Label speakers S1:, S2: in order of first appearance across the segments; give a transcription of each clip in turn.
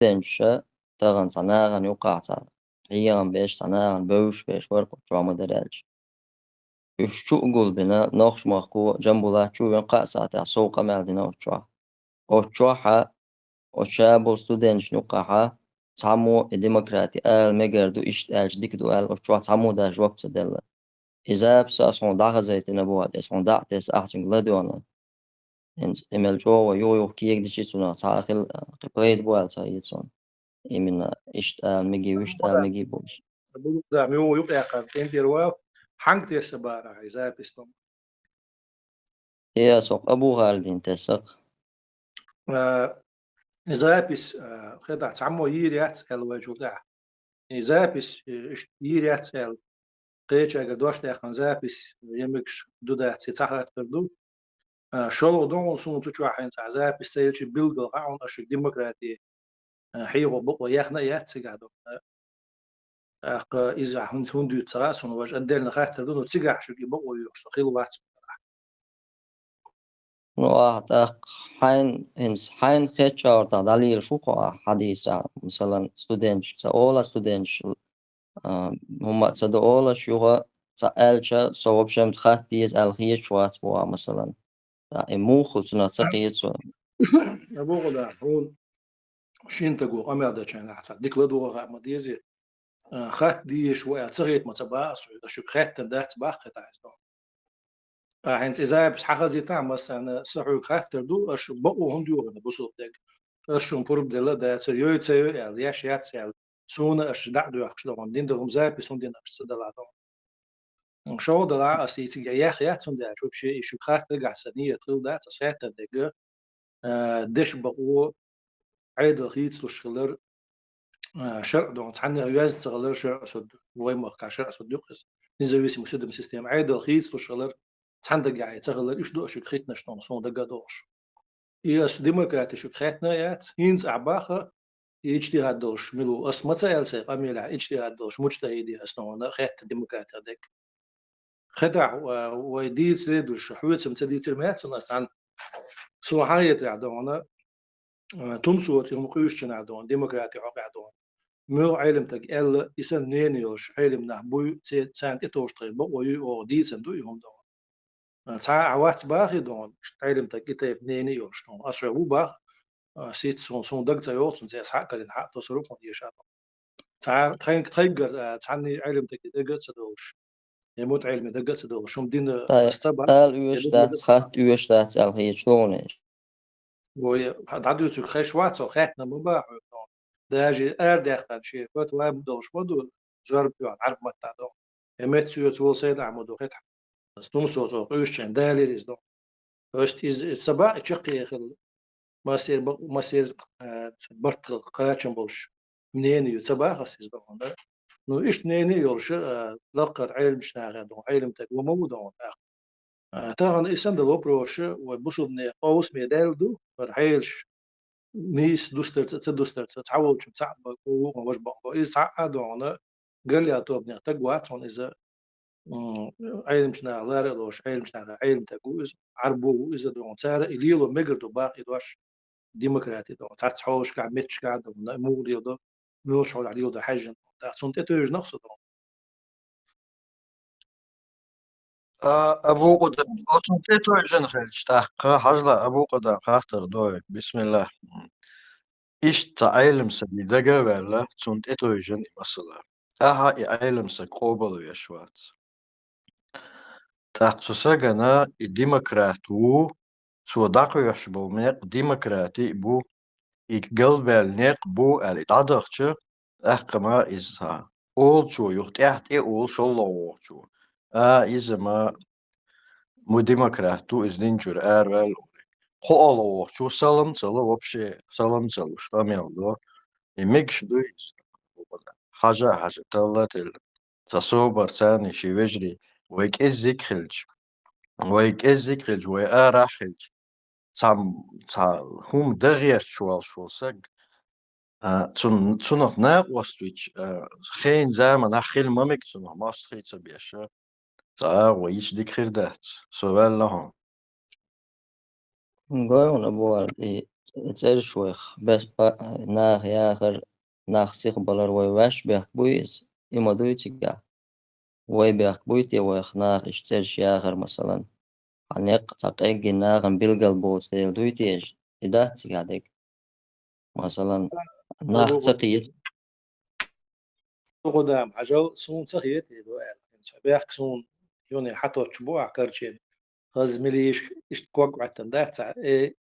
S1: studentša taqan sanaqan yuqaعta qiyan beş sanaqan böwüş beş ورقة جوما درالج الشغل بنا ناخش ماركو جنبو شو قاسات سوق مالدنا وشوحة وشابو student نقاحة تعمو الديمقراطي مجردو إشت ديك دوال وشوح تعمو دا جواب تدل إذا بس أصلا دعغ زيتنا بواد أصلا دعتس أحسن غلادوانا إنس إمل جو ويو كيك ديشيتونا تعاقل قبريد بوال سايتون إمنا إشت مجي وشت مجي بوش
S2: Da meu eu pega tem ruel hang ter sabara إذا بيستم
S1: إيه سوق أبو غالدين تسق
S2: إذا بيس خدع تعمو يريات الوجو ده إذا بيس يريات قيتش أجر دوش ده خان زابيس يمكش دودا تتحرك تردو شلو دون سون تشوا حين زابيس سيلش بيلدو عون أشك ديمقراطي حيو بقوا يخنا يتسقعدو إذا هون دو تراس وج أدينا خاطر دون تسقع شو يبقوا يشتغل وقت
S1: واحد حين خيتشار دليل شو حديثة مثلا students أولا students هم تصدق أولا شو سألش صوب شمت خاتيز الخير شوات بوا مثلا مو خلصنا تسقيت سو
S2: أبوه ده هون شين تقول أمي هذا كان أحسن ديك لدو ما ديزي خات دي شوية تصغيت ما تباس شو خات تندات باخت عايزه هنس إذا بس حاجة زي تام مثلا صحوا خات تردو أش بقوا هنديو أنا بصوت دك أشون برب دلا ده سيو تيو يعني يا شيات يعني سونا أش دعدو يخش ده عندين ده هم زي بس هندين أش صدلا ده شو ده لا أسيس يا خيات سون ده شوف شيء شو خات ترجع سنية تقول ده تسعة دقيقة دش بقوا عيد الخيط للشغلر شرق دون تحنا ياز تغلر شرق صد وين ما كان شرق صد يقص نزويسي مسدم سيستم عيد الخيط للشغلر تحنا دقع تغلر إيش دو شو خيتنا شلون صون دقع دوش إيش ديمقراطي شو خيتنا يات هينز أعباخة اجتهاد دوش ملو أصلا تسأل سيف أميلة اجتهاد دوش مجتهدي أصلا خيت ديمقراطي هذاك خدع ودي تريد وشحوت سمتدي ترمات أصلا سو حاجة تعدونا تمسوت يوم قيوش نعدون ديمقراطي عقدون مو علم تك إلا إسن نينيوش علم نحبوي سان إتوش طيب ويو أو دي سندو يوم دون تا عوات باخي دون علم تك إتيب نينيوش دون أسرعو باخ سيت سون دق تيوت سون زي سحق كرين حق تصرف من يشاد تا تخيجر تعني علم تك دقت سدوش يموت علم دقت سدوش شوم دين
S1: طيب
S2: السبع
S1: يوش ده خات يوش ده الخير شلونش
S2: وي عدو تو خش وات سو خاتنا مباح داجي أردخت شيء فت واب دوش مدو زرب يان عرب متى دون همت سويت وصيد عمودو خت استوم صوتو قيوشن داليريز دون فاست السبع تشقي خل ما سير برت قاچن بولش منين يتسبع خسيز دون نو إيش نيني يولش لقر علم شناغ دون علم تك ومو دون تاغن إسم دلو بروش وبصدني قوس ميدال دو فرحيلش نيس دوستر تدوستر تعود شو تعب ومش بقى إذا تعقدوا قال لي أتوب نحتاج وقت إذا علم شنا غير لوش علم شنا علم تجوز عربو إذا دون سعر إليلو مجردو باقي دوش ديمقراطي دون تعتحوش كع متش كع دون مو رياضة مش على رياضة حاجة تعصون تتوج نقص دون
S3: أبو قدر أصلا تيتو جنخل تحق حزلا أبو قدر خاطر دوي بسم الله إيش تعلم سبي دقة ولا تون تيتو جن مثلا أها يعلم سقوبل يشوات تحت سجنا الديمقراطو سو داقو يشبو ميق ديمقراطي بو يقلب النيق بو الاتعدخش أحكما إزها أول شو يختيحت أول شو الله شو إذا ما مو ديمقراطو إزنينجر أرول خو الله شو سلام سلا вообще سلام سلو شو ميلدو يمكش دويس حاجة طلعت تصوبر ثاني شي وجري ويك إزيك خلج ويك إزيك خلج ويقارا خلج سام هم دغير شوال سق تنو ناق وستويتش خين زمان أخيل مامك تنو ما استخيت سبيشة ويش ديك خير دات سؤال لهم
S1: قاون أبو والدي تسألشويخ بس ناخ ياخر ناخ سيخ بلر ويواش بيخ بويز إما دويتيقا وي بيخ بويتي ويخ ناخ اشترش ياخر مثلا عنيق تقيق ناغن بالقلبوس ديل دويتيش إذا تقعدك مثلا ناخ تقيت
S2: قدام عجل سون سخيت يدو بيحك سون يوني حتى تشبوع كرشين خز مليش اشتكوك عتن داتسع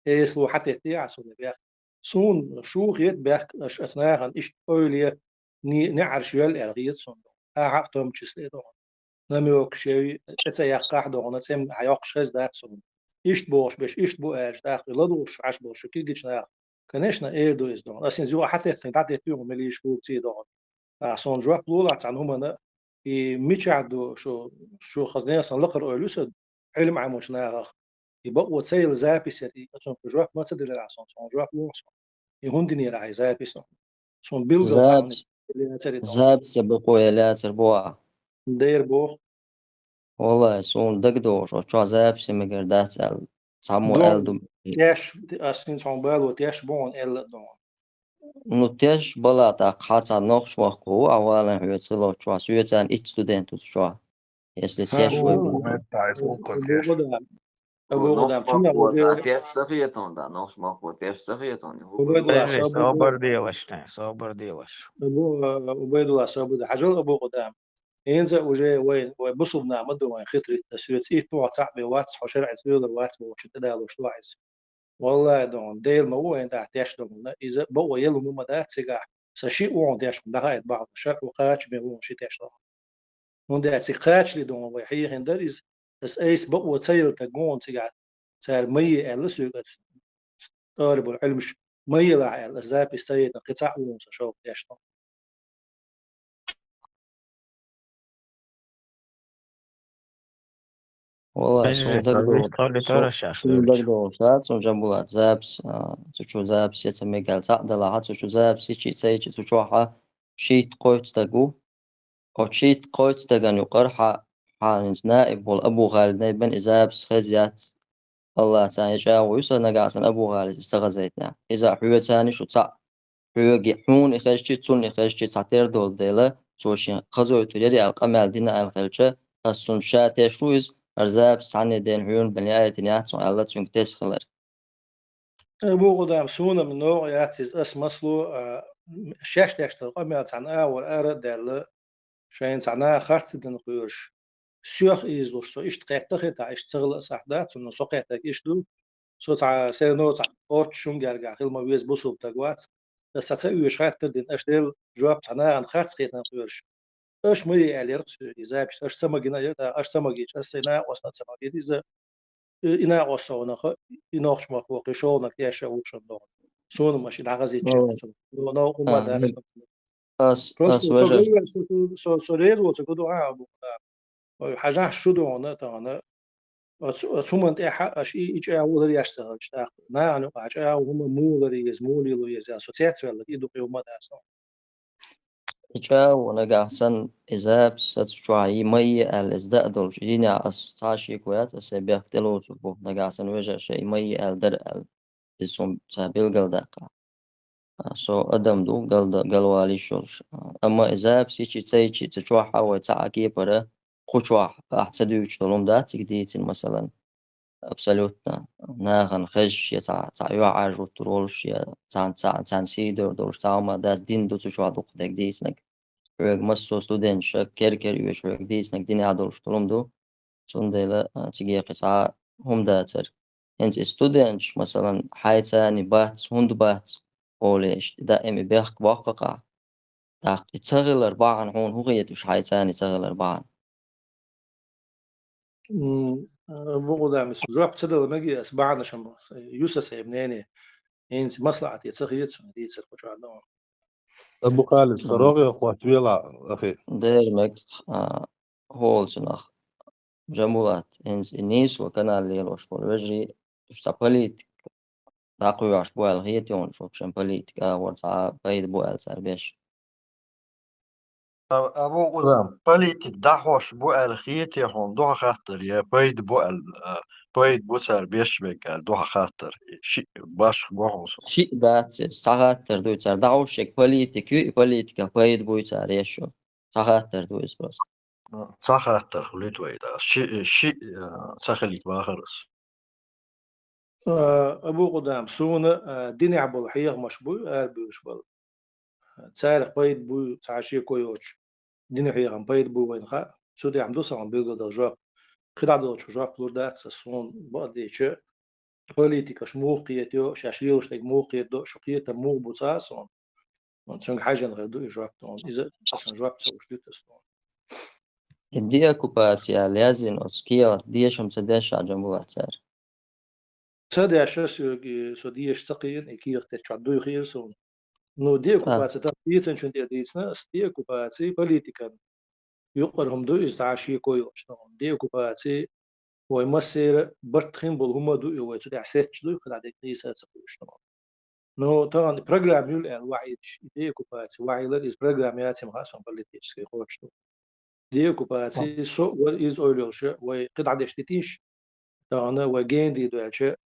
S2: ايه سلو حتى تيع سون بيحك سون شو غيت بيحك اش اسناغن اشت اوليا نعرش يل الغيت سون اعق توم تشسلي دو نميوك شيء اتسيا قاح دو نتسم عيوق شخص دات سون اشت بوش بش اشت بو اج داخل لدوش عش بوش كي جيش ناخ كنشنا ايه دو از دو اسين زو حتى تنتعتي تيوم مليش كوك تي دو عشان جوا بلولات عن هم أنا ميتش عدو شو خزني أصلا لقر أولوسد علم عموش ناخ يبقى وتسيل زابيس يعني عشان جوا ما تدل عشان جوا بلولات يهون دنيا راعي زابيس عشان بيلقى قاعد
S1: زابس
S2: اللي تري دون
S1: زابس يبقوا يا بوا
S2: دير بوخ
S1: والله سون دقدوش وشو زابس يمقر داتسال سامو
S2: دون
S1: ألدو
S2: تياش أصلا شان بالو تياش بون إلا دون
S1: نوتيش بلا تا قاطع نقش وقو أولا هو يصلو شو سويتان إت ستودنتوس شو يسلتيش شوي
S3: شو
S1: بلا
S3: متى فوق
S2: أبو
S3: قديش
S2: قدام أبو
S4: Nog
S2: قدام شنو
S4: smakku,
S2: أبو
S4: että testafiaton da, nog smakku, testafiaton.
S2: عبيد الله
S5: بجي
S2: صابو
S5: صابر ديوش صابر ديوش
S2: أبو عبيد الله صابو حجر أبو قدام ينزل وجاي وين بصل نعمد وين خطري تسويت إيه تو صعب واتس حشر عسير واتس وش تدال وش واعس والله دون ديل ما هو أنت احتاج دون إذا بقى يلو مما ده تسجع سشيء وان تاش ده هاي بعض شر وقاش بيقولون شيء تاش دون من ده تقاش لي دون وهي هندر إز بس أيس بقى تسيل تجون تجع صار مية ألس يقص طالب العلم مية لا ألس ذا بيستيد قطع ونص شو تاش دون
S1: والله
S5: بجي
S1: سون
S5: صابر
S1: دقدوش
S5: يستولي
S1: سون
S5: ترش
S1: سون
S5: عشوش
S1: دقدوش لا سون جنبولات زابس تشو زابس يتسمى قال تعدل لا تشو زابس يشي سيجي تشو شيت قويت تقو أو شيت قويت تقن يقرح حانز نائب والأبو غالد نائبا إزابس خزيات الله تاني جاء ويسر نقاسن أبو غالد استغزيتنا إذا حوية تاني شو تسع حوية حون إخشتي تون إخشتي تعتير دول ديلا توشين خزوي توليري القمال دينا الخلشة السن شاتي شويز أرزاب سعني دين حيون بني آية نياتون الله تون تسخلر
S2: أبو قدام سونا من نوع ياتيز اس مسلو شاش تاشتغل قمت عن أول أرد دل شاين عنا خرط دن قيوش سيوخ إيز لوش سو إشت قيقتخي تا إشت تغل أسحدات سنو سو قيقتك إشتو سو تع سيرنو تع قوت شون جارجع خيل ما ويز بوسو بتاقوات بس تع يوش خرط دن أشتل جواب عنا عن خرط قيقتن قيوش أش مي أليرت إذا بش أش سمجنا يرتا أش سمجيش أش سينا وصنا سمجيت إذا إنا وصونا خ إنا خش ما فوق شو نكياشة وشون دون سون ماشي العغزي تشين نو وما داكس
S1: أس
S2: بروستو
S1: وجه
S2: تغير سو ريز وتقولوا أبو حاجة شو دون تانا ثم أنت أش إيش أول يشتغل اشتغل نا أنا أش هم مو لري مو لي يز أسوسيات ولا يدو يوم ما داس
S1: إيجا ونقاسن إذا ستشوعي مي الإزداء دول جيني أس تاشي كويات أسيبيخ تلو شوفو نقاسن وجه شيء مي الدر الاسم تابيل قلداقا سو أدم دو قلوالي شولش أما إذا بسيشي تسيشي تشوحا وتعاكي برا خوشوح أحسدو يشتغلون دات تقديتين مثلا أبسلوتنا ناغن خش يا تاع يوعر وترولش يا تان سيدور دورش تاوما داس دين دو تشوح دوق داك ديسنك ريق مسو ستودنت شك كيركر يوش ريق ديسنك ديني عدولش تلوم دو تون ديلا تيجي قصا هم داتر انت ستودنت مثلا حيتاني بات هند بات أوليش دائما بيخ واقع داق يتشغل أربعة هون هو غيتوش حيتاني يتشغل أربعة
S2: بوغو دامس جواب تصدق مجي أسبوعنا شم يوسف سيبناني إنت مصلحة يتسخيت سو دي تسخ شو عندهم
S6: أبو خالد فراغي أخوات ويلا أخي
S1: دير مك هولز نخ جمولات إنس إنيس وكان ليروش بولوجي تشتغليت تاقوي عش بوال غيتيون شوف شمبليت ورتا بيد بوال سربيش
S3: أبو قدام بليت الدحوش بو الخيتي هون دو خاطر يا بيد بو بويد بوسر بيشبك دوها خاطر شيء باش قوس
S1: شيء ذات ساعات تردو تار دعوشك بوليتيكا بويد بوي تار يشو ساعات تردو بس
S3: صح خاطر خليت ويدا شيء سخليت باخرس
S2: أبو قدام سونا ديني عبول حيغ مشبو أربيوش بل تسارق بيد بو تعشي كويوش ديني حيغ بيد بو وين خا سودي عم دوسا عم بيلغو دا جواب خدا دوش جواب بلور دات سون بقدي چه بوليتيكا شموقيتيو شاشليوش تك موقيتو شقيتا مو بوساسون من سنگ حاجة غير دو جواب تون إذا أصلا جواب تسوش دو تستون
S1: الدي أكوباتيا لازم أسكيا دي شمس داش عجمو تار
S2: سادة عشاش سوديش سقين إكي تشعدو خير سون نو دي أكوباتيا تقيسن شن دي ديسنا دي أكوباتيا بوليتيكا يقرهم دو إستعاشي كويوش دي أكوباتيا ويمسير برتخين بالهما دو يوي تدع سيتش دو خدع دي قيسة سقوش نو طبعا برنامج يول الوعي دي أكوباتيا وعي لر إز برنامج ياتي مخاصم بوليتيش كي خوش دي أكوباتيا سو ور إز أولوش وقطع دشتيش طبعا وجين دي دو أشياء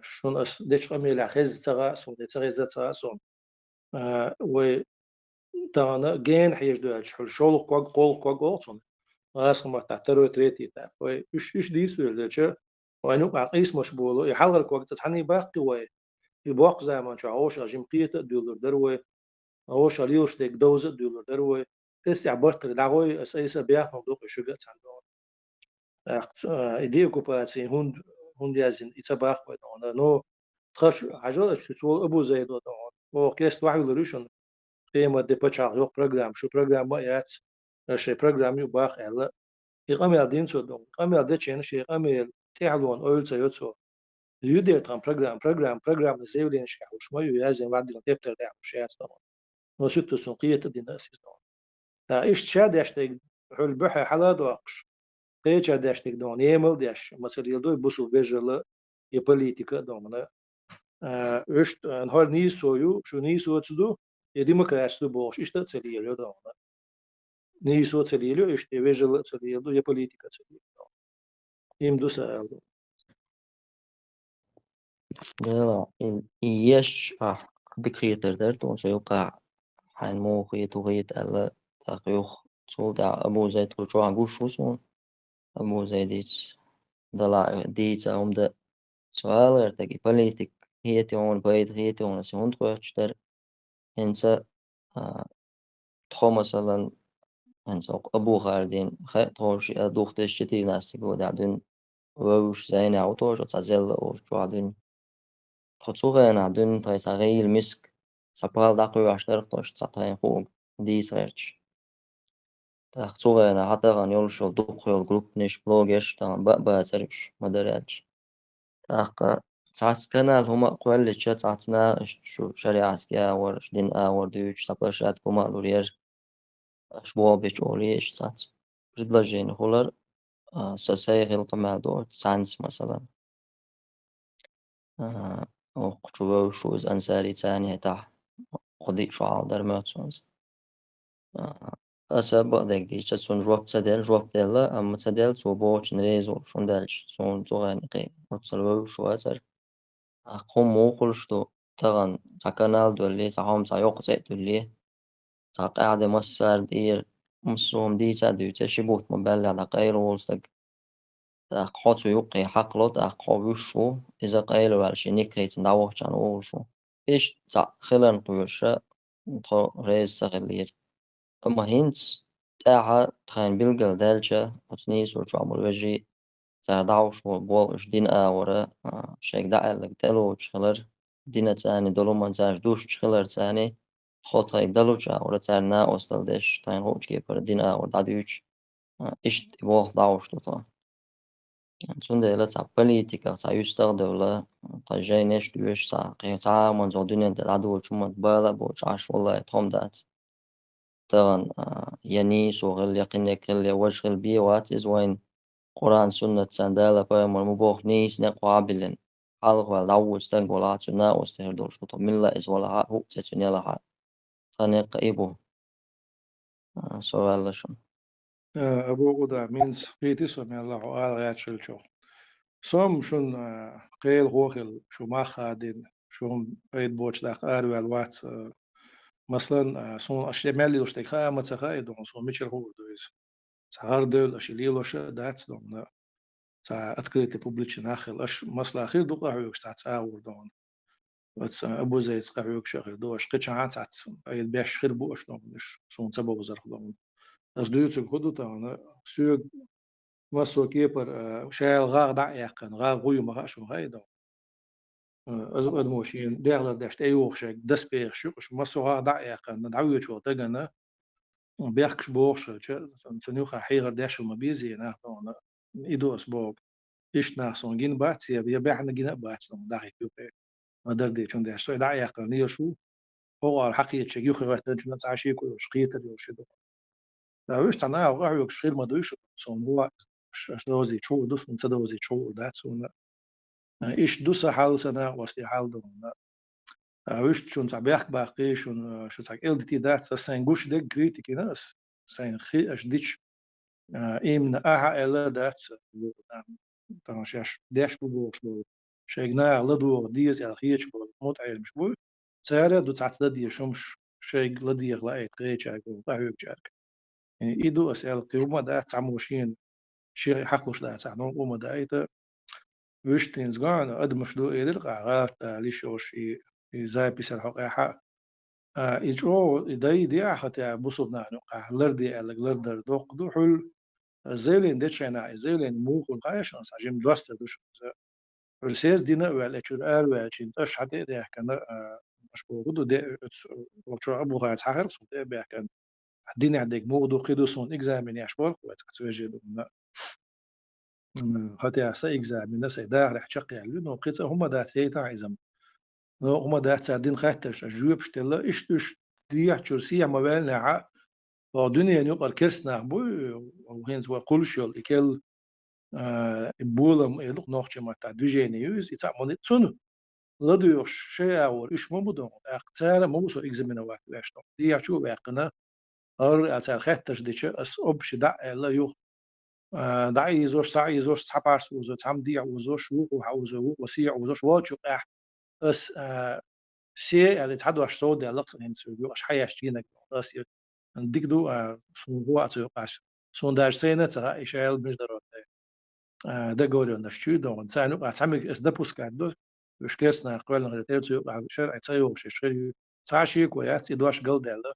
S2: شون أس ديش قمي لعخز تغا سون دي تغيزة تغا سون و طبعا جين حيش دو أشياء شول قوق قوصون غاس ما تعترو تريتي تا و إيش دي سويل دو أشياء وأنو قيس مش بولو يحاول قوق تتحني باقي و يبوق زمان شو عوش أجيم قيت دولار دروي عوش أليوش تك دوزة دولار دروي استعبرت دعوي أساسا بيع موضوع شجع عندهم إدي أكوباتي هون يازن إتباخ بدون نو تخش حاجات شو تقول أبو زيد بدون هو كيس واحد لريشون قيمة دي بتشعل يو برنامج شو برنامج ما يات شيء برنامج يباخ على يقام يدين صدق يقام يدين شيء شيء يقام تعلون أول سيوتسو يودي تام برنامج زي ودين شيء وش ما يازن بعد ما تبتر ده وش ياس طبعا نو ست سنقية الدين أسيس طبعا تا إيش شاد يشتغل حول بحر حلا دوقش قيش داشتك دون يمل داش مثلا يلدو بوسو بيجل يبوليتيكا دون إيش نهار نيسويو شو نيسو تدو يديمقراطية بوش إيش تسليلو دون نيسو تسليلو إيش تبيجل تسليلو يبوليتيكا تسليلو يمدو سأل
S1: لا إيش بكريتر درتون سيوقع حين مو خيط وخيط ألا تقيوخ صول دع أبو زيد كل عن قوش وصون أبو زيديت دلع ديتا هم ده سؤال ارتقي بوليتيك هي تيون بايد هي تيون سيون تقوشتر إنسا تخو مثلا إنسا أبو خاردين خي توش أدوخ تشتي ناس تقول دعدون ووش زين أو توش وتعزل أو شو عدون خصوصا عدون تاي صغير مسك سبال دقيقة عشر توش تسعتين فوق دي سيرش خصوصا حتى غن يولش دوخ يول جروب نش بلوجش تمام بقى سيرش مدرج ساعات كانال هما قوال لشات ساعتنا شو شريعة سكيا ورش دين وردوش سبلشات كوما لورير أشبوع بيش أوليش ساعت بدلجين هولر سسايغ القمال دور سانس مثلا أو قشوة شوز أنساري تاني تاع قضي شعال در ماتسونز أسا بقدك دي شتسون جواب ديلا أما تدل سو بوش نريزو شون دالش سون زغاني قي وتصلو شو أسر أقوم موقلش دو تغن تا كانال دولي تا هم تا يوق زي دولي تا قاعدة مسار دير مصوم دي تا دو تشبوت مبالي على قيل وولستك تا قوتو يوقي حقلو تا قويشو إذا قيلو على شنيك هيت ندعوه جان وولشو إيش تا خلان قويشا نتخو ريز سغلير أما هينتس تاعها تخين بلقل دالشا وتنيس وشو عمر وجي تا دعوش وبول إش دين آورا شيك دعالك دلو وشخلر دينا تاني دولو منزاج دوش تشخلر تاني خود هاي دلو ولا تارنا وصل ديش تاين هوش كيبر دينا آور دادوش إش تبوخ دعوش دوتا سونده إلا تا بوليتيكا تا يستخدم تا جاي نيش دوش تا قيا تا منزو دنيا دلعدو وشو مدبالا بوش عاش والله يتهم دات طبعا ينيس وغل يقين كل وجه بي وات وين قرآن سنة سندالة فهم المبوخ نيس نقو عبلن حلق والعو استنق ولا عتنا واستهدور شطو من لا ولا هو تتنيا لها خانق إيبو سؤال لشون
S2: أبو قدام مينس قيتي سمي الله وآل غيات شلشو صوم شون قيل غوخل شو ما خادين شو بيت بوش داق أروي الوات مثلا صون أشياء مالي لوش تكها ما تخاي دون صون ميشل هو دويس صار دول أشيلي لوش داتس دون تا أتكلم بوبليش ناخل أش مثلا أخير دو قهوة تا تأور دون بس أبو زيد قهوة شغل دوش قتش عات عات أي بيش خير بوش دون مش صون تبو وزرق دون بس دويتو كودو تانا سوق مسو كيبر شايل غاغ دع يقن غاغ غيو ما شو هاي دون أزو أدموشين ديغلر داشت أيوه شيء دس بيخ شو مسو غاغ دع يقن ندعوي شو تجنا بيحكش بوش تنيوخا حيغر داش المبيزي نه دون إيدو أسبوع إيش ناسون جين بات يا بيحنا جين بات دون داعي كيوبي ما دردي شون داش سوي دع يقن نيو شو هو الحقيقة شيء يوخي غات تنشنا تعشي كل شقيت اللي وش دو لا وش تنا وقعوا شغير ما دوش صون هو دوزي شو دوس من تدوزي شو داتسون إيش دوسا حال سنة وستي حال دون وش شون تعبيك باقي شون شو تعك إل دي دات سين جوش دك كريتيك ناس سين خي أش ديش إيمن أها إلا دات تماشاش داش بوش بو شيغنا لدو ديز يا خيش بو موت عيل مش بو سارة دو تعت دي شمش شيغ لدي غلاي تريتش أكو قهوة جارك إيدو أسأل قيومة دات تعموشين شيء حقلش دات تعمو قومة دايتا وشتين زغان أدمش دو إيدر قاعات ليشوش زي بيسر حقيقة إجو إداي دي حتى بوصلنا نقع لردي على لردر دوق دو حل زيلين ديتشينا زيلين موخ القايش ناس عجيم دوست دوش السيس دينا وعلى شو الآل وعشين تش حتى ده كان مش بوجودو ده وشو أبو غايت حقر صوت ده كان دينا عندك موضوع قيدو صون إكزامين يشبر وتسويجي حتى عسى إكزامين ناس ده رح تشقي على لأنه قيت هم ده سيتا عزم هما ده ساعدين خاطرش جوب شتلا إشتوش دي حشرسية ما بالنا ع الدنيا نقر كرسنا بو وهين زوا كل شيء إكل بولم يلق نوخش ما تاع دوجيني يوز يتعمل تسونو لديوش شيء أول إيش ما بدون أقتال ما بوصل إكزامنا واحد واش دي حشو بقنا أر أتال خاطرش ديش أس أبش دع لا يو دع يزوش ساعة يزوش سحبارس وزو تعم دي وزوش وحوزو وسيع وزوش واتشو أس سي اللي تعدوا عشتو دي لقص يعني سويو أش حياش تينك بس نديك دو سون هو أتو قاش سون داش سينة ترى إيشايل مش ضروري ده جوري ونشتو دون سانو أتعمل إس ده بوس كادو وش كيسنا قبل نغير تيو بعد شر أتسيو وش شري تعشي كويات يدوش جل دلا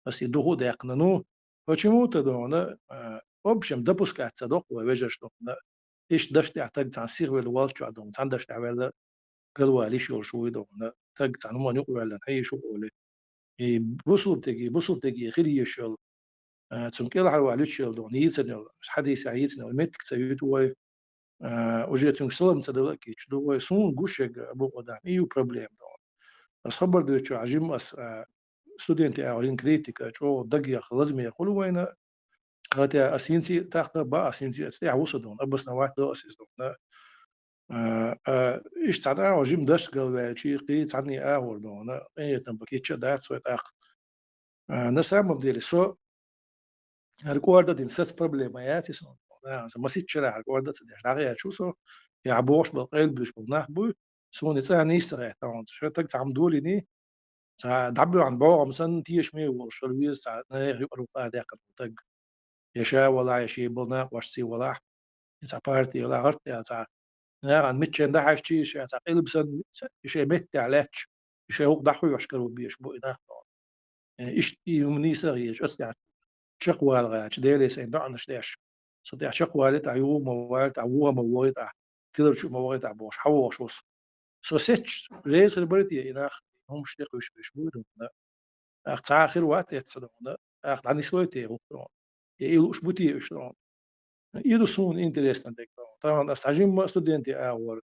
S2: بس يدوه ده يقننو почему то دون в общем ده بوس كات صدق ووجهش دون إيش دش تعتقد تعسير والوالش عندهم عندش تعمل قالوا ليش شوي دون تق تعلموا نقول على أي شغل بوصل تجي خير يشل تون كلا حلو على يشل دون يتسنى حديث يتسنى المتك تيجي توي وجيتون سلام تدلك يشدو سون جوشك أبو قدام إيو بروبليم دون بس خبر ده شو عجيب أس ستودنت أولين كريتيكا شو دقيق لازم يقولوا وين هاتي أسينسي تحت بقى أسينسي استيع وصل دون أبس نوعات دو أسيس دون إيش تعدى وجيم دش قال شيء قيت عني أول دون إيه تنبكي تشدات سويت نسام مبديلي سو هالقوارد دين سس بروبليمايات يسون ما سيت شرع هالقوارد تديش داغي شو سو يعبوش بالقلب بش بنحبو سو نسا نيستر تاون شو تك تعمدولي ني دعبوا عن بوع مثلا تيش مي وشلويز تاع يقروا قاعد يقرا تك يشا ولا يشي بلنا وشسي ولا تاع بارتي ولا هرت تاع عن متشن ده حاجة شيء تاع قلب سن يشي مت علاش يشي هو ضحوا يشكروا بيش بو إده إيش يومني سريج أصلا شقوال غاش ديلي سين دعنا شداش صدق شقوال تعيو موال تعوها موال تاع كذا شو موال تاع بوش حوش وص سو سيتش ليس البرتي إذا هم شتيقوا يش بودهم أخت آخر وقت يتصدقون أخت عني سلوتي هو يلو شبوتي إشلون يدو سون إنتريستن طبعا أستعجم ما ستودنتي أول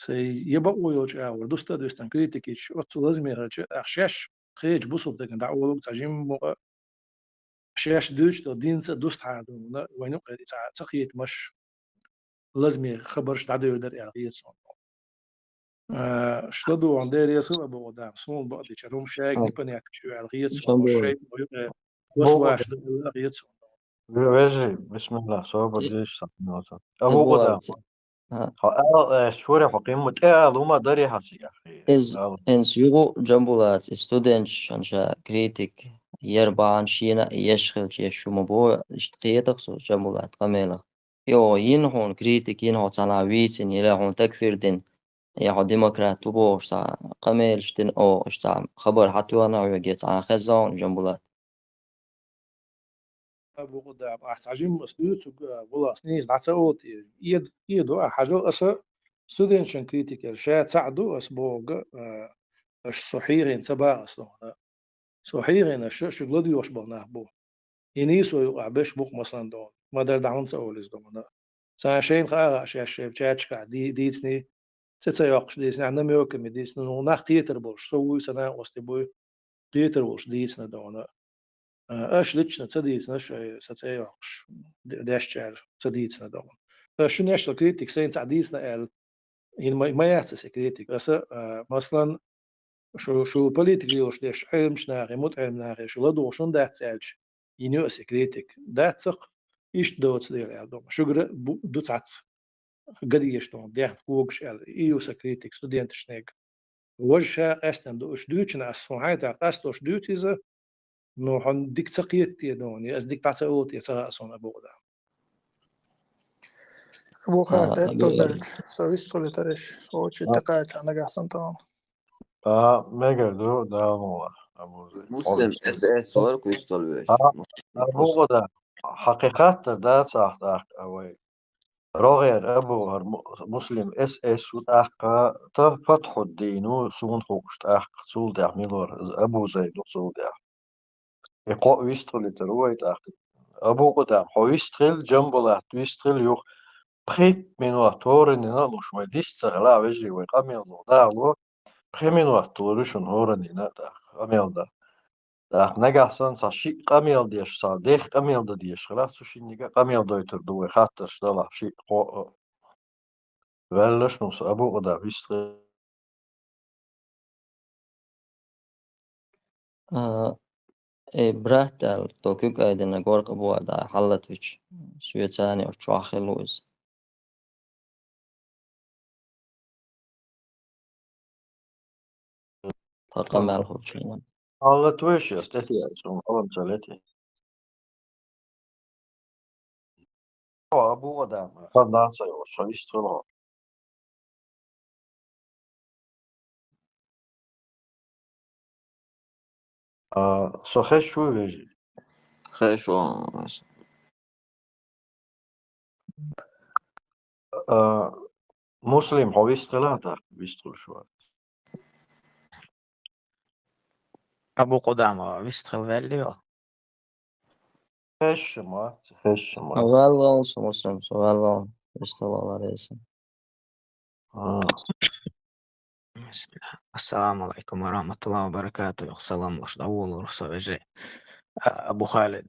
S2: سي يبقوا يوج أول دوستا دوستان كريتيكيش أتو لازم يرجع أخشاش خيج بوصل دكان دعوة تعجم شاش دوش تو دينسا دوست عادو وينو قيدي تقيت مش لازم خبرش تعدو يقدر يعطيه صون شتدو عن دير يسوع أبو قدام صون بقدي شروم شاك نيبني شو الغيت صون
S1: شامبو
S2: والشيء
S3: بو
S2: وسواش الغيت صون
S3: ويجي بسم الله صوب ديش أبو
S1: أبو
S3: قدام شوري حقيم متقال وما دري حسي يا أخي.
S1: إنس يغو جنبولات ستودنتش أنشا كريتيك يربع شينا يشغل يشو مبو اشتقيتك سو جنبولات قميلة يو ينهون كريتيك ينهون صناويتين يلاهون تكفير دين ياهو ديمقراط تبو سا قميل شتن أو اشتا خبر حتى وانا ويجيت عن خزان جنبولات
S2: أبو قدام أحتاجين مسؤولية والله سنيز نعتقد يدو حاجة أسا ستودنشن كريتيكال شاة ساعدو أسبوغ أش صحيحين تبع أصلا صحيحين أش شغل يوش بنا بو ينيسو يعبش بوق مثلا دون ما در دعون تقولز دون ساشين خا أش بتشاتشكا ديتني تتسيقش ديسني عندنا ميوكم ديسني ونخ تيتر بوش سوي سنة وستبوي تيتر بوش ديسنا دون أش لتشنا تديسنا أش ستسيقش داشتشال تديسنا دون شو نشتغل كريتيك سين تعديسنا ال ما يحسس كريتيك بس مثلا شو بوليتيكلي وش ديش علمش ناغي مت علم ناغي شو لدو شون دات سالش ينوس كريتيك دات سق إيش دوت دير يا دوم شو قر دوت عتس قديش دون ديح كوكش ال إيوس كريتيك ستودنت شنيك وجه أستن دوش دوتشنا أسفون تا قاستوش دوتيزا نو هن ديك تقيت دون يس ديك تعتقوت يترأسون أبو دا
S7: أبو خالد
S1: أبو
S7: التوبل سويس تولترش وش تقاعد أنا قاعد تمام
S3: ميجر ده هو أبو زيد
S4: مسلم اس سؤال كويستال بيش
S3: أبو غدا حقيقة ده صح أوي رغير أبو مسلم اس وتأخ تفتح الدين وسون خوش تأخ سول ده ميلور أبو زيد سول ده يقو ويسترل تروي تأخ أبو غدا هو يسترل جنبه ويسترل يوخ بخيت من وقتور إننا مش ما ديستغلا وجهي ويقامي الله ده بخيمين وقتورشون هورنينا تأخ أميل ده نجحسن صاشي قميل ديش صادق قميل ده ديش خلاص شو نيجا قميل ده يتردو خاطر شتلا شيء قو ولش نص أبو غدا بيست
S1: برهتال توكيك أيدنا قورق أبو دا حلت ويش سويتاني وشو خلوز تقام على الخوشين
S3: الله تويش يستثي اسم أول سالتي أبو غدا خد ناسا وشو يستلا سخش شو يجي
S4: خيش
S3: مسلم هو يستلا ده بيستل شو
S5: أبو قدامة بيستخل فاليو
S3: خش ما
S1: والله مسلم والله اشتغل على رئيسه
S5: بسم الله السلام عليكم ورحمة الله وبركاته سلام لش أول ورسول وجه أبو خالد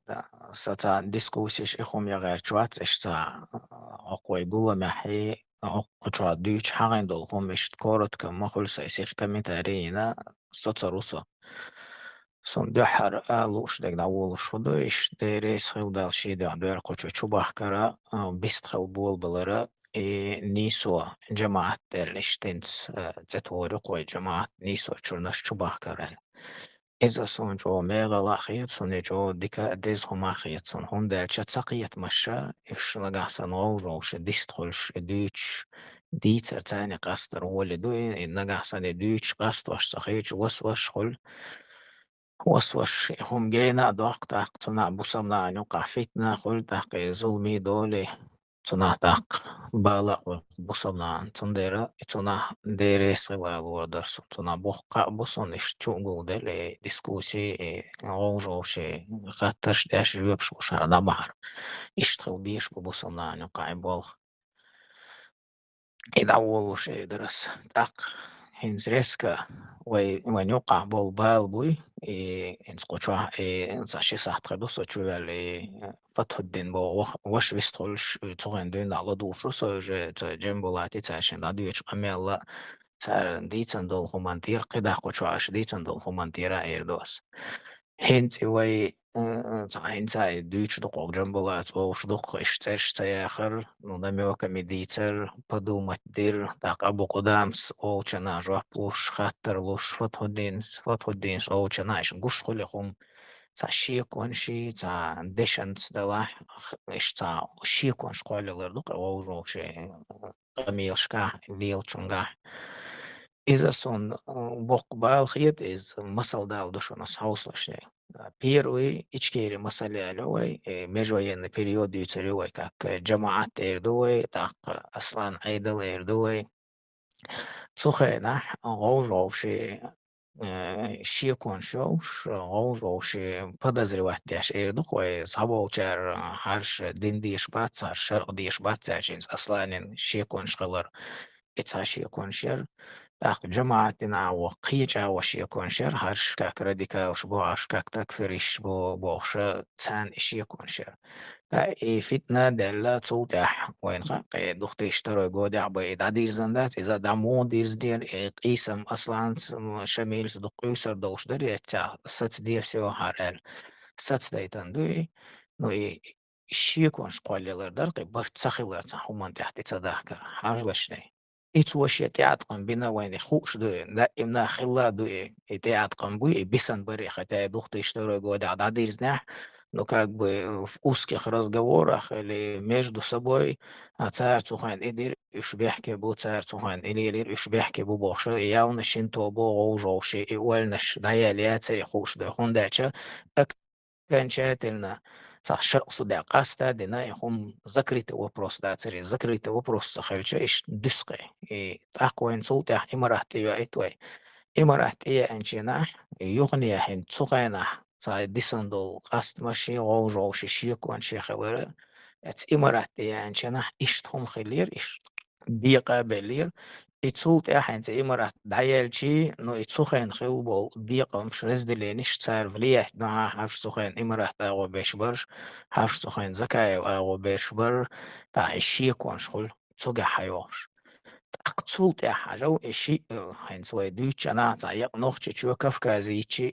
S5: ستا ديسكوسيش إخوم يغير شوات إشتا أقوى يقول محي أقوى شوات ديوش حاغين دولهم إشت كورت كم مخل سيسيخ تمي تارينا ستا روسا سون دحر لوش دك داول شو دوش ديريس خيل دال شي دير قوچو چوباح كرا بيست خيل بول بلرا نيسو جماعة الاشتنس تتوري قوي جماعة نيسو چورنش چوباح كرا إذا سون جو ميغا لاخيت سون جو ديكا ديز هم اخيت سون هم دا چتساقيت مشا إش نغاحسن غوروش ديستخلش ديوش ديتر تاني قاستر ولي دوي نغاحسن ديوش قاست واش ساقيت وش خل وش هم جينا دوق تاق تنا بوسمنا نوقع فتنة خل تاق ظلمي دولي تنا تاق بالا بوسمنا تنديرا تنا ديري سوا وردرس تنا بوقع بوسن اشتوغو دلي ديسكوسي غوجوشي خاطرش داش يبش وشار دا بحر اشتغل بيش بوسمنا نوقع بولخ إذا أول شيء درس تاق هنزريسكا ونوقع بول بوي إن سقوشوا إن ساشي ساعت خدوس وشوال فتح الدين بو وش بيستولش تغين دين على دوفرو سوج جنبولاتي تاشين دا ديوش أميلا تار ديتن دول خمانتير قدا قوشوا عش ديتن دول خمانتيرا إيردوس هنتي وي صحيح Deutsch док Джамбулат док Штаяхар, ну намека медитер, подумать дыр, так абукудамс, олчана жаплуш, хаттер луш, фотходинс, олчана, гуш холихум, ца шиконши, ца дешанс дала, ца шиконш колилер, док олжоши, قميلشكا ليلчунга. Из-за сон бок балхиет из масалдал душонас хауслашне. Первый ичкери масалялевой межвоенный период дюцаревой, как Джамаат эрдуой, так Аслан Айдал эрдуой. Цухена гоужовши шикон шоуш гоужовши подозревать дяш эрдухой саболчар харш диндиш бац харш шардиш бац Асланин шикон шкалар اتش يكون شر أخ جماعتنا وقيجا وش يكون شر هرش كاك راديكال شبو هرش كاك تكفيرش بوخش تسان إش يكون شر تا فتنة دلة توضح وين قاق دخت اشترى جودع بيد عدير زندات إذا دمو ديرز دير قيسم أصلا شميل دق يسر دوش دري تا ست دير سوا هرال ست دايتان دوي نو إش يكون شقالي درقي برت سخيلر تحومان تحت تصدق هرلشني إتوشي تعتقن بنا وين خوش دوي لا إمنا خلا دوي تعتقن بوي بيسان بريخة تا دخت اشترى جودع عدير زناح ну, как бы в узких разговорах или между собой, царь Цухан идир ишбяхке бу царь Цухан или ишбяхке бу боши явно шинто бу гоужоши и уэльнаш даяли царь хуш да хундача окончательно шахсу да каста дина ихум закрытый вопрос да царь закрытый вопрос сахальча иш дыскай и такой инсулт имарат я этвай имарат я анчина يغني حين تسوقنا صار ديسندل قصد ماشي غوجو شي يكون شي خبره ات إمارات يعني شنا إشتهم خلير إش بيقا بلير اتسولت حين إمارات دعيال شي نو اتسوخين خلبو بيقا مش رزدلين إش تعرف ليه نوعا حاش سوخين إمارات أغو بيشبرش حاش سوخين زكايو أغو بيشبر تا إشي يكون شغل تسوقع حيوش أقصولت حاجة إشي حين سوى دوتش أنا تعيق نوخش شو كفكازي شي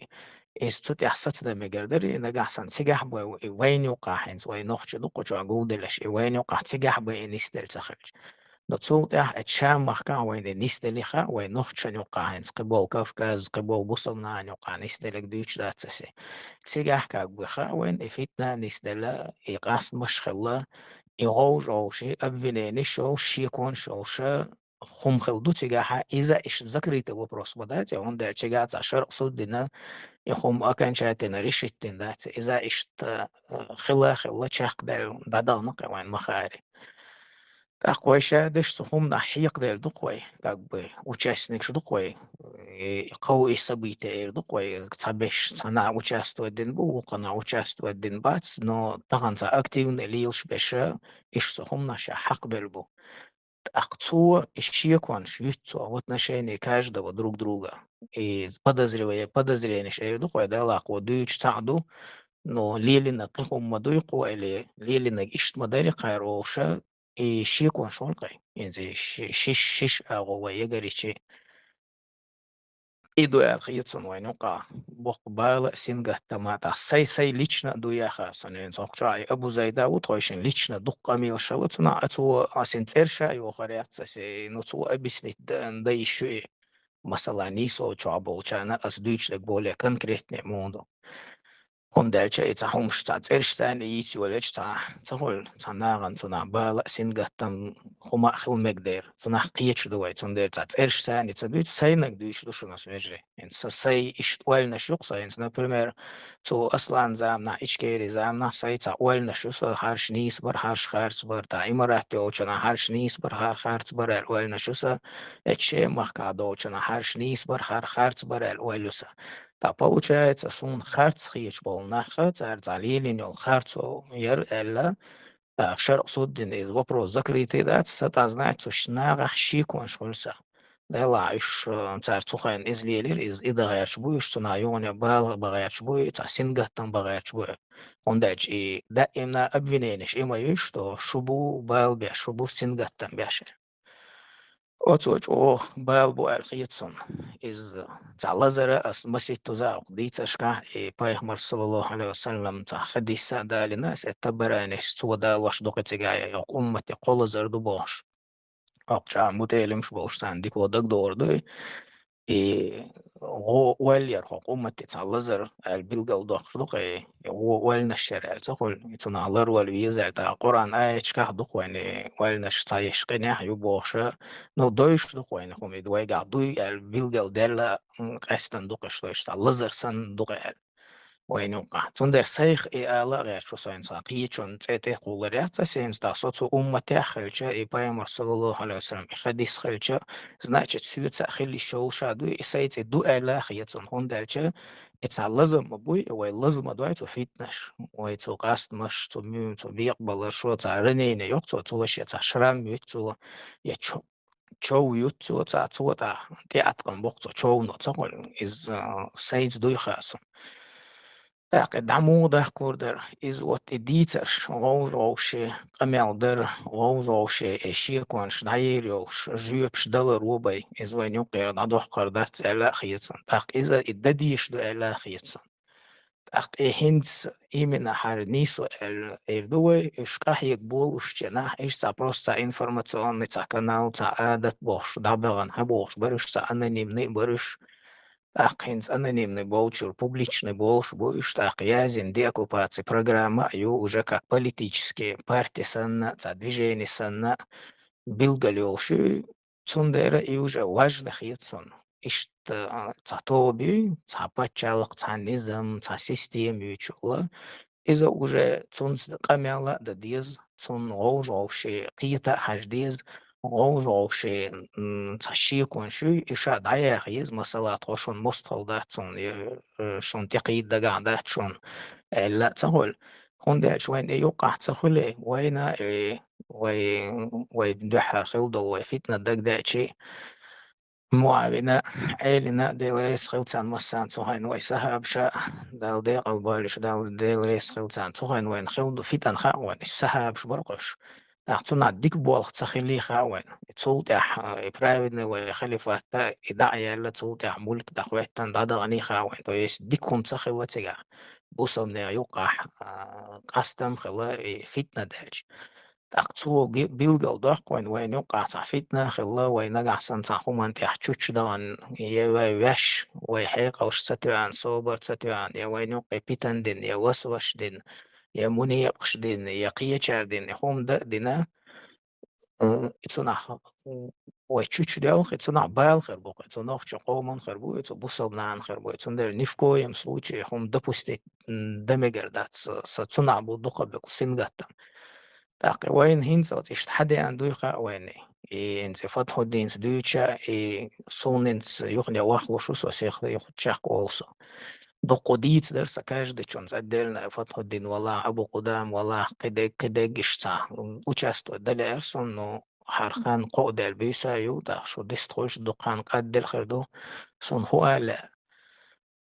S5: استوت إحساس ده مقدر نجح سن سجح بو وين يوقع حين سوى نوخش دقو شو أقول دلش وين يوقع سجح بو نستل سخرج نتصولت اتشام مخكا وين نستل خا وين نوخش يوقع حين قبول كفكاز قبول بوصلنا يوقع نستل دوتش ده تسي سجح كأبوخا وين إفتنا نستل إقاس مشخلة يغوج أو شيء أبفينيش أو شيء يكون شوشة خم خلدو تجاها إذا إيش ذكرت وبروس بدات يهون ده تجاه عشر صود دنا يخم أكن شاتنا ريشت دات إذا إيش خلا شاق ده دادانق وين مخاري تقوي شادش تخم نحيق ده دقوي تقوي وشاسنك شو دقوي قوي سبيته دقوي تبش صنع وشاستو الدين بو قناع وشاستو الدين باتس نو طغن أكتيف نليلش بشا إيش تخم نشا حق بالبو أقصو الشيكون شيتو отношение каждого друг друга. И подозревание шейдуко дала кодуч саду, но лилина кихум мадуйку или лилина ишт модели кайроша и шикон шолкай. Инзи шиш агова егоричи. И дуя хитсон вайнука бокбала синга тамата сай лично дуя хасанен сокчай Абу Зайда утойшин лично дукка милшалатна ацу асин церша йохарятсаси нуцу объяснить да еще масалани со чаболчана as дүйчлек более конкретне моду Hondalcha it's a homestadt Erstein each village tahol Tanagan Tuna Bala Singatam Homa Hilmegder Tuna Kiech the way on there that's Erstein it's a bit saying do Shunas Veje and so say ish well Nashuk science no premier so Aslan Zamna Ichkeri Zamna say it's a well Nashus harsh knees bar harsh hearts bar ta Imarat Ochana harsh knees bar hearts bar el well Nashusa Eche Makado Chana harsh knees bar hearts bar el wellusa Та получается, сун харц хич бол наха, цар залилин ол харцо ер элла, шар суддин из вопрос закрытый дат, сата знать, сушнага хшикон шольса. Дела иш цар цухайн из лилир, из идагайч буиш, суна юня бал багайч буй, ца сингаттан багайч буй. Ондач и да имна обвинениш има иш, что шубу бал бя, шубу сингаттан бяшер. Otoch o balbo alkhitson is talazara as masito za qditashka e paihmar sallallahu alaihi wasallam ta hadisa dalina setabara suda wash doqetiga ya ummati qolazar du bosh aqcha mutelim shbosh sandik wadak dordu e والير حكومة تتعلزر البلغة ودخلق والنا الشارع تقول يتنعلر والويزع تا قرآن شكاه دقو يعني والنا شتايش قناح يبوخشا نو دويش دقو يعني هم يدوي قعدوي البلغة ودالا قاستن دقش دويش تعلزر سن دقو وينوقع تندر سيخ آلا غير شو سين ساقية شون تأتي قولريات سين ستاسوتو أمتي خلشة إبايم صلى الله عليه وسلم إخديس خلشة значит سيوت سأخلي شو شادو إسايت دو آلا خياتون هندالشة إتعلزم مبوي ويلزم دوي تو فيتنش ويتو قاست مش تو ميون تو بيقبل شو تعرنين يوقتو تو وشي تعشرام يوتو يتشو شو يوتو تعتو تا تياتقن بوقتو شو نتقل إز سيد دوي خاصم دعمو ده كوردر is what editors روشي قميلدر روشي اشيكونش دايريوش جيبش دلر روبي is وين يقير دعوح قردات الا خيطسن تاق إذا إدديش دو الا خيطسن تاق هنس إيمنا حرنيسو الدوي إشكاح يقبول وشجناح إيش تا بروستا إنفورماتيون تا كانال تا عادت بوش دابغان هبوش برش تا أنانيمني برش Тахинс анонимный болчур, публичный больш будешь так язен деоккупации программа, ее уже как политические партии санна, движение санна, билгалёши, цундера и уже важных яцон. Ишта цатоби, цапачалок, цанизм, цасистем ючула, إذا уже цунс камяла да диз, цун роуши, кита хаждиз, роуши, ташикун шуй, иша дая хиз, масала тошун мусталда цун, шун тقيد دقعدا شون لا تقول هون شوين يوقع تقول وين ويدحر خلده وفتنة دق شيء معاونة عيلنا ديل ريس خلتان مسان توهين ويسها بشاء دال ديل البالش دال ديل ريس خلتان توهين وين خلد فتن خاوين السها بش برقش تاعتنا ديك بوالخ تخلي خاوين تولت برايفن وخليفة إدعية لا تولت ملك دخويتن دادا غني خاوين تويس ديكم تخلوا تجا بوصلنا يوقع قستم خلا فتنة دالج تقصو بيلقى دقوين وين يوقع فتنة خلا وين أحسن تحكم تحتشوش دان يواش ويحيق أو ستوان صوبر ستوان يا وين يوقع بيتن دين يا وسوش دين يا مني يقش دين يا قيتشار دين يقوم دينا إتصنع ويتشوش ديال إتصنع بايل خربوق إتصنع قومن خربو إتص بوصلنا خربو إتصنع نفكو يمسلوش يقوم دبوستي دمجر دات ستصنع بودقة بقسنجتا تاقي وين هينزات إشتحدي عن دويقة ويني إنت فتحو دينس دويتشا سونينس يخني واخلو شو سوسيخ يخد شاق أولسو دقو ديت در سكاش دي چونز أدلنا فتحو دين والله أبو قدام والله قدق إشتا وچاستو دالي أرسون نو حرخان قود البيسا يو داخشو ديستخوش دقان قدل خردو سون هو ألا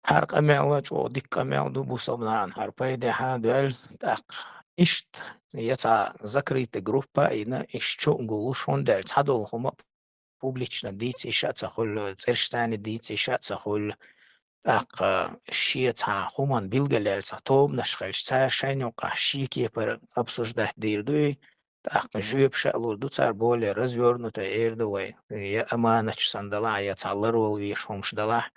S5: حرق أمعوات وديك أمعودو بوصبنان حرباي دي حادوال تاق إشت يتا ذكري تجروبا إنا إشتو قولوشون دال تحدول هما بوبليشنا ديت إشات تخل ترشتاني ديت إشات تخل تاق شيتا هما بيلجلال تطوب نشخلش تاشين وقع شيكي بر أبسوجده ديردوي تاق جوب شالور دو تار بولي رزيورنو تا إيردوي يا أمانة صندلا يتعلروا ويشهم شدلا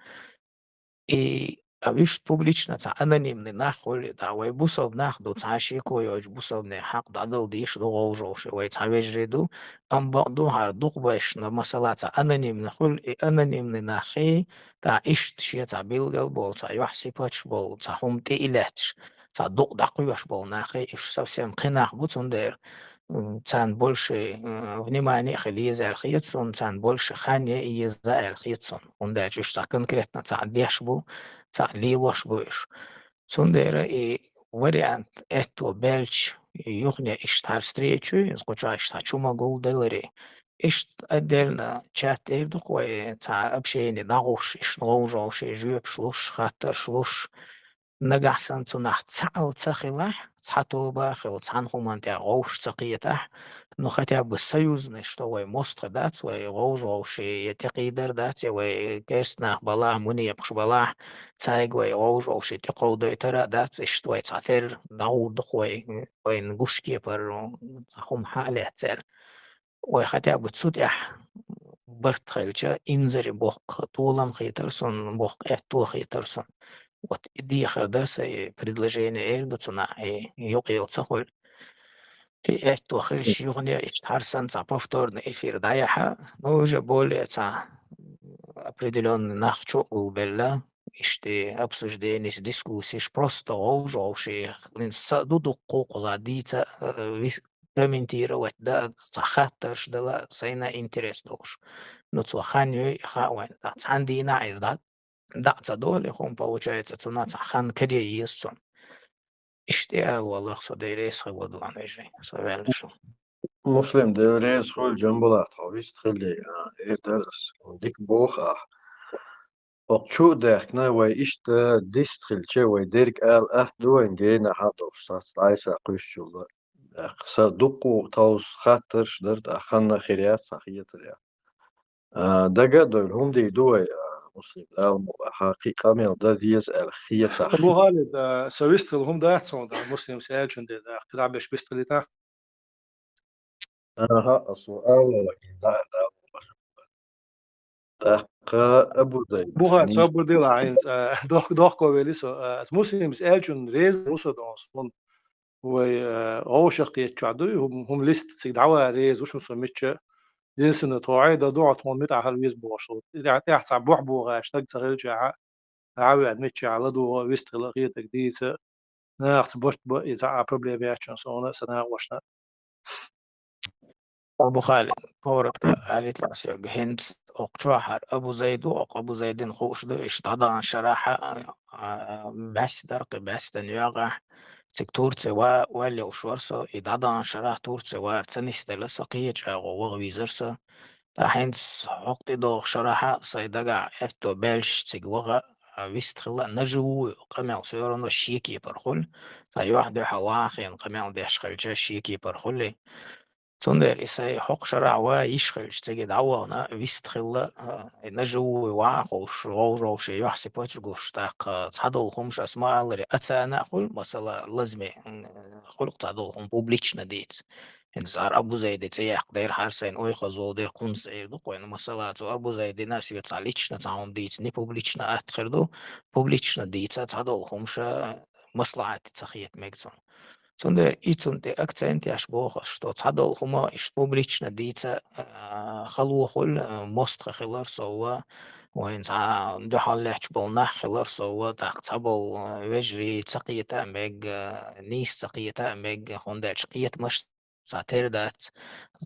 S5: أبيش публично تا анонимный нахуй да вай бусов нах до цаши коёж бусов не хак дадал диш до голжош вай цавежреду ам баду хар дук баш на масала та анонимный хул и анонимный нахи та иш шия та билгал бол та яхси пач бол та хум те илач та дук дакуяш бол нахи иш совсем қинах бутундер цан больше внимания خليه زي الخيطون цан больше خانية يزا الخيطون وندا جوش تا конкретно تا ديشبو تا ليوش بوش цундера и вариант это бельч юхня иштар встречу скуча ишта чума голделери иш отдельно чат эрдукой та общение нагуш иш ногужош жюб шлуш хатер шлуш نجح سنتونح تسعل تسخيلح تحتوبا خيل تحنخو منتع غوش تقيتح نو хотя бы союзный, что вы мост дать, вы غوش يتقيدر دات вы كيرسنах балах مني يبخش балах تايق вы غوش يتقودو ترى دات что تعثر داود خوي وين غوش كيبر هم حالة تر вы хотя бы تسودح برت خيلشا إنزري بوق طولم خيترسون بوق إحتو خيترسون вот идея Хардаса и предложение Эльдуцуна и Юкил Цахуль. И это хельш югня Харсан за повторный эфир даяха, но уже более определенный нахчу убелла, что обсуждение, дискуссии, просто уже дуду кукладица, комментировать, да, захатташ, да, сайна интерес душ. Но цуханью хауэн, да, цандина из да. Да, задоле он получается цена хан кеде есть. اشتغل والله صديري صوت وانا جاي صباح شو
S3: مسلم ديريز خول جنبلات حويست خلي إيه درس ديك بوخ وقشو داخنا ويشت ديستخل شي ويديرك دوين جينا حاطو صاص عايسا قشو خسا دقو توس خاطرش درت أخنا خيريات صحية ريا دقا دول هم دي دوي مسلم حقيقة من دا ديز الخية صحية
S2: أبو خالد سويستر هم ده أحسن ده مسلم سأل شن ده اختراع بيش بيستر ده
S3: ها السؤال لكن دا أبو زيد
S2: أبو خالد سو أبو ديلا عين دوخ كويليسو مسلم سأل شن ريز روسو دونسون هو شقية شعدو هم ليست سيدعوا ريز وشو سميتش جنسنا توعي ده دوعة مميت على الويز بوشو إذا تحت بوح بوغا اشتاق تغير جاعة عاوي أدمتش على دو ويست غير تقديسة ناخت بوش إذا بروبليم ياتشن سونا سنا وشنا
S5: أبو خالد كورك قالت لأسيق هند أقشوحر أبو زيد أبو زيدين خوش دو اشتغضان شراحة بس درق بس دنياغا تكتور توا والي وشورسو إدعضان شراح تور توا تنستل سقية جاغو وغويزرسو تحينس عقد دوغ شراحة صيدقع افتو بلش تقوغا ويستخلا نجو قمع سيورانو الشيكي برخول فيوحد حواخين قمع ديش خلجا الشيكي برخولي تندر إساي حق شرع ويشخل تجد عوانا ويستخلا نجو وعاقوش غوروش يحسب وتشقوش تاق تعدل خمش أسماء اللي أتانا خل مثلا لازم خلق تعدل خم بوبليتشنا ديت إنزار أبو زيد تياق دير حارسين أوي خزول دير قنص إيردو قوين مثلا أبو زيد ناس يتعليتشنا تعون ديت ني بوبليتشنا أتخردو بوبليتشنا ديت تعدل خمش مصلحة تخيت ميكتون Цунде ицунте акценти аш бохас, что цадол хума иш публично дица халуахул мост хилар сова وين دحلش بالنح خلار سوا تقصبل وجري تقيتا مج نيس تقيتا مج هندش قيت مش ساتير دات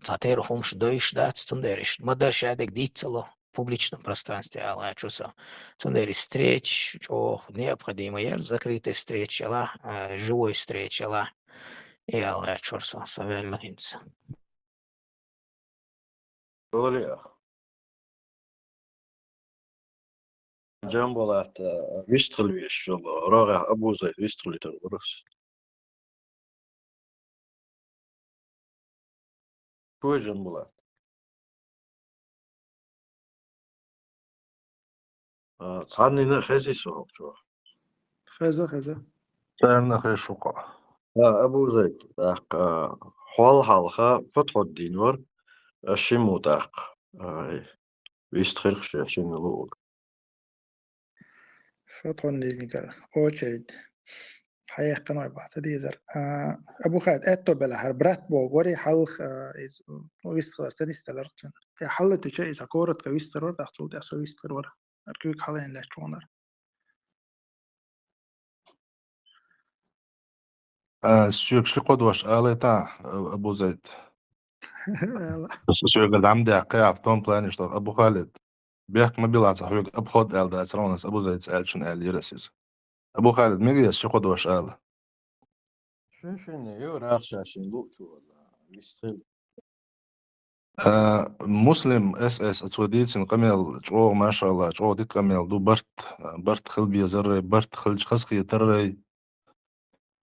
S5: ساتير همش دويش дат тундериш модер шадек дицело в публичном пространстве ала чуса тундери встреч необходимо закрытые встречи ала живой встречи ала и ала чурса савельнинца
S3: دولي جنبلات ويشتغل ويش راغع أبو زيد ويشتغل تنورس شو جنبلات صارني نخزي سوق شو
S7: خزة
S6: سألنا خير شقة
S3: أبو زيد حوال حالها فتح الدينور الشمو داق ويستخرج شاشين الأول
S7: فتحون دي نقر أوشيد حقيقة قناع بحث ديزر أبو خالد أتو بلا برات بو وري حلخ إز ويستخدر تنستلرتن حلت شيء إذا كورت كويسترور تحصل دي أسو ويسترور أركيك حالين لا تشونر
S6: السيوك شي قدوش آليتا أبو زيد بس السيوك العمدي عقيا في توم بلاني شطر أبو خالد بيحك ما بيلعب صحيوك أبخد آل دا أترونس أبو زيد سأل شن آل يرسيز أبو خالد ميجيس شي قدوش آل
S3: شن يو راخ شاشين لوق شو ولا ويستخرج
S6: مسلم اس اتوديتين قميل جو ما شاء الله جو ديك قميل دو برت خلبي زر برت خلج خسقي تري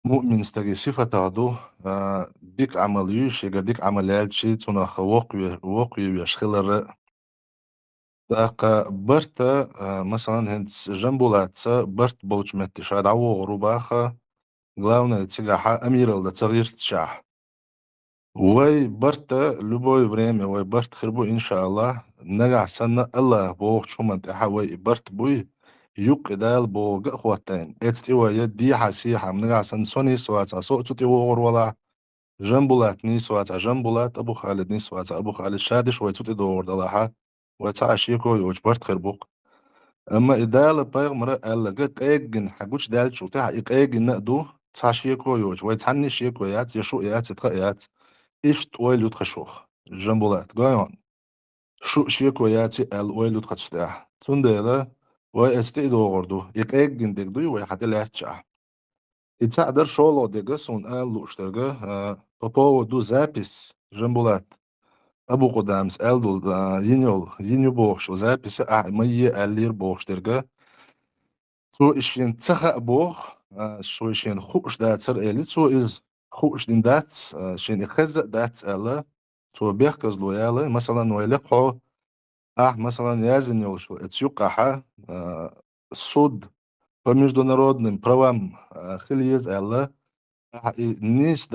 S6: مؤمن استجي صفة دو ديك عمليوش يجا ديك عمليات شي تناخ وقوي يشخل داق برت مثلا هند جنبولات برت بولش متشاد عو غروباخا главное تيجا أمير الدا تغيير تشاح وي برت любое время وي برت خربو إن شاء الله نجع سنة الله بوغ شو من تحوي برت بوي يوق دال بوغ خواتين اتستيوا يدي حسيحة من نجع سن سوني سواتها سوء تتي وغر ولا جنبولات ني سواتها جنبولات أبو خالد ني سواتها أبو خالد شادش وي تتي دور دلاحة وتعشيكو يوج برت خربوق أما إدال باغ مرة ألقت إيجن حقوش دال شو تاع إيجن نقدو تعشيكو يوج ويتعني شيكو يات يشو يات يتقيات إشت ويلو تخشوخ جنبولات قايون شو شيكو ياتي ال ويلو تخشتاح تنديلا ويستيدو غردو إيجن ديكدو ويحتى لاتشا يتعدر شولو ديكا سون ال لوشترغا بابو دو زابيس جنبولات أبو قدامس ال دول ينيو بوخش وزابيس مية ألير بوخشترغا سو إشين تخا بوخ سو إشين خوش داتر إليت سو إز خوش دين دات شين إخزق دات ألا سو بيخكز لويالة مثلا ويلقحو مثلا يازن يوشو اتسيوقاحا الصود по международным правам خليز ألا نيس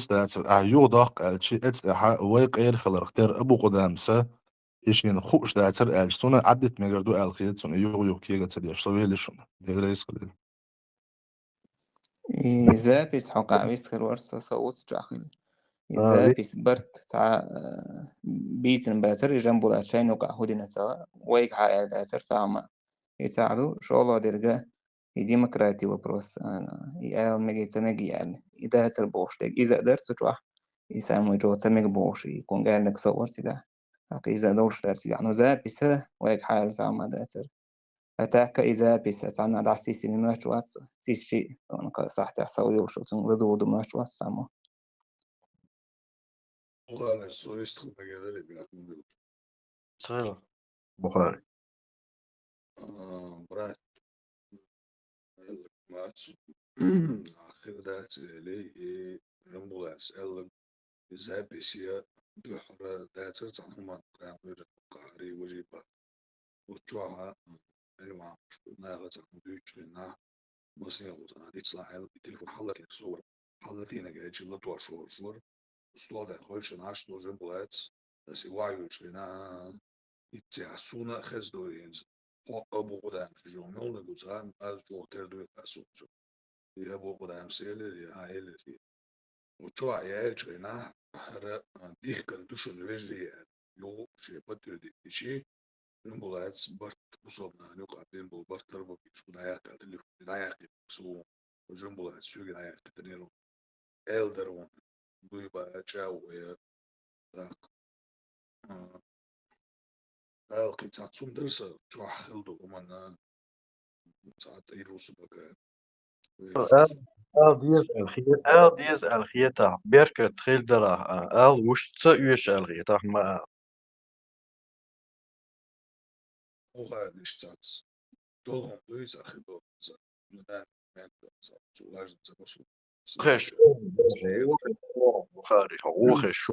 S6: دات يوضاق ألشي اتساحا ويقير خلرختير أبو قدامسة إشين خوش داتر ألشتونا عدت مجردو ألخيت سونا يو كيغا تديش سويلشون ديغريس قليل
S8: زابيس حق عبيس خروارس صوت جاخل زابيس برت تاع بيتن باتر جنبو لاتشاين وقع هودينا سوا ويك حائل داتر ساما يساعدو شغلو ديرجا ديمقراطي وبروس يال ميجي تميجي يعني إذا هتر بوشتك إذا قدرت تروح يسامو جو تميج بوش يكون قال لك صور تجاه إذا دورش دارت يعني زابيس ويك حائل ساما داتر أتاك إذا بس أنا دعسي سينما شوات شيء أنا صح تحسوي وشو تنقذوا ودم شوات سامو
S2: وقال سويست خو بجدال بيعمل
S3: صحيح بخاري
S2: برات ماتش آخر دات لي رمبو أسأل إذا بسيا دحر داتر تعمل قامر قاري وجيبا وتشوها أيوة ناقة بيوتشنا مصنع وطنا دي تصنع التليفون حلت لك صور حلتينا قاعد شلت وشور استوى خلش ناش نوجن بلات بس وايو شنا يتعسونا خزدو ينز أبو قدام شو ملنا قزان از جو تردو أسوق يا أبو قدام سيل يا عائلة وشو عيال شنا هر ديك كندوشن وجدي يو شيء بدر دي شيء المباريات برت وصلنا نقع بين برت ضربة بيشو ناياك اللي ناياك سو وجنبه سوق ناياك تنيرو إلدرون بيبا تشاو يا القطعة تسون درسة شو حخلدو ومن ساعات يروسو بقى
S3: ديز الخيتا بيركة تخيل درا وش تسويش الخيتا ما
S2: وغاد نشتات دولهم دويز أخي دول ندان من سولاج تبصو
S3: خش بخاري وخش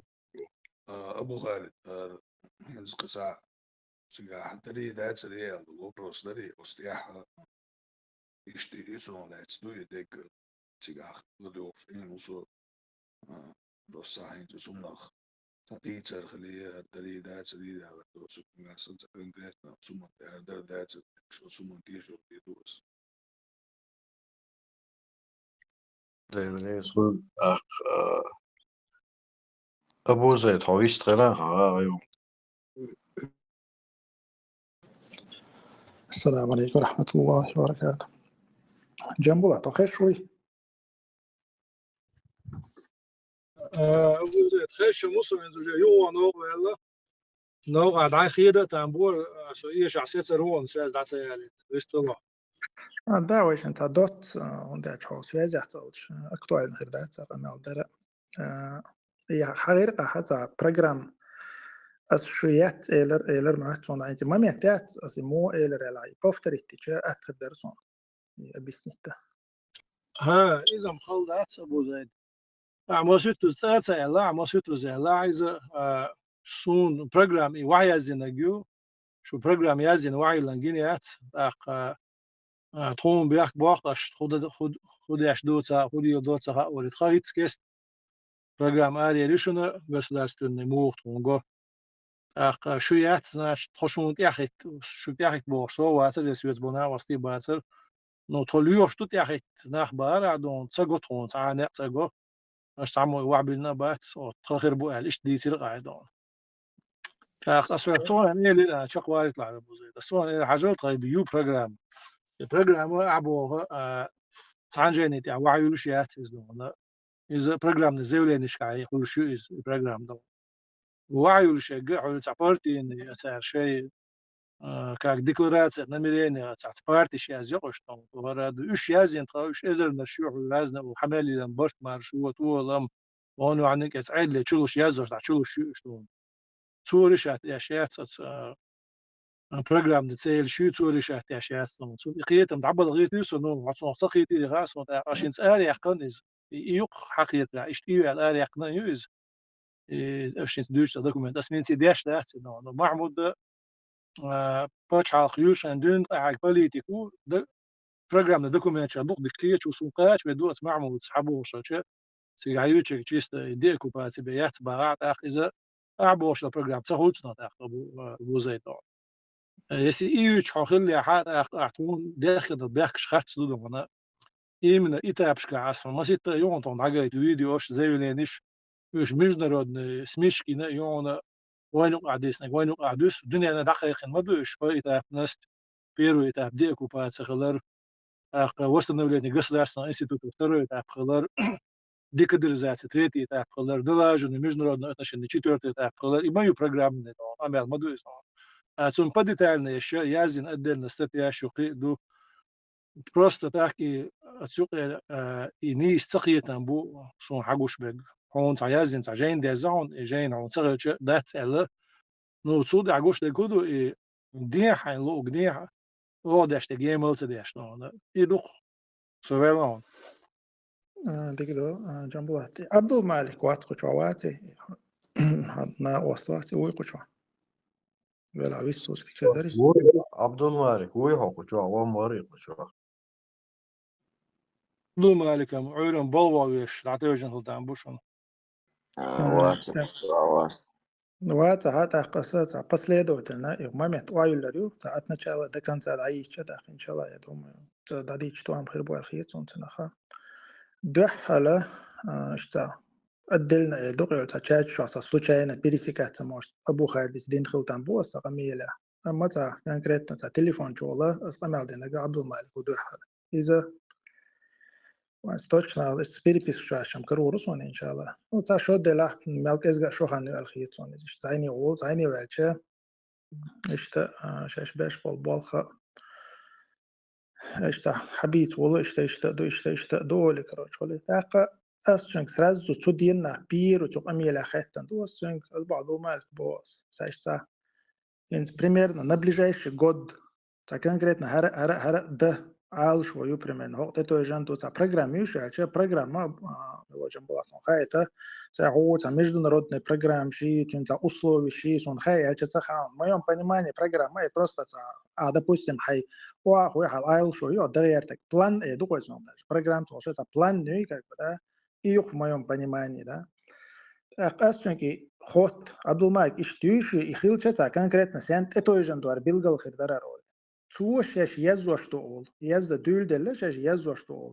S2: أبو خالد هنز قصاع سجاح دري دات سريع الوبروس دري استياح يشتي يسون دات دوي ديك سجاح لدو إن وصو دوساهين تسمناخ تاتيتر خليه دري دات سريع على دوسو ناس تقنقات سمن در دات شو سمن تيجو يدوس
S3: أبو زيد هويست غلا أيوه
S7: السلام عليكم ورحمة الله وبركاته. جنبولا تخيل شوي
S2: أبو زيد خش مصر من زوجة يو نوع يلا نوع دعاء خيدة تنبور شو إيش عسيت روان ساز دعاء سيالي ويستلا
S7: داوش انت دوت وندات حوس في زحتولش اكتوال غير دات رمال درا هي حقيقة حتى برنامج as شويات إيلر ما هتون عندي ما ميتات as مو إيلر على بفترة تجاه أكثر درسون بسنته
S2: ها إذا مخلص أبو زيد عموسيتو ساتsa لا عموسيتو زي لا عايزة سون برنامج وعي يزنجيو شو برنامج يزن وعي لانجينيات تقوم بياك بوقتش خد ياش دوتsa خد يدوتsa ولد خايت كيست برنامج آلي ريشنا بس دارستون نموت ونجو شو يات значит تخشون تياخت شو تياخت بورصو واتر يسويت بنا وستي باتر نو توليو شو تياخت ناخ بارع دون تسقط هون تعانق تسقط مش تعمل وعبلنا بات أو تخير بو إيش دي تصير قاعدون أصلا صور يعني اللي شق وارد طلع بوزيد الصور حاجات طيب يو برنامج البرنامج أبو تانجيني تاع وعي وشيات إزدون إذا برنامج نزول نش كاي يقول شو إز البرنامج ده وعي وشيء قاعد تعبرتي إن صار شيء كاك ديكلارация намерения تاع بارتي شيء زيقش طن وراد إيش يازين تراوش إزر نشيوح لازنا وحمالي لمبرت مارشوت ولم وانو عنك تعيد لي تشوش يازر تاع تشوش شلون تورش أشياء برنامج نتسيل شو تورش أشياء طن سو قيت متعبد غير تيسو نو عصون سقيتي غاس عشان سأل يقنز يق حقيقة إيش تيو الآن يقنا يوز عشان تدوش دوكمنت اسمين سيداش ده نو معمود باش على خيوش عندن على بوليتيكو برنامج دوكمنت شادوق دكتير شو سوقات بدوت معمود سحبوا شاشة سيعيوش تشيست ديكو باتبيات بارات أخذ أعبوش البرنامج تهوتنا أبو زيد يسي إيوش حاخل لي حات أعتون داخل الباك شخص صدق أنا إيمن إتابش كعصر ما سيت يوم طن عجيت فيديوش زي لينش يوش مجنرد سميش كنا يوم وينو قاعديسنا وينو قاعدوس الدنيا أنا دقيقة ما دوش إتاب نست بيرو إتاب ديكو بات سخلر وصلنا ولادي قصة أصلا إنستيتوت وترى إتاب خلر ديكدرزات تريتي إتاب خلر دلاج مجنرد نتنش نشيتورت إتاب خلر إيمايو برنامج نتاع أمال ما دوش ثم بدي تعلن الشيء يازن أدل نستطيع شقي دو بروست تحكي السوق إني استقية تنبو صون حقوش بق هون تعيازن تعجين دازون جين هون صغر شيء دات ألا نو تصود عقوش تكودو دي حين لو جنيه وادش تجي ملت داش نو يدوق سوالون
S7: دي كده جنبواتي عبد المالك وات قشواتي حدنا وصلاتي ويقشوا ولا عبيس كدري
S3: عبد المالك ويحق شو ومريق شو
S2: لو مالك عيرن بلوا ويش تعتوجن هلتان بوشن
S7: وات هاتا قصة قص لي دوتنا يوم ما مت وايو لريو ساعتنا شاء ده كان ساعد عايش كده إن شاء الله يدوم داديش توام خير بو الخيط سنتنا خا دحلا اشتا أدلنا دقيقة تشاج شو أساس سوتشاينا بيريسيكات سموش أبو خالد دين خلتان بو أسقميلا أما تا كان كريتنا تا تليفون جولا أسقمي عدنا عبد المالك ودحلا إذا точно переписку шашам كرورسون إن شاء الله وتا شو دلا مالك إزجا شو خانو الخيطون إيش تاني أول تاني وعشة إيش تا شاش باش بالخا إيش تا حبيت والله إيش تا دول كروش ولا تاقة أسجن سرز وتودينا بير وتقامي لا خيطان دو أسجن البعض المالك بوس سايش تا إنت примерно на ближайший год تا конкретно هر ده عال شوية بريمين هو تتو جانتو تا برنامج يشة برنامج ما لو جنبلاطن خايته ساعو تا международный программ شيء تنتا условия شيء сон خاية يشة خام в моем понимании программа это просто допустим хай وахوي حال عال شوية دغيرتك план دوقой сон даже программ тоже это план не как бы да и в моем понимании да أقصنكي خود عبد المالك إشتيش يخيل شتا конкретно سنت تتو جانتو أربيلغال خير دارول سوش يش يزوش تقول يزد دول دلش يش يزوش تقول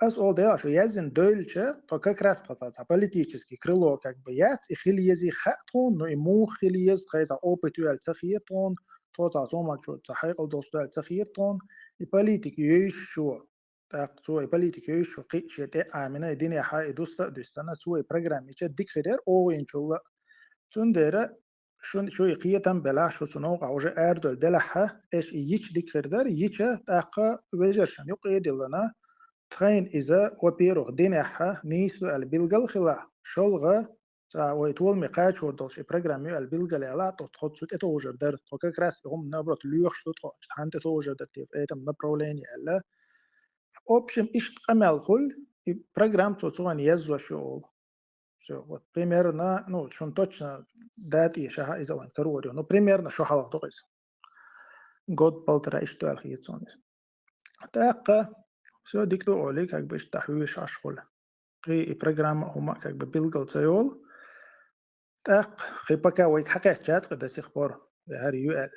S7: أس أول ده شو يزن دولشة то как раз قصة политический крыло как бы яц и хили ези хатон но ему хили ез خيزا опытуэл تخيطون то تا сома чё تحقيق достуэл تخيطون и политик يشو так سوى политик يشو قيشة آمنة الدنيا حاي دوستنا سوى برنامج ديك خير أو إن شاء الله تندرة شو يقيتم بلا شو سنوق عوجة أردل دلحة إيش يجي ديك خردار يجي تاقة ويجرشن يقيد لنا تخين إذا وبيروغ دينحة نيسو البلغل خلا شلغة ويتول مقاش وردلش برنامج البيلجا لا تخد سوت اتوجر در توكا كراس هم نبرت ليوخ شتو حانت اتوجر دتيف ايتم نبروليني الا اوبشن ايش قمل كل برنامج توتوان يزو شغل شو بريميرنا نو شون توتش داتي شها اذا وان كروريو نو بريميرنا شو حلق توقيس جود بالترا ايش تو الخيصونيس تاقا شو ديكتو اولي كاك باش تحويش اشغل قي برنامج هما كاك ببيلجل تيول تاق خيبكا ويك حكا شات قد سيخبر هاري يو ال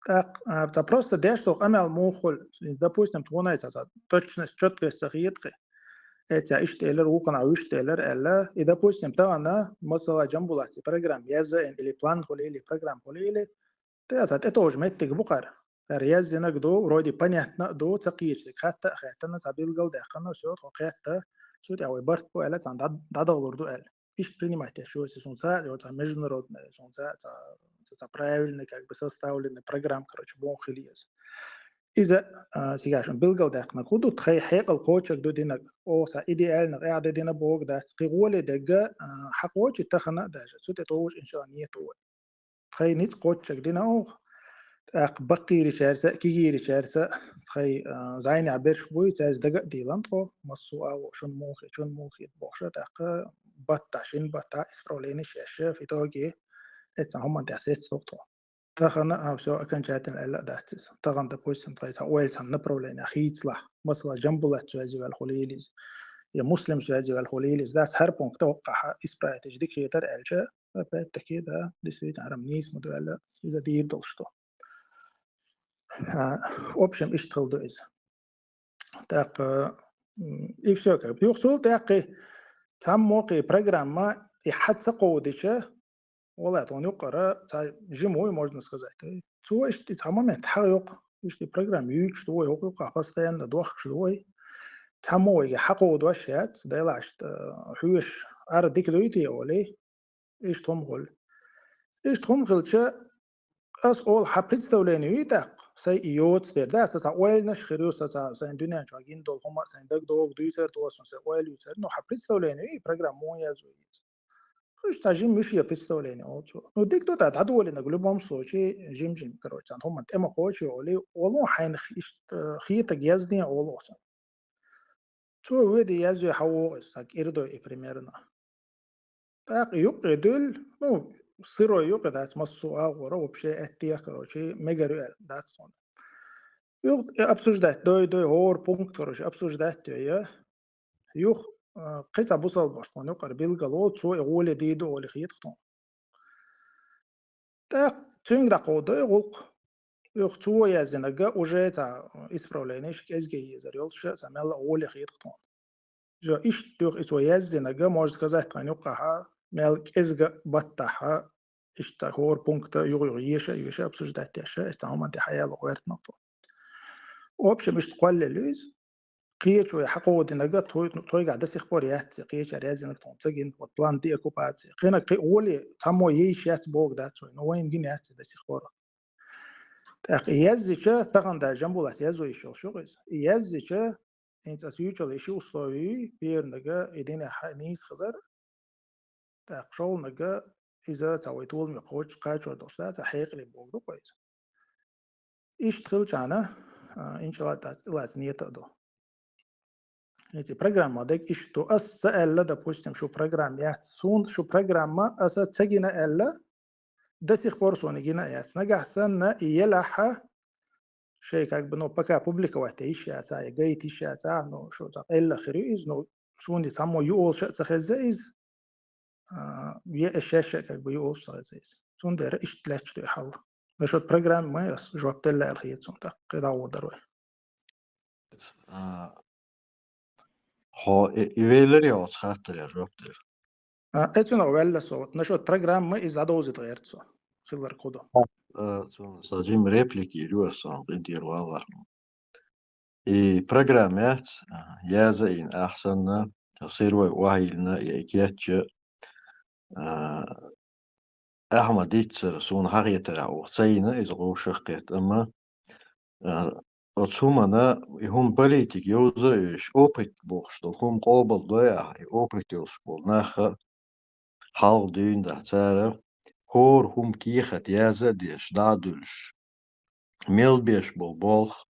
S7: تاق تا بروست داش تو قمل موخل допустим تونا اساسا точность четкость سخيتقي اتا ايش تيلر وقنا ويش تيلر الا اذا допустим تانا مثلا جنبولاتي برنامج يزا ان اللي بلان خلي اللي برنامج خلي اللي تاتا تتوج متك بقر رياز نقدو رودي بنيت نقدو تقيش لك حتى خاتنا سابيل قل داخلنا شوت وقيتا شوت او برت بو الا عند دادغور دو ال ايش принимать شو سونسا вот международная сонса это правильно как бы составленный программ короче бон خليس إذا سيجاشون بيلقوا داخلنا خدوا تخي حق القوتش دو دينا أو سا إيديال نقعد دينا بوق داس قيقولة دقة حقوش تخنا داش سوت توش إن شاء الله تو تخي نيت قوتش دينا أو بقي رشارسة كي رشارسة تخي زين عبرش بوي تاز دقة ديلان تو مصو أو شون موخي بوخشة تاق بطاشين بطا إسرائيلي شاشة في توجي هم داسيت توتو تاخنا سو كان جاتن لا داتس تاغن دا بويسن تايتا ويلز هم نبرولين اخيت لا مثلا جنبلت سوازي والخليليز يا مسلم سوازي والخليليز ذات هربونك توقع اسبراتيج ديك يتر الجا بات كده دسويت عرمنيس مدولا اذا دير دلشتو اوبشن اشتغل دو از تاق ايف شوكا بيوصل تاقي تم موقع برنامج ما يحد سقودشه والله توني قرا تا جيموي можно сказать تو اشتي تماما تحقق اشتي برنامج يوش تو يوقع باستين دوخ شوي تموي حقو دوشات دايلاشت حوش ارديك دويتي اولي ايش تمغل شا اس اول حبيت تولاني يتاق سي يوت ده اساس اول نش خريوس اساس سين دنيا جاكين دول هم سين دق دوغ دويتر توسن سي اول يوتر نو حبيت تولاني برنامج مو يازوي مش تاجين مش هي بيستوليني أوتو وديك دوت عدو اللي نقول لهم صوتي جيم كروتان هم أنت ما خوشي أولي والله حين خيط جازني والله أصلا شو ودي يازو حوو ساك إردو إبريميرنا تاق يقدل نو سيرو يقد أس مصو أغورا وبشيء أتيا كروتي ميجرو دات صون أبسوج دات دوي هور بونكت كروتي أبسوج دات يا يخ قطع بوصل باشون يقر بيلقلو شو يقول ديدو ولا خيط خطون Так, тюнг дақоды ғулқ юқтуа язденага уже та исправление шкезге езарел ше самела оли хитхтон. Jo иш тух исо язденага может сказать танюқаха мел кезга баттаха ишта хор пункта юша обсуждать яша это хаманти хаял уэртнато. Общем иш тқаллелюз قيش ويحقوا دينجا توي قاعد سيخبر يات قيش أريازنك تونسجين وبلان دي أكوباتي قينا قي أولي تامو ييش يات بوق دات شوي نوين جين يات ده سيخبر يازيشة تغن دا جنبولات يازو يشول شغز يازيشة انت اسيوشل يشو صوي بير نجا إدينا حنيس خضر تاقشول نجا إذا تاويتول ميقوش قاش ودوستا تحقيق لي بوق دو كويس إيش تخيل جانا إن شاء الله تلات نيتا دو эти программа дек ишто ас элла допустим шо программа яц сун шо программа аса цагина элла до сих пор сонигина яц нагахсан на елаха شيء как бы ну пока публиковать ища ца гейт ища ца ну шо ца элла хриз ну шуни само юол ша ца хезиз я шаша как бы юол ша хезиз сун дер иштлач то хал шо программа яс жоптелла الخيط сун та قداو دروي
S3: هو إيفيلر يا خاطر يا روبتر
S7: اتنا ولا صوت نشوت برنامج إذا عدوزي تغيرت صوت خلر كودو
S3: صاجيم ريبليكي روسون غدير واضح برنامجات يازين أحسن تصير وهيلنا يكيتش أحمد يتسر سون حقيقة أو سينا إذا غو شقيت أما أتصومنا هم بوليتيك يوزا إيش أوبك بوخشتو هم قابل ضياع أوبك يوش بول ناخ حال دين ده تارا هور هم كيخت يازا ديش دادولش ميل بيش بالبولخ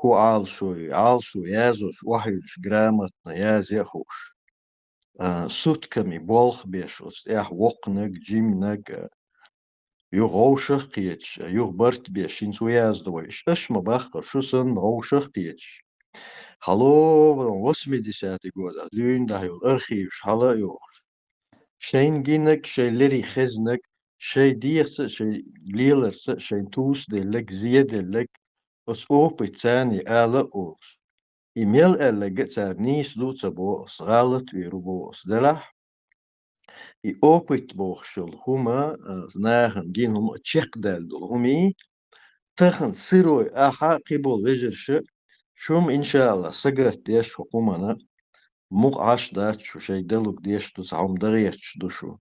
S3: هو عالشو يازوش وحيش جرامتنا ياز يخوش سوت كمي بولخ بيش استيح وقنك جيمنك يو غوشخ قيتش يو برت بيشين سو ياز دويش اش مباخ شو سن غوشخ قيتش hallo وسمي دي ساتي قولا دين ده يو ارخيوش هلا يو شين جينك شي لري خزنك شي ديخس شي ليلرس شي توس دلك زيدلك اس اوبي تاني آلا اوش إيميل ألا تار نيس لوتسا بو اس غالت ويرو بو اس دلح إي اوبيت بوخشل هما ناهن جين هم تشيق دال دول همي تخن سيروي احا قبول وجرش شوم إن شاء الله سقرت ديش حكومنا مو عاش دات شو شي دلوك ديش تسعوم دغيرش دوشو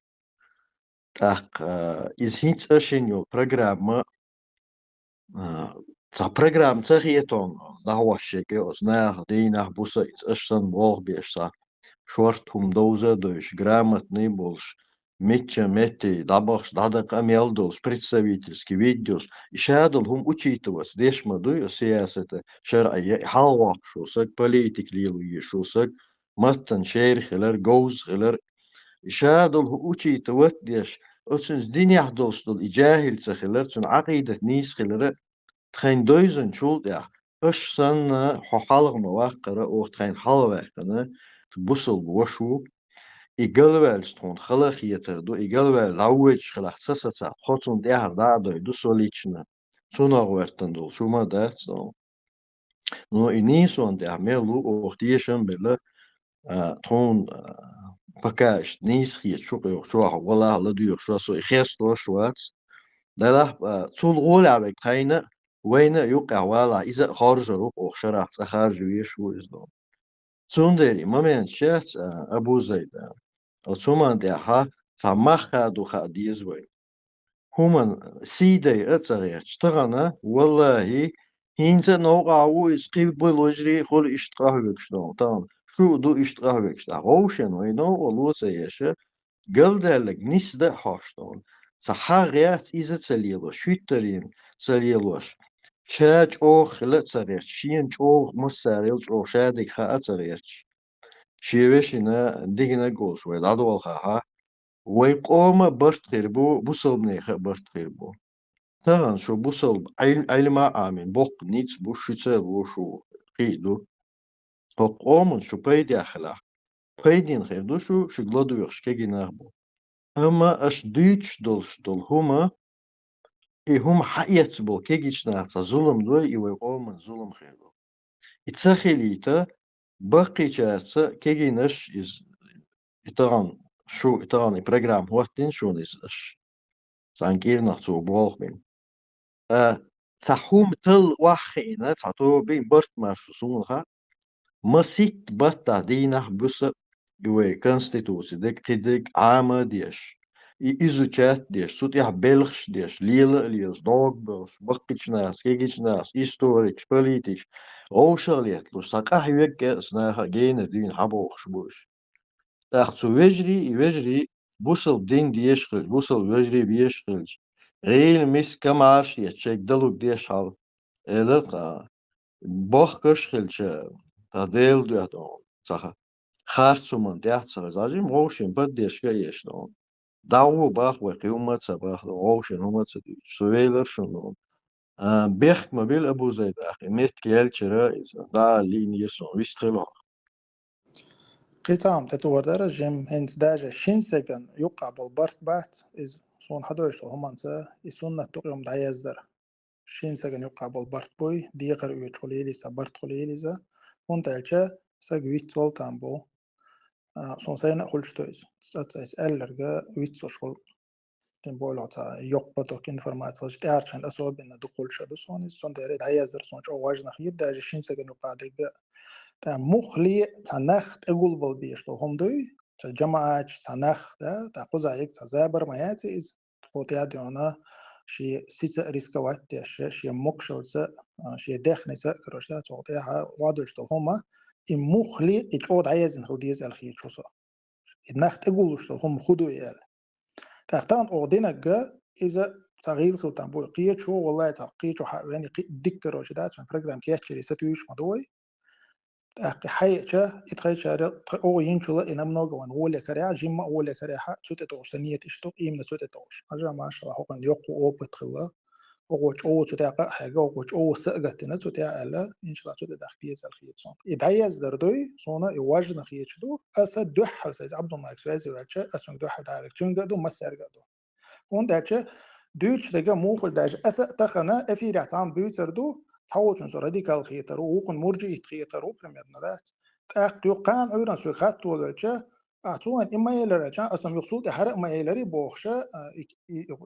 S3: أق إز هيتس أشين يو برنامج تا برنامج تغييتون ده هو الشيء أصنع دينا بوسا إز أشسن بوغ بيشسا شورت هم دوزة دوش грамотный نيبولش ميتشا ميتي دابخش دادق أميال دولش представительский видеos إشادل هم учитывать ديش مدوي سياسة شرعية حلوة شو سك политик ليلوي شو سك متن شير خلر جوز خلر إشادل هو учитывать ديش أتسنز دين يحدلش دل إجاهل سخلر تن عقيدة نيس خلر تخين دويزن شول يا اش سن حالغ مواقرة او تخين حالواقنا تبصل بوشو إيجالوال ستون خلاخ يتردو إيجالوال لعوج خلاخ سسسا خطون ديهر دادو دو سوليتشنا سونا غوارتن دول شو ما دات نو إنيسون دي عملو او اختيشن بلا تون بكاش نيس خيت شو والله لا ديو شو سو إخيستو شوات دله طول غول عبك خاينة وين يوقع والا إذا خارج روح أو شرف خارج ويشو إزدو تندري ما من شات أبو زيد ثم دها سمخ دو خديز وين هم سيدي أتغير اشتغلنا والله هينز نوقع ويسقي بلوجري خل اشتغل بكشتون تمام شو دو اشتغل بكشتون غوشن وينو ولو سيشه قلدلك نسدة حاشتون سحاغيات إذا تسليلوش شويترين تسليلوش شاج أوخ لا تسريش شين أوخ مساريلش أوخ شادك خا تسريش شيوش إنا دينا قوش ويدادو الخاها ويقوم برت خيربو بوصل نيخ برت خيربو تغن شو بوصل علما آمين بوق نيتس بوشيتsa بوشو قيدو وقوم شو بيدي أخلا بيدين خيردو شو شغلادو يخشكي ناربو أما أش ديتش دول هما هم حقيقة بول كيجيش ناحتا ظلم دوي يوقعوا من ظلم خيرو اتساخيليتا باقي جارتا كيجي نش إز إتران شو إتران البرنامج هوتين شو نزش سانكير نحتو بروخ بين تحوم تل واحينا تعطو بين برت ما شو سونها ما سيت بطا دينا بس جوي كونستيتوسي ديك عامة ديش изучать деш сут я белгш деш лила лиос догбос бакичнас кегичнас историч политич оушалет лус сакахвек снаха гейна дин хабохш буш тах цу вежри бусел дин диешхил бусел вежри биешхил рейл мис камаш я чек далук деш хал элка бохкаш хилча тадел дуатон саха خارцуман дяцар зажим роушен бад дешга ешнон دعوة باخ وقيومة سباخ غوشن هما تسدي سويلر شنو بيخ ما بيل أبو زيد أخي ميت كيال شراء إذا دا لين يسون ويستخلو
S7: قطعم تطور درجة هند داجة شين سكن يقع بالبرت بات إز صون حدوش هما انت يسون تقيم دعياز در شين سكن يقع بالبرت بوي ديقر يدخلي لسا برت خلي لسا وانت الشا ساق سولتان بو صون سينا خلشتويز ساتسايس ألرغا شغل تنبولو تا يقبطوك إنفرماتيج تارشان أصوب إن دخول شدو صون داري دعياز در صونش أواجنا خيد داجة شين سكن يقع ديقا تا مخلي تنخت أقول بالبيش هم دوي تا جماعة تنخت تا قزايك تا زابر ما ياتي إز تقوتي ديونا شي سيسا ريسكوات تيش شي مكشل سا شي دخني سا كروشتا تقوتيها وادوش هما إن مخلي إجعود عايزين خلديز الخير شوصا النخت أقولش هم خدوا يال تختان أودينك إذا تغيير خلطان بوي قيت شو والله تقيت شو يعني دكر وشدات عشان برنامج كياتشري ستويش مدوي حي شا يتخيل شارع أو ينشل إن منوج ولا كريا جيم ولا كريا سوت توش سنية تشتو إيمن سوت توش أجا ما شاء الله هو كان يقو أو بتخلا أو تتاقى حاجة أو سقتنا تتاقى لا إن شاء الله سوت دختيز الخيط صون يدعيز دردوي صونا يواجه خيط شدو أسد دوح سيز عبد الله إكسوازي وعشة أسمع دوح دارك شنقدو مسر قدو هون داشة دوش دقا موخل داش أسا تخنا أفي رعتام بيتردو تحوشن سو راديكال خيتر وكن مرجئ خيتر وبرمير نلات تاقيو قان عيران سو خات ولچا اتوان اما يلرچا اسم يقصود حرق ما يلري بوخشا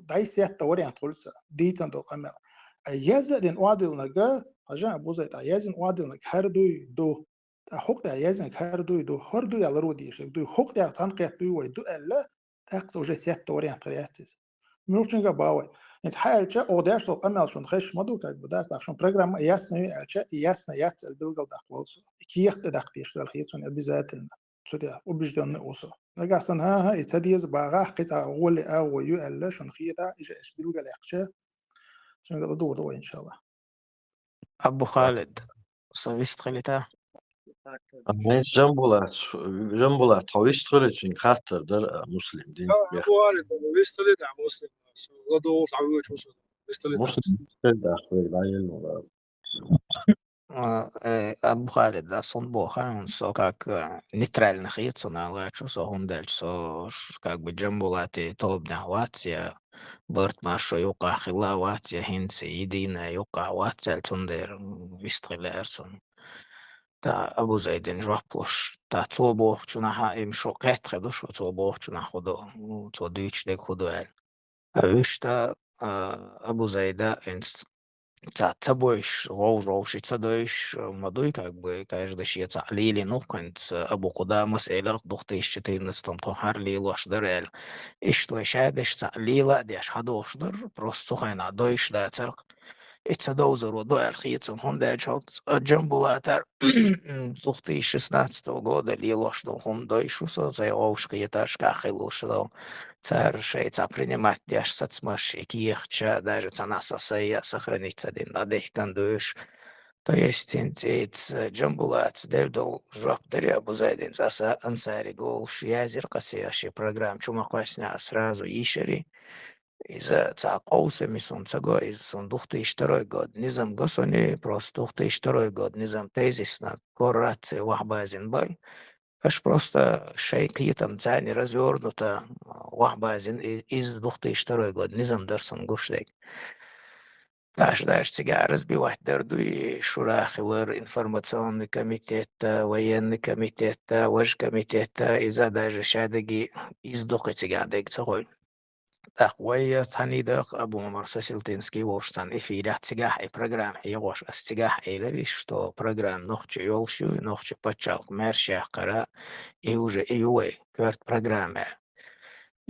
S7: داي سيات توري انتولس ديتن دو امل يزدن وادل نجا حاجه بوزيت يزن وادل نج هردوي دو حق يزن هردوي دو هردو يلرو ديش دو حق تنقيت دو ويدو الا تاقسو سيات توري انترياتس نوشنجا باوي نتحايل أوداش تو أمل شون خش مدو كاك بداس داخشون برنامج ياسنا ياسنا يات البلغل داخولس كيخ داخبيش دالخيتون بذاتنا سوديا وبجدن اوسو نغاسن ها يتديز باغا قطع اول او يو الا شون خيتا ايش بلغل يخشى شون دو ان شاء الله
S5: أبو خالد صويست خليتا
S3: أميز جنبولات حويست خليتشين خاطر در مسلم دين بيخ
S2: والد ويستلد على مسلم غدو تعويش ويستلد
S3: مسلم داخل العيل ولا
S5: أبو خالد ده صن بوخان سو كاك نيترال نخيط سو لاتشو سو هوندل سو كاك بجنبولاتي توب نهواتيا برت مارشو يوقع خلا واتيا هنسي يدينا يوقع واتيا تندر ويستغلارسون تا أبو زيدين جوابلوش تا تو بوخ چونها امشو قيت خدوش تو بوخ چونها خدو تو ديش ديك خدو أوش تا أبو زيدا انس تعتبرش روش تصدقش مضي как бы каждый شيء تعليلي نقنت أبو قدامة سئلر ضغطيش تين نستمطهر لي واشدر إيش تو شادش تعليلة ديش حدوش در просто خين عدوش دا ترق اتدوزر ودو الخيط هم دا شوت جنبولاتر ضغطيش 16 года لي لوش هم دويش وصو زي اوش قيتاش كاخلوش دو царь шейца принимать дяш сацмаш киехча даже цанаса сая сохранить один надехтандуш. То есть интец джамбулат дельдол жоп даря бузайдин заса ансари гол шиязир касияши программ чума классня сразу ишери из-за цакоуса мисон цаго из сон 2002 год низам госони просто 2002 год низам тезисна коррация вахбазин бай اش просто شيء там تاني развернуто وحبازин из 2002 год низам дарсан гуштек даш тига разбивать дардуи шура хилар информационный комитет военный комитет ваш комитет из-за даже шадыги из докатига дек цогой تقوية تانيدق أبو مرسى سلطينسكي وشتان إفيدة تجاه أي برنامج يغوش استجاه أي لبيش تو برنامج نخش يولشو نخش بتشالك مرشة قراء يوجي يوي كرت برنامج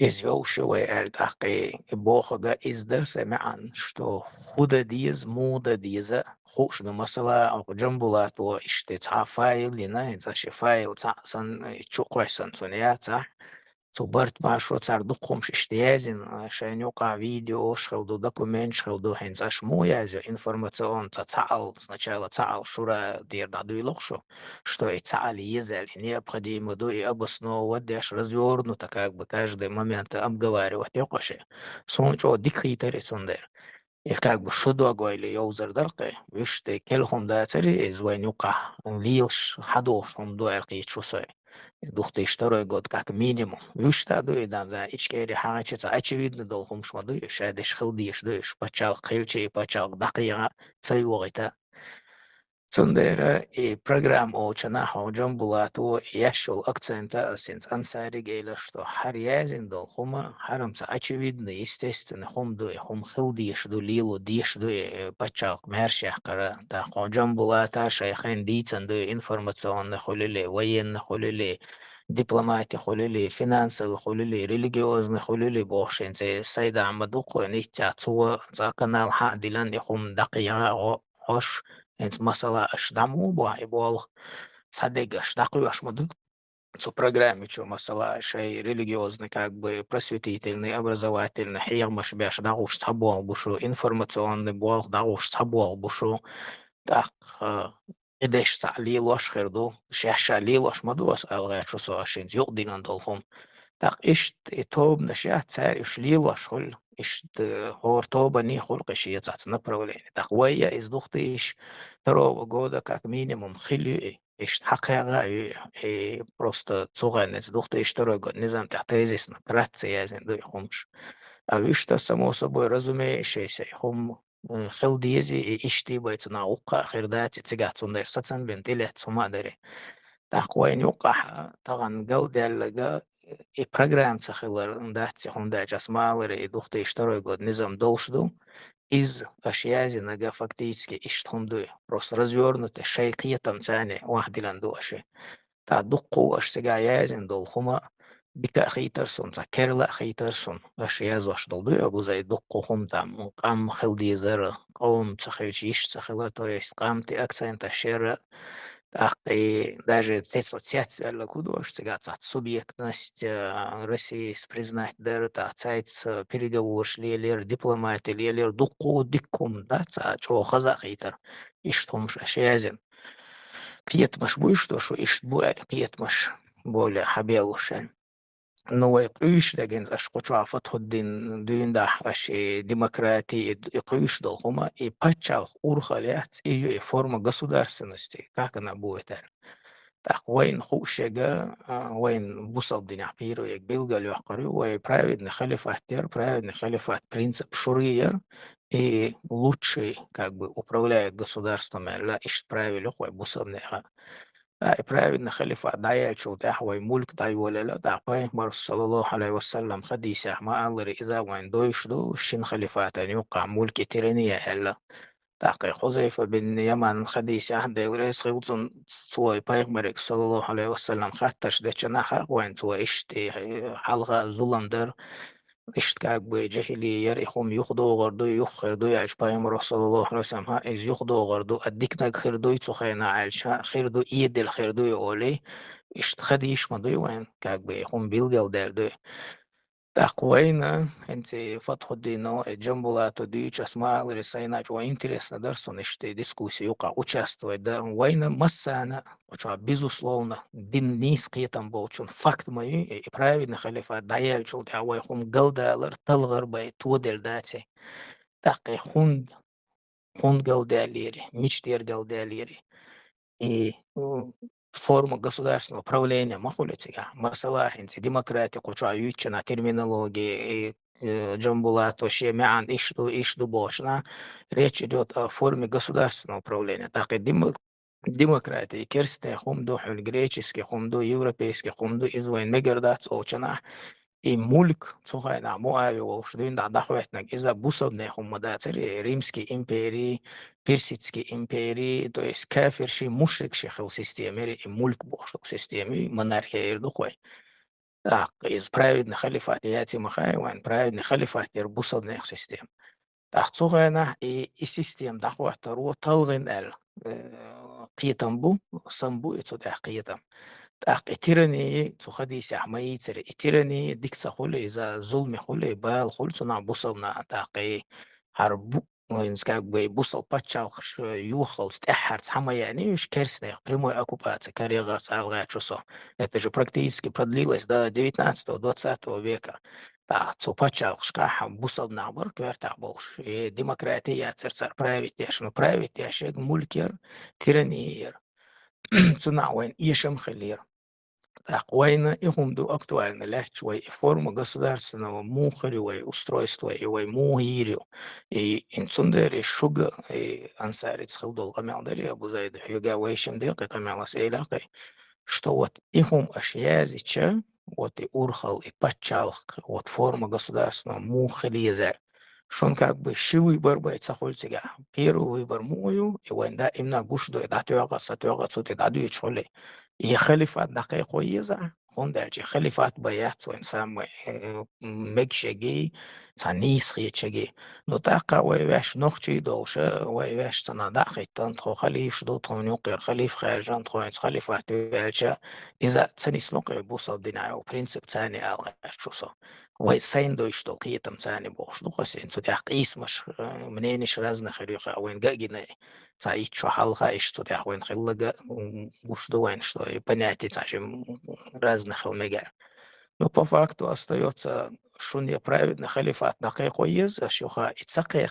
S5: إز يولشو الدقي بوخجا إز درس معن شتو خود ديز مودا ديزا خوش مثلا أو جنبولات وإشتى فايل لنا إنت فايل سن تشو كويسن سنيات تو برت باشو цар духомш иштиязин шайнюка видео шхелду документ шхелду хензаш муязю информацион цаал сначала цаал шура дир дадуилохшу что и цаали езали необходимо до и обосновывать деш развернуто как бы каждый момент обговаривать ёкоши сончо дикритери сондер и как бы шудо гойли ёузер дарқи виште келхом датери из вайнюка лилш хадош он дуэрқи чусой 2002 год как минимум. Виштаду и да ичкери хагачица очевидно долхом шмаду шадеш хилдиш душ пачал қилчи пачал дақиға сайуғита. Цундера и программ очана ходжам булату яшул акцента синц ансари гейла что харязин долхома харамца очевидно естественно хомду хом хилдиш ду лилу диш ду пачал мершах кара да ходжам булата шайхин дицан ду информационно холили военно холили дипломатия холили финансовые холили религиозные холили бошин сайда амадуко нитя цуа за канал хадилан хом дақиға хош انت مثلا اشدمو با ایبال صدق اشدقو اشمدو программе, что масала шей религиозный, как бы просветительный, образовательный, хиямаш беш дагуш табуал бушу, информационный блок дагуш табуал бушу, так إدش تعليل واشخردو شاش عليل واش مدوس ألغا شو سو عشان يقدين دولهم tak ist توب نشأت سار إشليل واشخل ist هور توبة ني خلق شيء تحت направление так ويا إز دختيش ترى جودا كاك минимум خلي ist حقيقة просто цуганец дختيش ترى جود نظام تحتيزس نكراتسي يعني دو يخمش أويش само собой разумеющееся هم خلديزي إشتي بيت ناوقع خردات تجات صندر ستن بنتيلة سما دري تقوين يوقع طبعا جودة لجا программ цахилар дати хунда часмалары духты иштарой год низам должду из ашьязи нага фактически иштхунду просто развернуты шейкиятам цани вахдиланду аши та дукку ашсига язин долхума бика хитарсон та керла хитарсон ашьяз вашдолду абу зай дукку хум там кам хилдизер قوم цахилчиш цахила то есть камти акцент ашера и даже ассоциация куда субъектность России признать даже переговор шли дипломат или дуку дикум да что хазах итер и что мш ашязен киет маш будешь что ишт буэль киет маш более хабелушен ну и قيش لكن أش قطع فتح الدين دين ده أش ديمقراطي قيش ده هما باتشال أورخاليات فورما государственности как она будет так وين خوشجا وين بوصل دين عبيرو يك بيلقى يحقري وين праведный халифат тер праведный халифат принцип шурия и лучший как бы управляет государством لا إيش правильно وين بوصل نها праведный халифат дая чултах вай мульк дай валяла да пайгамбар саллаллаху алейхи вассалам хадисе ма аллар иза вайн дойшду шин халифат ан юқа мульки тирания хелла تاقي حذيفة بن يمان خديسة هذا ورئيس غوتن سوى بايغمرك صلى الله عليه وسلم خاتش ده جناح وين سوى إشتي حلقة ظلم در إشت كاك بجاهلية يريخهم يخدو غردو يخردو يعيش بايغمر صلى الله عليه وسلم ها إز يخدو غردو أديكنا خردو يتسخينا عالشا خردو إيد الخردو يقولي إشت خديش مدو وين كاك بيخهم بيلغل دردو تقوينا انت فتح الدين جنبولاتو ديوч осмалили сайначу интересно дарсон иште дискуссии юка участвовать да война массана что безусловно дин низкий там был чун факт мои и правильно халифа даял чул да вай хум галдалар талгар бай tudel дати тақи хун галдалери мичтер галдалери и форма государственного управления махулетига масалахинти демократия куча ючена терминологии джамбулат вообще мян ишду бошна речь идет о форме государственного управления так и демократия керсте хумду греческий хумду европейский хумду извоин мегердат очана и мульк цухайна муави волшдуин да дахветнак иза бусобне хумадатери римский империи персидский империи то есть кафирши мушрикши хил системе и мульк бошок системе монархия ирдухой так из праведных халифат яти махайван праведный халифат бусобных систем так цухайна и систем дахватару талгин эл قيتم самбу это да قيتم تيراني تخديس حماية تيراني ديك تخولي إذا ظلم خولي بال خول تنا بوصلنا تاقي حرب وينسكاك بي بوصل باتشال خش يوخل стехарц حما يعني مش كارثة прямой оккупации карьера целая часов это же практически продлилось до 19-20 века та цупачал шкаха бусал набор квартал больше и демократия царь править яшно править яшек мулькер тиранир цена وين ишем خلير Война и хумду актуально легче, и форма государственного мухари, и устройства, и мухирю, и инцундери шуга, и ансарец хилдол камелдери, абузайда юга вейшем дилка камелас эйлакай, что вот ихум ашьязича, вот и урхал, и пачалх, вот форма государственного мухариза, что он как бы ши выбор будет сахольцега, первый выбор мою, и война именно гушдой, датюага, сатюага, цуты, дадуи чоли. И халифат дакай коиза, خنداجي خليفات بيات وإنسان مكشجي تانيس خيتشجي نطاقة ويواش نخشي دوشة ويواش تنادع خيتان تخو خليف شدو تخو نوقير خليف خارجان تخو خليفات ويالشا إذا تنيس نوقير بوصل دينايو برنسيب تاني أغير شوصو ويسين دو يشتو قيتم تاني بوش دوخسي انتو دي قيس مش منينش رازنا خريقا وين قاقنا تعيد شو حلقة يشتو دي وين خلقا وش دو وين شتو понятие تعشي رازنا خل مجال но по факту остается шунья праведный халифат на какой шуха и цакея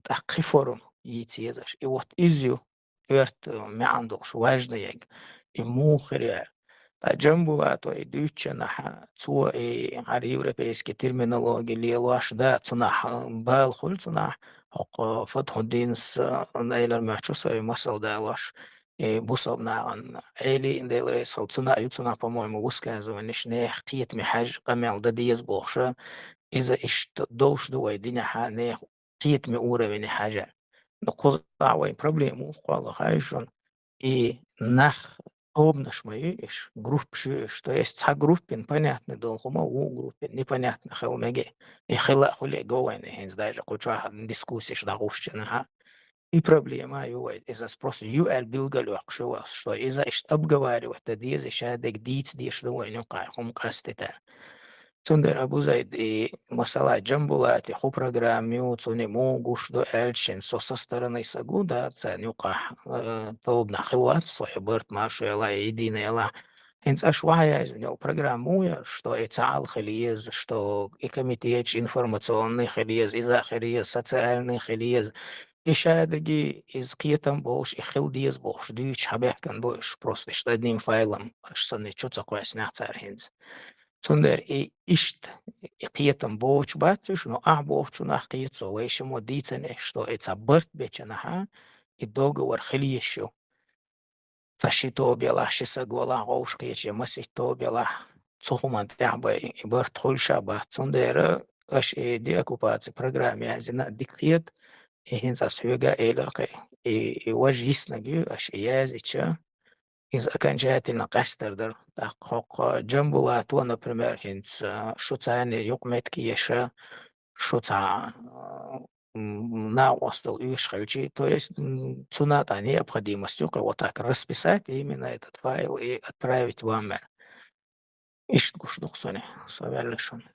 S5: такой форум يتيزش и вот изю верт мяндош важный яг и мухря جنبه تو دوتش نح تو على европейский терминология ليلاش دا تنح بالخل تنح حق فتح الدين نايل المحشوس مسل دالاش بوصلنا عن عيلي إن ديل رئيس تنا يتنا по-моему высказываешь не خيت محج قمع دديز بوخشة إذا إيش دوش دوي دينا حانه خيت مؤورة من حاجة نقول وين проблему قال خايشون и нах обнаш моиш групп что есть ца группин понятно долхома у группин непонятно хелмеге и хела холе гоуэне хенс даже куча дискуссии что гушчина и проблема ювайт из-за спроса юэл билгалю что из-за что обговаривать это диз шадек диц ди что войну кайхом кастета Цундер Абу Зайд и масала джамбулати ху программиу цуни могу что эльчин со стороны сагуда цанюка толбна хилат сахиберт машу ела едина ела Инц ашвая из него программуя, что и цал хилиез, что и комитет информационный хилиез, и захилиез, социальный хилиез, и шадыги из киетам больше, и хилдиез больше, дюч хабехкан больше, просто что одним файлом, аж санный чуть такой снятся архинц. Цундер и ишт и киетам больше батюш, но больше на киетсо, вейше модицене, что и цаберт бечанаха, и договор хилиезшу. Ташито бела шисагола гоушки че масито бела цохуман тябай берт хулшаба цундера аш ди оккупации программе азина дикхет и хинзас хюга элерке и вajisнаги аш язича из окончательно кастердер так джамбула то например хинц шуцане юкметки еша шуца на остал Ишхальчи, то есть цуната необходимостью вот так расписать именно этот файл и отправить в Амер. Ишткуш духсони, совершенно.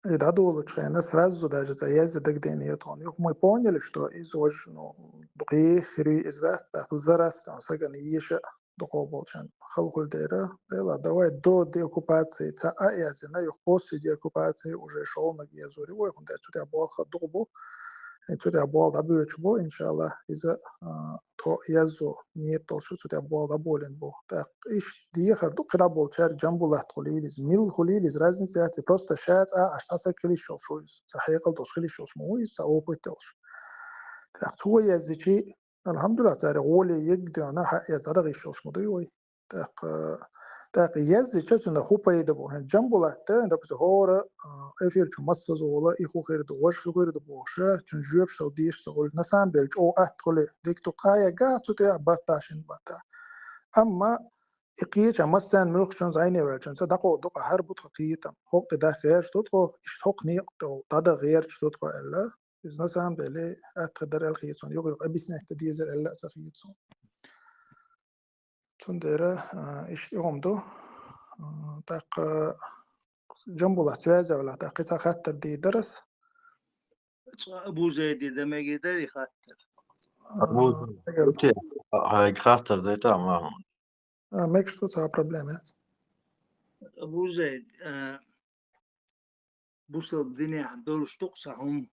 S7: И да долучаем, сразу даже заезд дагдение то. Мы поняли, что из важно духихри из так зарастан саган еще духоволчан халкул дера дела давай до деоккупации ца аязина их после деоккупации уже шел на гезури ой он да сюда болха дубу и сюда бол да бючбу иншаллах из-за то язу нет то что сюда бол да болен бу так иш диехар ду когда бол чар джамбулах хулилиз мил хулилиз разница просто шат اشخاص كل شو شو صحيح قلت كل شو مو يساوبتش так то язычи الحمدلله تاري غولي يقدر أنا حق يزرع الشوش مضيوي так язычи تنا خوبا يدبو هن جنبولا تا إنت بس هورا أفير شو مصر زولا إخو خير دوش خير دبوشة تنجيب شلديش تقول نسام بيرج أو أدخل ديك تقايا قاعد تتيع باتاشين باتا أما إقيش مثلا ملخشون زيني والشون صدقوا دقة هربط خقيتهم هوق تدا غير تدخل إشتوقني تدا غير تدخل إلا إذا نسام بلي أتقدر الخيطون يقول أبيسنا تديزر إلا تخيطون تندرة إيش يوم دو تاق جنبه لحتوازة ولا تاقيتها خاطر دي درس
S2: أبو زيد إذا ما قدر يخاطر
S3: هاي خاطر دي تمام
S7: ماكش توصل بروبليمات
S2: أبو زيد بوصل الدنيا عدول شتوقسهم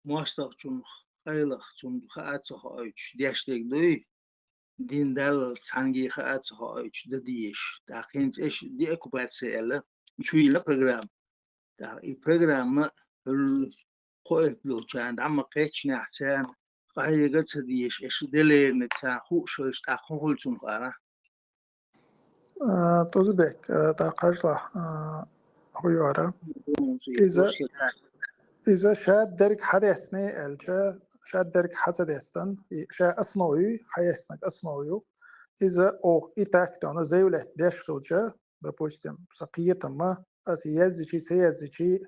S2: موستقچون خیلخچون خاطر هایش دیشتک دوی دین دل سنگی خاطر هایش ددیش داخلش اش دی اکوپاسیه اله چوی لا پروگرام دا ای پروگرام خوی لوچاند اما قیچ نحسن قایق تدیش اش دلی نتا خوشش اخولچون قاره
S7: توزبك تاقجلا خويارا إذا شاد درك حدثني الجا شاد درك حدثن شا أصنوي حيثنك أصنوي إذا أو إتاك تانا زي ولا داشخلجة допустим سقيتما أسيازجي سيازجي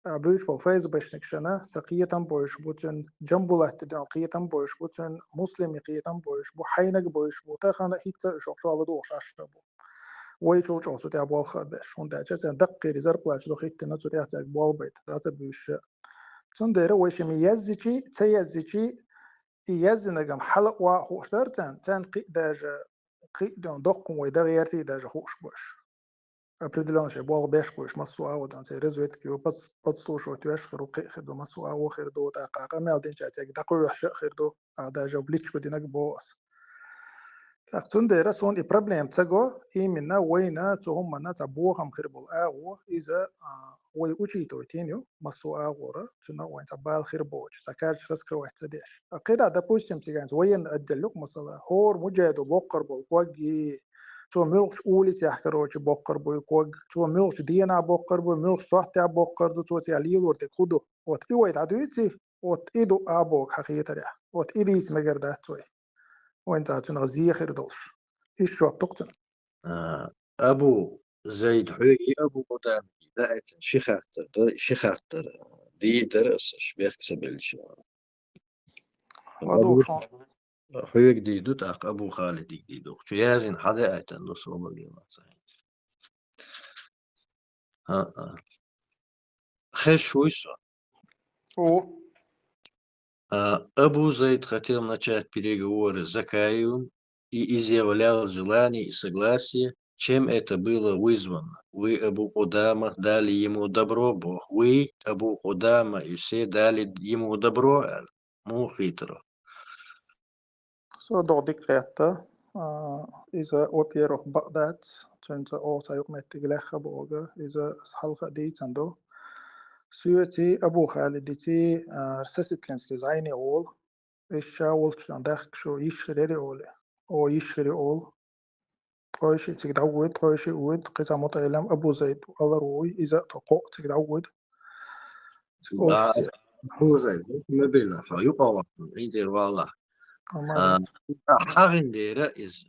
S7: بوش فالفايز بشنكشنا سقيتم بوش بوتن جنبولات تدان قيتم بوش بوتن مسلم قيتم بوش بو حينك بوش بو تخانا هيتا شو على دوش عشربو ويشو شو سوتي أبوال خابش هون داجة دقي ريزر بلاش دو خيت نتو تياتك بوال بيت هذا بوش تندير ويش ميازجي تيازجي يزنجم حلق وخوشتر تان قي داجة قي دون دقم ويدا غيرتي داجة خوش بوش определенно ще бол беш кош масуа одан се резует ки пас слушо тюаш хру хрду масуа о хрду та ка мел дин чатек да ко ш хрду да жовлич ко динак бос так тундера сон и проблем таго именно война то هم на табо хам хрбул ао иза ой учито теню масуа гора тuna войн табал хрбоч сакарч раскрывать деш акида допустим тиганс войн отделок масала хор муджаду боккар бол коги تو ملوش أولي تحكروش بقر بوي كوج تو ملوش دينا بقر بوي ملوش صحتي بقر دو تو تياليل ورتك خدو وات إيوه تعدويتي وات إيدو أبوك حقيقة ده وات إيديس مجرده توي وأنت هتنغزيه خير دولش إيش شو بتقتن
S3: أبو زيد حوي أبو قدام لا شيخاتر دي درس شبيخ سبيلش
S7: وادوك شو
S3: حويك دي دوت أبو خالد دي دوك شو يازن حدا أيتن دو صوب اليوم خش ويسا أبو زيد хотел начать переговоры с Закаевым и изъявлял желание и согласие, чем это было вызвано. Вы, Абу Кудама, дали ему добро, Бог. Вы, Абу Кудама, и все дали ему добро, му хитро.
S7: Så då dikräta إذا أوبيروخ بغداد تنت أو سيق متجلخ بوجا إذا حلقة دي تندو سيوتي أبو خالدتي رسست لنسكي زيني أول إيش أول شان داخل شو يشري أول أو يشري أول قايش تقدعود قايش ود قصة مطعلم أبو زيد الله روي إذا تقو تقدعود
S3: أبو زيد ما بيلا يقوى عندي والله حاجنديرة إز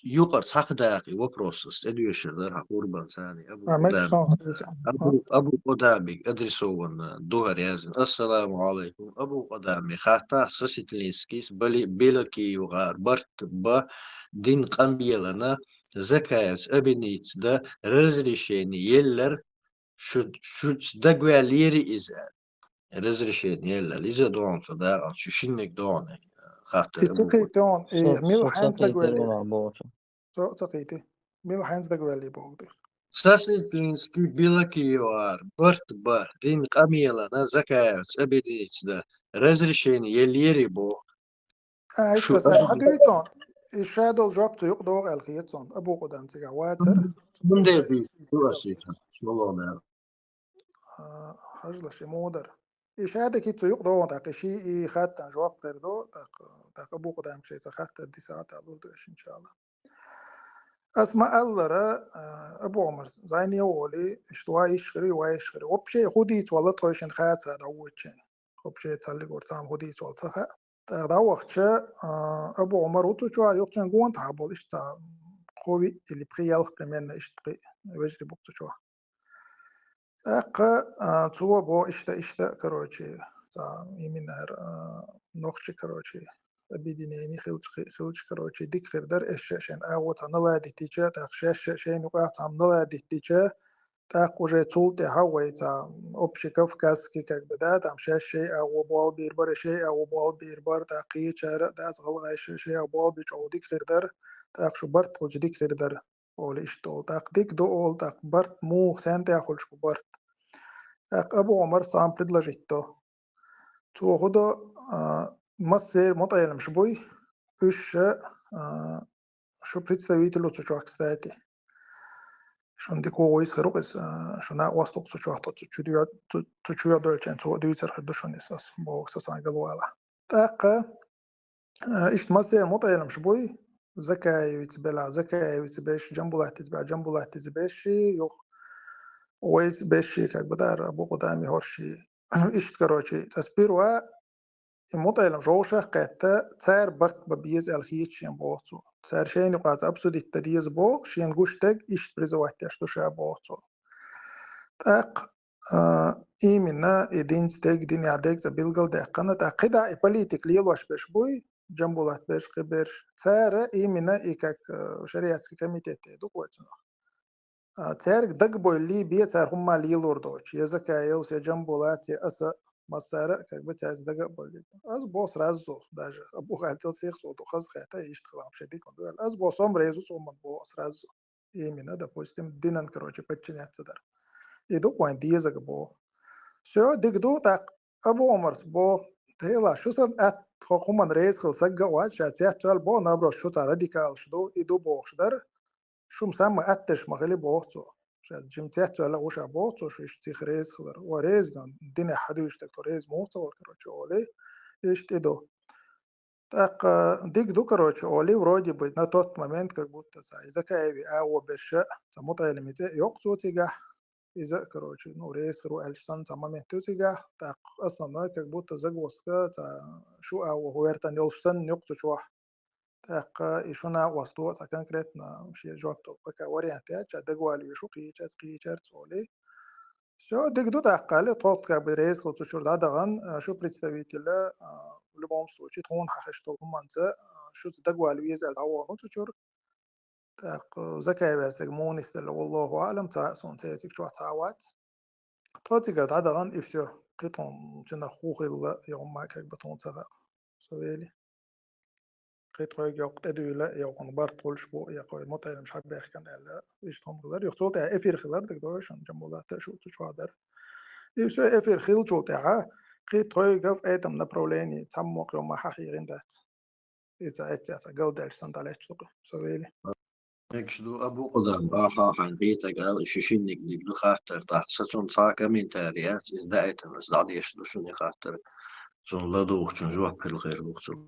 S3: يقر ساقداقي وبروسس إديوشر قربان ثاني أبو قدامي أدرسون دوغر يازن السلام عليكم أبو قدامي خاطا سسيتلينسكيس بلكي يغار برت با دين قمبيلنا زكايس أبنيتس دا رزريشيني يلر شد دقواليري إزال رزريشيني يلر إذا دون فدا ششينك دوني
S7: تقيتون ميل حينز دقوالي
S1: بوچ
S7: تقيتي ميل حينز دقوالي بوغدي
S3: ساسيتلينسكي بيلكيوار برت با دين قميلة نزكايس أبديتس دا رزريشيني يليري بو
S7: شو حدويتون الشادو جابتو يقدر الخيتون أبو قدام تيجا واتر
S3: من دي شو أسيتها شو الله نعم
S7: حجلش مودر إشادة كيتو يقدر تاك شيء خاتن جواب قردو تاك أبو قدام شيء خاتن دي ساعات على إن شاء الله أسمع الله أبو عمر زيني أولي اشتوا يشري ويشري وبشيء خدي تولد قيشن خات هذا وجهين وبشيء تالي قرطام خدي تولد خات هذا وقت أبو عمر وتشوا يقتن قوان تعبول إشتا خوي اللي بخي يلخ بمن إشتري وجري بوقت شوا أق توا بو إشتا كروتشي تا يمينر نخش كروتشي بدينيني خلش كروتشي ديك خردر إششين أوت هنلا ديتيجا تأخشش شين وقعت هنلا ديتيجا تأخوجي طول تهوي تا أبشي كفكاس كي كك بدات أم شيء أو بال بيربر شيء أو بال بيربر تأقي شارع داس غلغ شيء أو بال بيجو ديك خردر تأخشو برت خلج ديك خردر أول إشتول تأق ديك دو أول تأق برت مو ثان تأخلش برت تأق أبو عمر صام بدلجيتو تو خدا مصير مطعم مش بوي إيش شو представитель لوتشوك ستاتي شون دي كويس خروقس شونا واسطوق تشوح تشويا دولچن تو دويتر خدو شون اساس بوكس سانغلوالا تاق إيش مصير مطعم مش بوي زكاي ويتبلا زكاي ويتباش جنبولا تتبع جنبولا تتباش يو ويت باشي كاك بدار أبو قدامي هورشي إيش كروشي تسبيروا المطعم جوشة قاتا تار برت ببيز الخيتش ينبوتو صار شيء نقاط أبسط التديز بو شين قشتك إيش برزوات يشتو شابو صو تاق إيمنا إدين ستيك دين يعديك زبيلغل دقنا تاقدا إباليتك ليلوش بشبوي جنبولات بش قبرش صار إيمنا إيكاك شريعة كميتة دوك وجنا تارك دق بوي اللي بيه صار هم ليلور دوش يزكا يوس جنبولات أسا مسارة كك بتاعز دق بوي أز بوس رازو داج أبو خالتل سيخ صوتو خز خاتا يشتغل شديد كندوال أز بوسهم ريزو صومن بوس رازو إيمنا دا بوستم دينان كروجي بتشنيات صدر يدو كوين ديزك بو شو ديك تاق أبو عمر بو تيلا شو صد أت خو رئيس خل سجى واحد شاتيات شال بو نبرو شو راديكال شدو يدو بو شدر شو مسمى أتش مغلي بوحصو شات جمتيات شال وش بوحصو شو يشتيخ رئيس خلر ورئيس الدنيا حدو يشتكتو رئيس موسى وكروتش أولي يشتدو تاق ديك كروتش أولي ورودي بيتنا توت ممنت كبوت تسا إذا كايبي أو بشاء سموتا يلميتي يقصو تيجاه إذا كروتش نوريس رو ألشان تمام تيجاه تاق أصلا نايك كبوت تزق وسكا تا شو أو هو يرتن يلشان يقصو شو تاق إيشونا وسطو تاكن كريتنا شيء جوابتو بكا وريانتي أجا دقوالي شو قيچات سولي شو دقدو تاقالي طوط كابريز خلطو شور دادغان شو представителя в любом случае тон حخشتو منزا شو دقوالي يزال عوانو تشور تاق زكاي باسك مونيستل والله أعلم تا سون تيسك شو تعوات طوطي قد دادغان إفشو قيتون جنا خوخي يوم ما كاك بطون تغا سويلي قيت يوق تدويلا يوقن بارتولش بو يقوي مطعم مش حابب يحكي على إيش تهم غلر يقصو تا إفير خلر دقدوش جنبولا تشو تشوادر يسو إفير خيل شو تاعه قيت قف أيتم نبروليني تموق يوم ما حقيقين دات إذا أتياسا قلدالش سندالش تقو سويلي
S3: يكشدو أبو قدام آها حنقيتا قال شيشينك ديبلو خاطر تحت ستون ساكا من تاريات إزدايت إزداد يشدو شوني خاطر شون لدوخ شون جوح كل غير بوخشو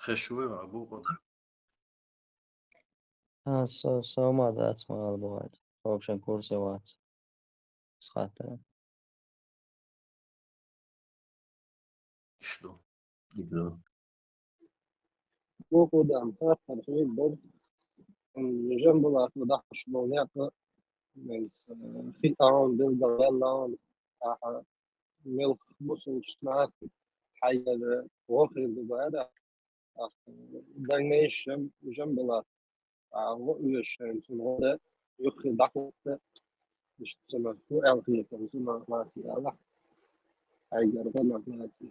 S3: خشوي أبو قدام
S1: سو ما دات مغال بغاية أوبشن كورسي وات سخاتنا
S3: يشدو ديبلو
S9: بوكو دام تأخر شيء برد جنب الله مدحش بونيك من في أون بالجلال ملك بوسن شتناك حيا وخر دبادة دنيش جنب الله وإيش سنوات يخي دعوة مش سما هو ألقي كم سما ما في الله حيا ربنا ما في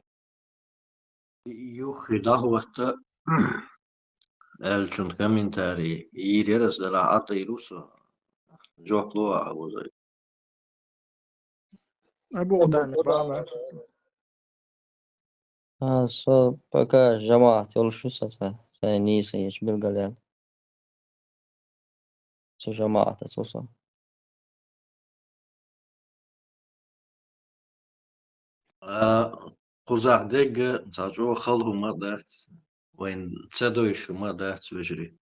S3: يوخي دهوة الجن كمين تاري يريرس دلا عطي روسو جوك لوا أبو زي
S7: أبو قدامي بابا
S1: سو بكا جماعة يلشو سا نيسا يش بالقليل سو جماعة تصوصا
S3: قزح دق تاجو خلو ما دات وين تسدويش ما دات وجري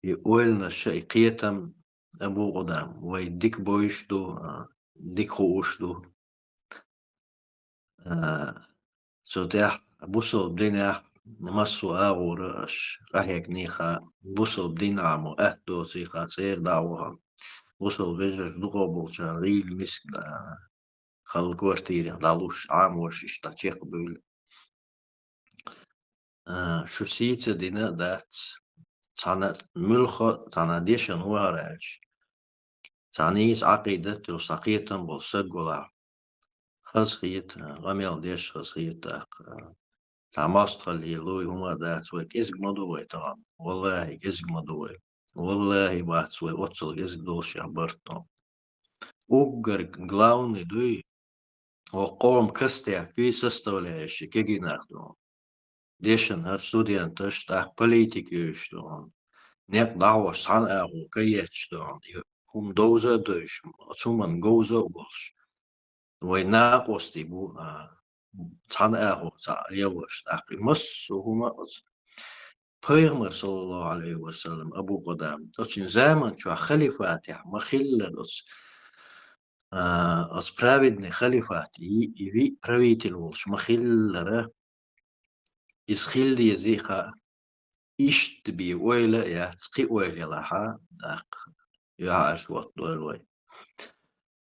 S3: يقولنا الشيء قيتم أبو قدام ويديك بويش دو ديك خوش دو سوتيح بوسو بدينا نمسو أغورش قهيك نيخا بوسو بدينا عمو أهدو سيخا سير دعوها بوسو بيجر دغوبو شغيل مثل خلقورتيري دالوش عام وش اشتاچيق بول شو سيتة دينا دات تانا ملخو تانا ديشن وراج تانيس عقيدة تلصقية بوسقولا خزخيت غميل ديش خزخيت تعماست اللي لوي هما دات ويك إزق مدوي طبعا والله إزق مدوي والله بات وي وصل إزق دوش عبرتو وقر قلاوني دوي وقوم كستيا كي سستوليش كي ناخدو ديشن هر ستوديانتش تاع بوليتيك يشتون نيك دعوة سان أغو كي يشتون هم دوزة دوش ثم جوزة وبوش وينا بوستي بو سان أغو سا يوش تاقي مس وهما پیغمبر صلى الله عليه وسلم أبو قدام أتشين زمان شو خليفاتها ما خلل از پراویدنی خلیفاتی ایوی پراویتی الولش مخیل از خیل دیزی خا ایشت بی ویله یا تقی ویله لها يعرف وطول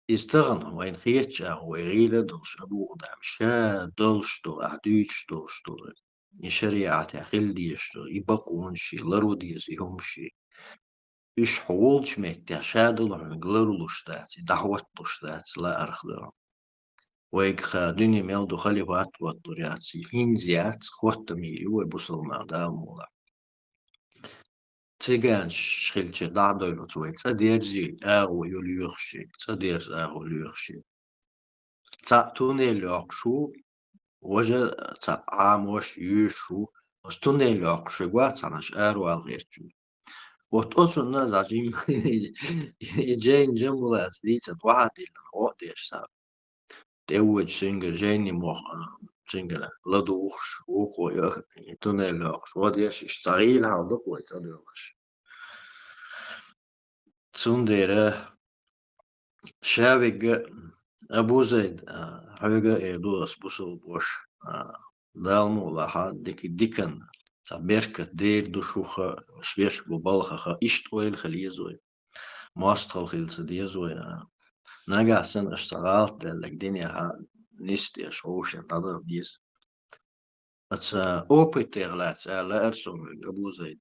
S3: يستغنى وين خيتشا ويغيله دولش أبو قدام شا دولش دو أعديش دولش دول يشريعة تخيل ديش دول يبقون شي لرو ديز يهمشي إيش حولش ميت شادل عن قلرو لشتات دعوت لشتات لا أرخدهم ويك خادني ميل خلي وات وطرياتي هين زيات خوات ميلي ويبوصل ما دامولا تيجان شخيلش دعدو تويت صديرجي أغو يوليوخشي صدير أغو يوليوخشي توني لوقشو وجه عاموش يشو استوني لوقشو واتسانش أرو الغيرشو وتوصل الناس عجيم جين جنبلاس ديت واحد الوقت يشتغل توج سنجل جيني موخ سنجل لدوخش وكو توني لوقش وديش اشتغيل هادوك ويتدوخش تسونديره شابق أبو زيد حاجة يدوس بوصل بوش دالمو لها ديكن تبركة دير دوشوخة سبيش ببالخة إشت ويل خليزوي ماستخل خلص ديزوي نجا سن اشتغلت لك دنيا ها نستي أشوش ينتظر ديز بس أوبي تغلات لا أرسم أبو زيد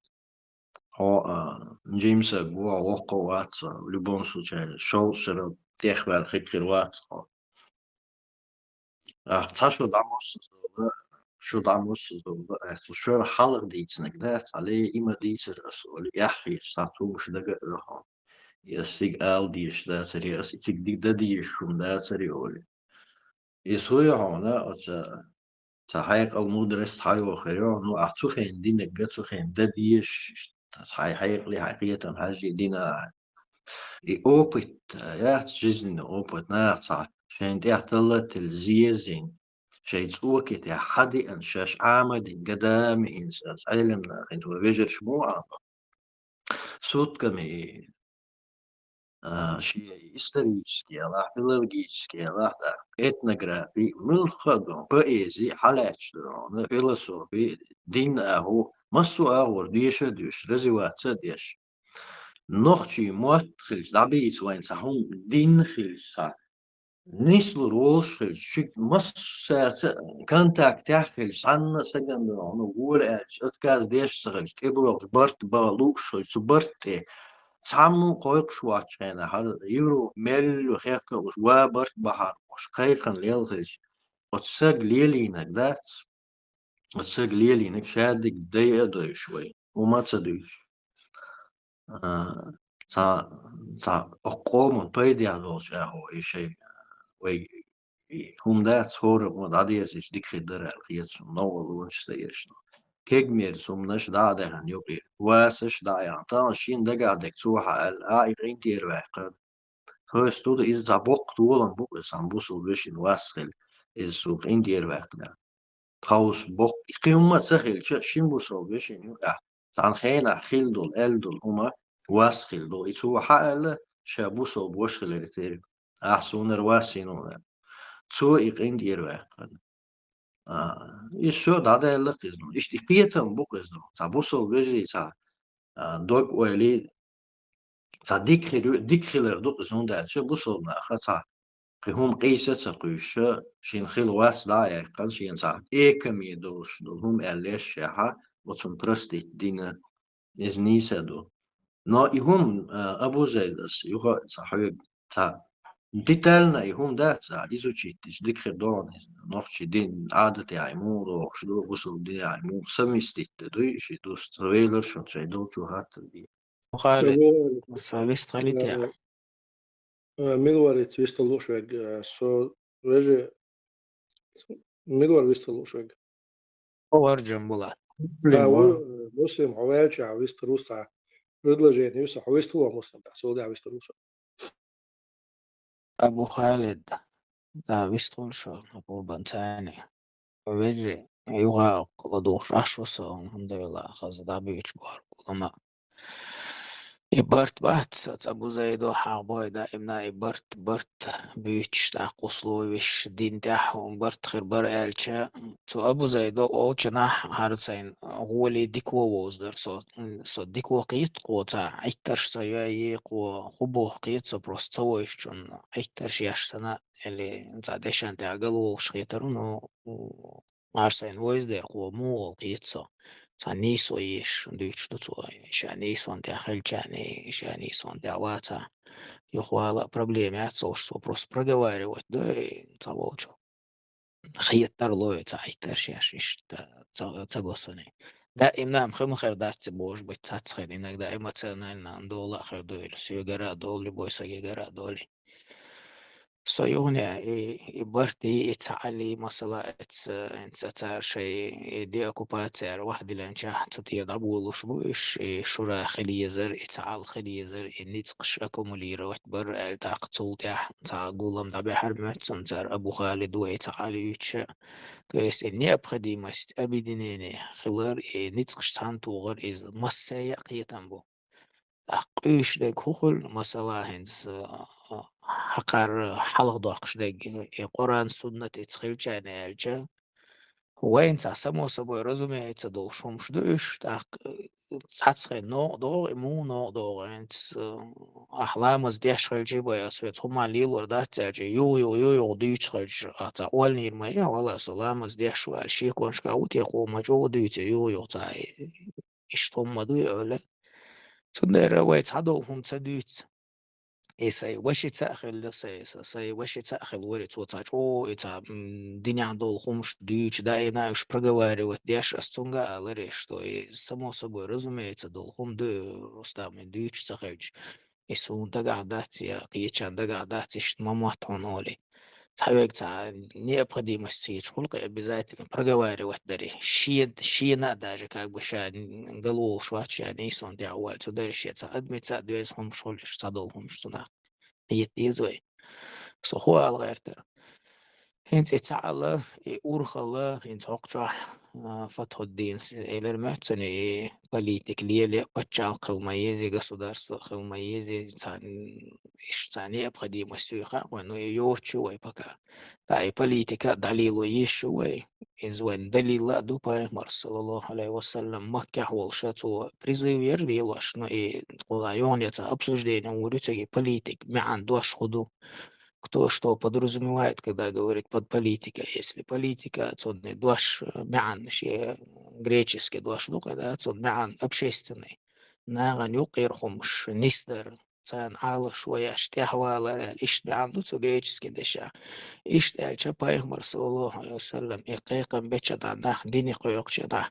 S3: هو جيمس بوا وقوات لبونسو شو شرط تخبر خير وات تاشو داموس شو داموس شو حلق ديتسنك دات عليه إما ديتر أسولي يحكي ساتو مش دقة رخام يسيق آل ديش داتري يسيق ديك دا ديشون داتري أولي يسوي هونا تحقيق أو مدرس حيو خيرو نو أحتو خين دينك جاتو خين دا ديش تحقيق لي حقيقة حاجة دينا أوبت يا جزن أوبت ناعتا شين تحتلت الزيزين شيء تسوكت يا حدي أن شاش عامد قدام إنسان علمنا أنت وبيجر شموعة صوت كمي شيء استريسكي الله بيولوجيسكي الله إتنوغرافي ملخدون بإيزي حالات شدرون فيلسوفي دين أهو مسو أهو ديش ديش رزوات ديش نوخشي موت خلش دعبيت وين سحون دين خلش نسل روش خلش مس كونتاكت خلش عنا سجن نقول إيش أتكاز ديش خلش تبغى برت بالوش خلش برت تعمو قويق شوات هنا هذا يورو ميل وخيرك وابرت بحر وش خيخن ليل خلش وتساق ليلي نقدات وتساق ليلي نك شادك دي أدوي شوي وما تصدوش تا أقوم بيدي علوش أهو أي شيء وي هم ده صور مدعية إيش ديك خدرة الخيات نوال ونش سيرشنا كيج مير سومنش دا ده هن يوقي واسش دا يعني شين ده قاعدك سوحة الآي تير واحد هو استود إذا بوق طولا بوق سامبوسو بيشين واسخل السوق تير واحد خاوس بوق قيمة سخل شين بوسو بيشين يوقع عن خينا خيل دول ال دول هما واسخل دول إتسو حال شابوسو بوشخل التير أحسون رواسينون تو إقين دير واحد إيشو دادا يلا قزنو إيش تقيتم بو قزنو تابوسو بيجي تا دوغ ويلي تا ديكخلر دو قزنو داتش بوسو ناخا تا قيهم قيسة تقيش شين خيل واس دايا قل شين تا إيكمي دوش دول هم أليش شاحا وتم برستي دينا إزنيسة دو نو يهم أبو زيدس يوها صاحب تا ديتالنا يهم دات إيزوشي تجديك خدون نوخشي دين عادة عيمور وخشدو وصل دين عيمور سميستيت دوي شي دوس تريلر شون شي دول شو هات دي
S5: وخالد
S2: سبو
S5: صابيست خالد يا
S2: ميلواري تويستل وشوج سو رجع ميلوار ويستل وشوج
S5: هو جنبولا
S2: مسلم عوالش عويست روسا رضلا جيني يوسا عويست هو مسلم سو ده عويست روسا
S5: أبو خالد صابيست شو أبو بنتاني وبيجي يوغا قلدوش عشو سو الحمد لله خاز دا بيش بار قلما إبرت بات أبو زيد وحابوي دائما إبرت بيتش تا قصلويش دين تاعهم برت خير بر ألشا تو أبو زيد أو جناح هارتين هو اللي ديكو ووزدر صو ديكو قيت قوتا عيترش سياي قو خبو قيت سو بروستويش جون عيترش ياش سنة اللي نتعديشان تاعقلو شخيترونو عارسين ويز دي قو مو قيت سو Saniso ish dyçtu tu shaniso der хельчани shaniso der вата юхвала проблеме отцовство просто проговаривать да и цаволчу خيطر لو تعيتر شاش تغوصني دائما خم خير دات بوش بتاتخد انك دائما تسنن دول اخر دول سيجرا دول بويسا جرا دول صيوني برتي اتعلي مثلا انت تعر شيء دي اوكوباتير واحد لانشاح تطير ابولوش بوش شورا خلي يزر اتعال خلي يزر اني تقش اكومولير وتبر التاقتول تاح تاقولم دابي حرمت تنتر ابو خالد ويتعالي يتشا كويس اني ابخدي مست ابيدينيني خلر نتقش تانتوغر از مسايا قيتنبو قيش ديك هوخل مثلا هنز حقر حلق داقش ديك قرآن سنة تتخيل جانا الجا وين تعسمو سبو رزمي يتدول شمش دوش تاق تسحتخي نوع دور مو نوع دور انت أحلام از ديش خلجي بويا سويت هما ليل وردات تاجي يو ديش خلج اتا اول نير مايا ولا سلام از ديش والشي كونش كاوت يقو مجو ديت يو تاي اشتهم مدو يولا تندر ويت عدو هم تدوت إيساي وش تأخل لسا ساي وش تأخل وريت وتاجو إتا دنيا عندو الخمش ديوش داينا يش برغواري ودياش أستونغا ألريش تو سمو سبو رزمي إتا دول خم دو رستامي ديوش تخلج إسون دقع داتي يا قيتشان دقع داتي شت مامواتون أولي تحويق تا ني بقدي مستيج خلق بذات برغواري ودري شينا داجا كاك بشان نقلو شواتش يعني إسون دي أول تدري شي تا أدمي تا دويز هم شولش تدول شتنا يتيزوي سخوا الغير ترى هنت اتعالى أورخلا هنت عقجة فتح الدين إلى المعتنى политик ليه بتشال قلميزي государство قلميزي إيش تاني أبغى مستويقع وإنه يوتشو пока تاي политика دليل يشوي إزوين دليل لا دوبا صلى الله عليه وسلم مكة والشاتو призывер ليش но и قضايون يتا обсуждение وريتي политик معن دوش خدو кто что подразумевает, когда говорит под политика. Если политика, то не дуаш мян, греческий дуаш, ну, когда то мян общественный. ناغن يقيرهمش نسدر سان على شوية اشتهوا على الاشتعال تو جريتشسكي دشا اشتعال شبايهم صلى الله عليه وسلم إقيقا بيتشدا ناخ ديني قيوق شدا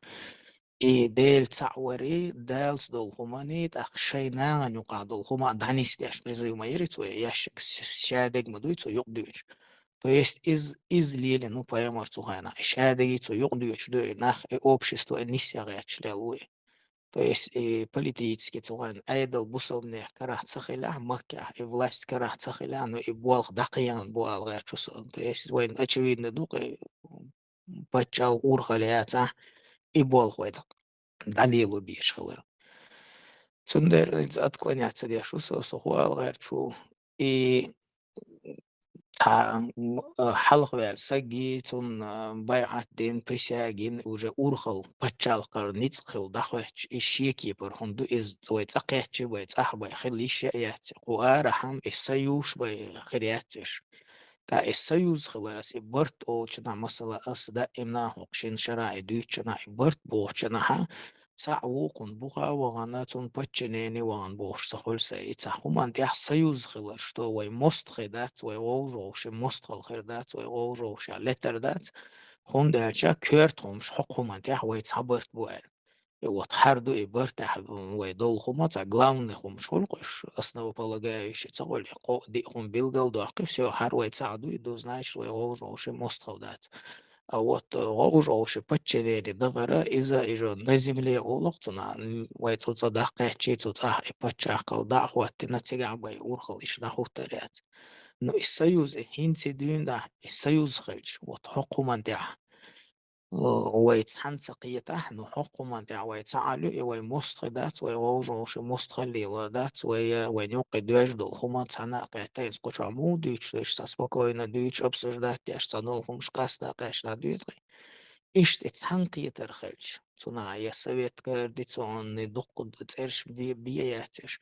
S5: ديل تعوري دالس دول هماني شيء ناغن يقعدول هما دانيس داش بريزو ما يريتو ياشك شادق مدويتو يقدوش То есть из лили, ну, поэмор цугана, шадеги цу югдуч дуй нах общество нисяга члелуи. То есть и политически цуган айдал бусовне карах цахиля макя, и власть карах цахиля, ну и буалх дакиян буалга чусо. То есть войн очевидно дук пачал урхаляца и буалх вайдак. Далилу бишхалыр. Цундер отклоняться дешусо сухуал гайрчу. И حلقة سجي تون بيعة دين بريساجين وجا أورخل بتشال قرنيت خل دخوش الشيكي برهندو إز ويتأقيتش ويتأحبا يخلي الشيئات وآرحم السيوش بخرياتش تا السيوز خلاص برت أو شنا مثلا أصدا إمنا هوكشين شراء دوتشنا برت بوشنا تعوقن بوغا وغاناتون باتشنيني وغان بوش سخول سايتا همان ديح سيوز خلر شتو وي مست خدات وي ووروش مست خلردات وي ووروش لتردات خون دالشا كيرت همش حق همان ديح وي تعبرت بوال вот харду и бартах вой дол хумаца главный хум шулкуш основополагающий цоль ди хум билгал дохки все харвай цаду и до знаешь вой уже мост халдат а вот уже подчерели дагара из-за иже на земле улоцуна вой цуца дахкачи цуца и подчахкал дахват на цигабай урхал иш дахутарят но и союз хинци дюнда и союз хальч вот хукуман дях ويتحنسقيته نحقما دع ويتعالو ويمستخدات ويوجوش مستخلي ودات وينوقي دوجدو هما تانا قيتايز قوش عمو ديش تسبقوينا ديش أبسر دات ديش تنولهم شقاس دا قيش دا ديتغي إيش تتحنقي ترخلش تنا يسويت كردي تون ندق ترش بياتش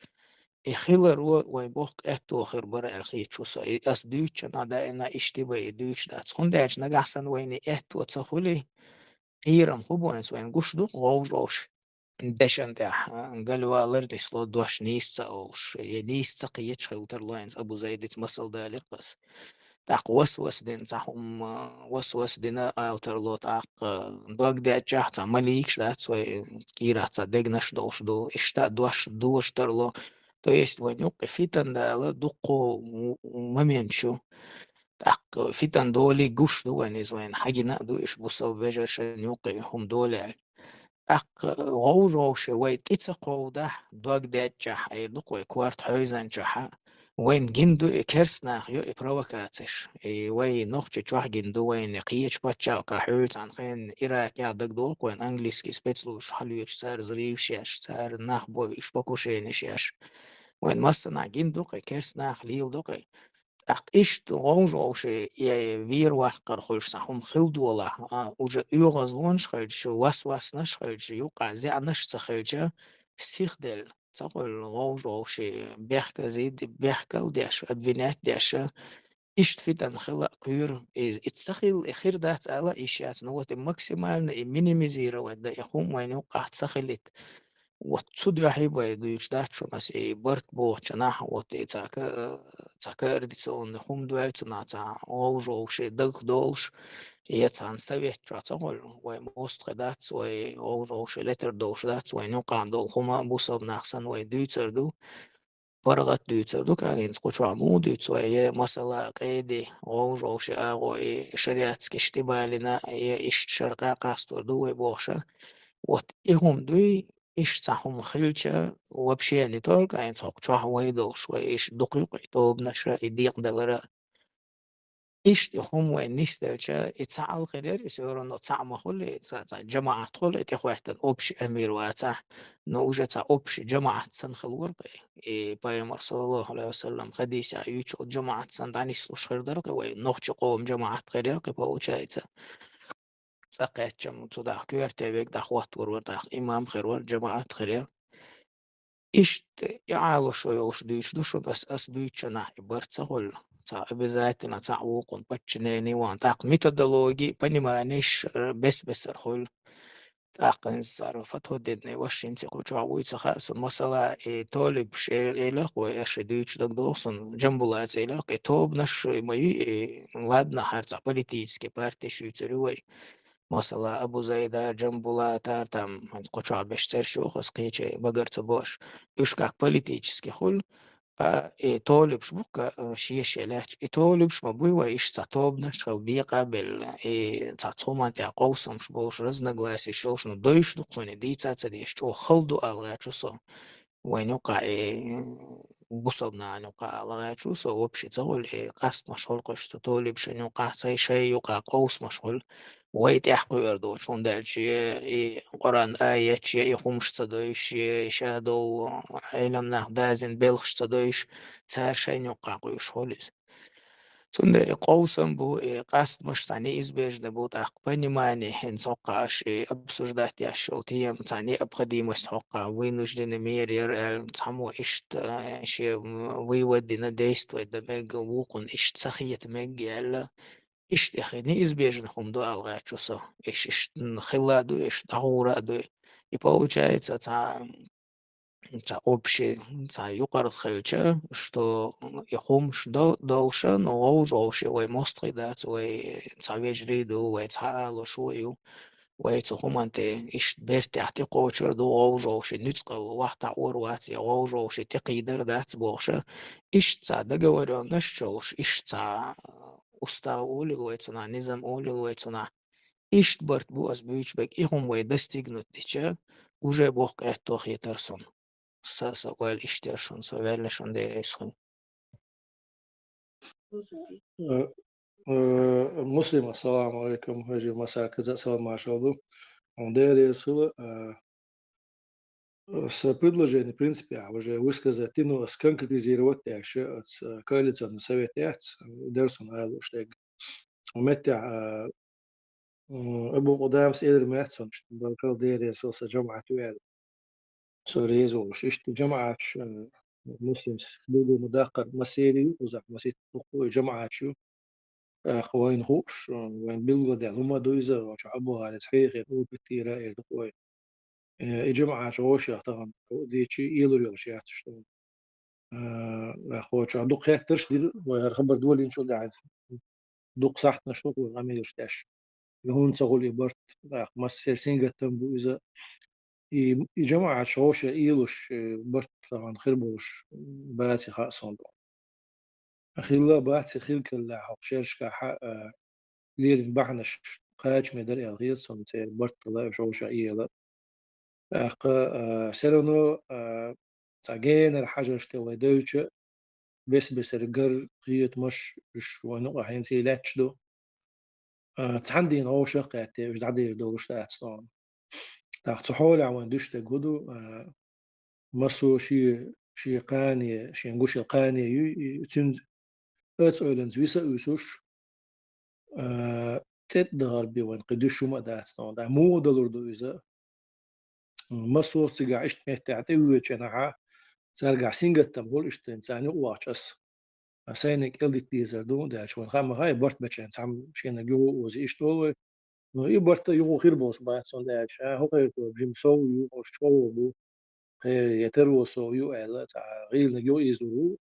S5: إخيلر ويبوق أتو خير برا الخيط شو سا أس دوش نادا إنا إشتباي دوش دات هنداش نجحسن ويني أتو تخولي إيرام خوبوينس وين قوش دو غوش دشان ده قالوا لردش لو دوش نيستا أوش نيستا قيتش خيوتر لاينز أبو زيد يتمثل دالك بس تاق وسوس دين تاقهم وسوس دينا آلتر لو تاق دوغ دي أجاح تا مليكش دات وي كيرا تا ديغنش دوش دو إشتا دوش ترلو то есть وينوق فيتن دالا دقو ممينشو تاق فيتن دولي قوش دو وين حاجنا دو إش بوسو بيجا شنوقي هم دولي أق غوش ويت إتسقو ده دوغ داتجح أي دقو كوارت حوزن جحا وين جندو كرسنا يو إبروكاتش وين نوخش جوح جندو وين قيش باتشا قحوز عن خين إراك يا دقدوق وين أنجليسكي سبيتلوش حلوش سار زريوشيش سار ناخبو إش بوكوشينيشيش وين مصنع جندو كرسنا خليل دوقي أق إيش غوش وير وحقر خلش سحهم خلد ولا وجا يغز لونش خلش وسوس نش خلش يوقع زي نش تخلش سيخدل تقول غوش بيحكى زيد بيحكى وداش أدفينات داش إيش في تنخلق قير اتسخل إخير دات على إيشات نوت ماكسيمال مينيميزيرا ودا يقوم وين يوقع تسخلت وتصد يحيبا يدوش داتشو ناس برت بو تناح وتي تاكر ديسون هم دوال تنا تا اوجو شي دغ دولش يتان سويت تقول وموست قدات اوجو شي لتر دوش دات وينوقع دول هما بوصب نحسن ويدوتر دو فرغت دوتر دو كاين تقوش عمو دوت وهي مسألة قيدي اوجو شي اغو شريعت كشتبالنا إيش شرقا قاستور دو ويبوشا وات إهم دوي إيش تاعهم خلشة وبشي اللي تولك عين توق تروح ويدوش وإيش دقيق يطوب نشرة يديق دلرا إيش تهم وين نستلشة يتسعى الخير يصيرون نتسعى مخول جماعة تقول إتخواتن أبش أمير واتا نوجة أبش جماعة سنخل ورقي بايمر صلى الله عليه وسلم خديس عيوش جماعة سن دعني سلوش خير درقي ونخش قوم جماعة خير درقي باوشايتا سقيت جم تدع كير تبيك دخوات ورودخ إمام خير ور جماعة خير إيش يعالو شوي وش ديش دوشو بس أس بيتشنا برتسهل تا بذاتنا تعوقن بتشنيني وان تاق ميتودولوجي بني ما نيش بس الخل تاق صار فتو ددني وش انت قوش عوي تخاص المسألة طالب شيء إلق ويش ديش دق دوصن جنبولات إلق توب نش ماي لادنا حرص بوليتيسكي بارتي شو تروي مثلا أبو زيدا جنبولا تارتم قطع بشتر شوخ سقيتش بقرت باش يشكك بوليتيكسكي خل طالب شبوك شيش علاج طالب شمبوي وإيش تعطوب نشغل بيقابل تعطوما تاع قوسم شبوش رزنا جلاسي شوش ندويش دقوني دي تاتديش تو خلدو ألغات شو وين يقع بصبنا نقع لغاية سو وبشي تقول قصد مشغول قش تطولي بشي نقع شيء يقع قوس مشغول ويت يحقو يردو شون دالش قرآن آية شيء يخمش تدويش شادو علم نهدازن بلخش تدويش تار شيء يقع قوش خوليس تندري قوسم بو قصد مش تعني إزبيج دبو تأقبني ماني حين سوقعش أبسوش دات ياشو تيام تعني أبقدي مستحقع وين وجدنا مير يرأل تحمو إشت شي ويودينا ديست ودمج ووقن إشت سخية مج يلا إشت يخيني إزبيج نخم دو ألغاتشو سو إشت نخلا دو إشت دعورا دو и получается общее юқары хелча, что ихумш должен уже ой мостри дат ой вежри ду ой цало шую ой цухуманте иш берти ахти қочер ду уже нуцқал вахта орват я уже тақидер дат боша иш ца договоренность чолш иш ца устав улилуется низам улилуется иш барт буаз бючбек ихум ой достигнут дича уже бог это хитерсон سؤال إشترشون سؤال لشون دير إسخن
S2: مسلم السلام عليكم هجي مساء كذا سلام ما شاء الله он дересила с предложением, в принципе, уже высказать, ну, сконкретизировать также от коалиционного совета, Дерсон Айлуштег. ومتع أبو قدام سيدر ماتسون بالكل ديري سلسة جمعة ويل سوريزو وشيشت جمعة مسلم بيجو مداقر مسيري وزع مسيت بقوي جمعة شو قوين خوش وين بيلغو دي هما دويزا وشعبوها على صحيح يقول كتيرة يدقوي جمعة شوش يعتقد دي شي يلو يلو شي يعتشتون أخوة شعب دوق خياترش دي ويخبر دولي إن شاء الله عاد دوق صحت نشوق وغامي يرشتاش يهون سغول يبرت مصر سينجا تنبو إذا جماعة شوشة إيلوش برت طبعا خربوش باتي خاصون أخيلا باتي خيل كلا حق شيرش كحق لير بحنش قاج مدر الغير سنتين برت لا شوشة إيلا أخ سرنو تاجين الحاجة اشتوى دوتش بس بسرقر قيت مش ونو أحين سيلاتش دو تحندين هوشة قاتي وش دعدي دولش تاعتستان تاعت حول عوان دوش تجودو مسو شي قانية شي نقوش القانية تند أولنز ويسا أسوش تدغر بيوان قدوشو ما داتستان دا مو دلور دو إذا مسو سيقا عشت مهتعتي ويتشنعا سارقع سينجا تمهول اشتين ساني وواجس سينك إلدي تيزر دون دا شوان خام هاي برت بچان سام شينا جو وزي اشتولي برت يو خير بوش باتسون دا هو غير بجيم سو يو شو بو غير يترو سو يو ألا غير نجو يزورو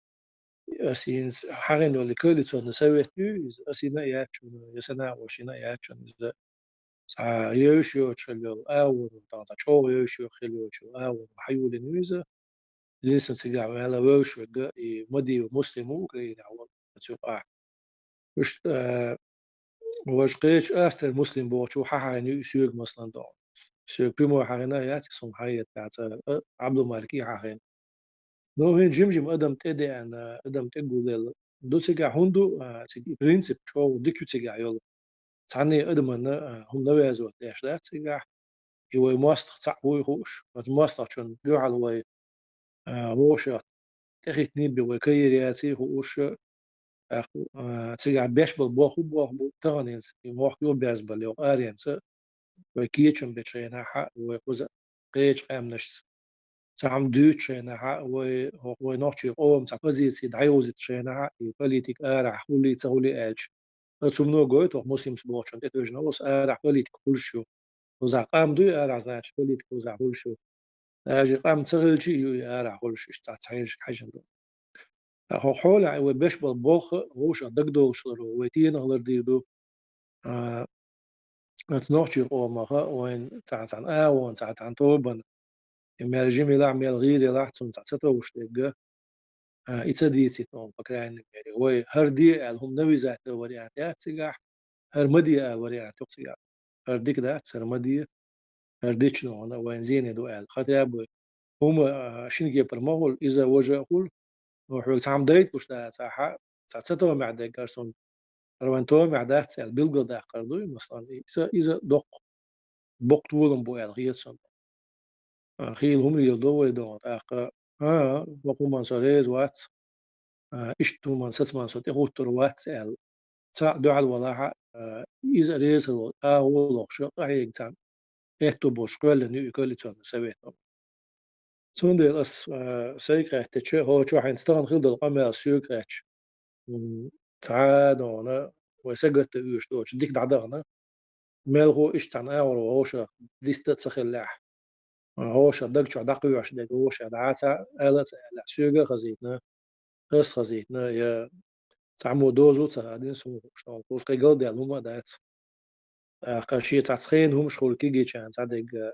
S2: أسين حاجة اللي كل تون سويت نيو أسين ياتشون يسنا وشينا ياتشون إذا سا يوشيو تشلو أول طاطا شو يوشيو خلو شو أول حيول نيوزا لسه سجع على وش وجا مدي مسلمو كي نعوض تسوق وش وش قيش أستر مسلم بوشو حاجة نيو سوق مثلا دون سوق بيمو حاجة ياتي صم حياة تاعت عبد المالكي حاجة نو هين جيم ادم تدي انا ادم تقول دو سيجا هوندو سيجي برينسيب شو ديكو سيجا يلا تعني ادم انا هم نوي ازو تاش لا سيجا يو ماستر تاع هو يخوش بس ماستر شون جو على وي ووش تخيت نيبي وكير ياتي خوش سيجا بيش بالبوخ بوخ تغني يموخ يو بيز باليو ارينس وكيتشن بيتشينا حق وكوزا قيش قامنش سام دوتش شينها و نوتشي قوم سا بوزيسي دايوز شينها يبوليتيك ارح ولي تسولي اج تسمنو جوت مسلم سبوتشن تتوجنوس ارح بوليتيك كلشو وزا قام دو ارح زاش بوليتيك وزا كلشو اجي قام تسغلشي يو ارح كلشو تاع تحيش حاجه هو حول و باش بالبوخ روش دقدو شلو ويتين غلر ديدو نوتشي قوم وين تاع وين تاع توبن مال جيمي لا مال غيري لا تون تاع ستوش إتديتي توم بكرين يعني هو هردي هم نوي ذات وريات سجاح هرمدي وريات سجاح هرديك ذات سرمدي هرديش نو أنا وين زين دو خطاب هم شنو جاب المغول إذا وجهول وحول سام دايت وش ساحة ستو مع ده كارسون روان تو مع ده سال بيلقى ده قردو مثلا إذا دق بوقت ولم بو غير سن خيل هم يلدو يدون وقوم من سوريز وات اشتو من ست صوت يغوتر وات سال تا دو على الولاعة إذا ريس هو لوشة هي إنسان إهتو بوش كل نيو كل تون سويت سون دي أس سيك تشي هو شو حينستغل خلد القمة سيوك راتش تعاد أنا وسجلت يوش دوش ديك دعدغنا مالغو إيش تان أور وهوشة ديستت سخلاح هوشة دقش دقي وش دق هوشة دعاتا آلت لا سيوكا خزيتنا قص خزيتنا يا تعمو دوزو تعادين سمو شلون قوس قيقل دي هما دات قاشية تعتخين هم شغل كيجي كان تعدق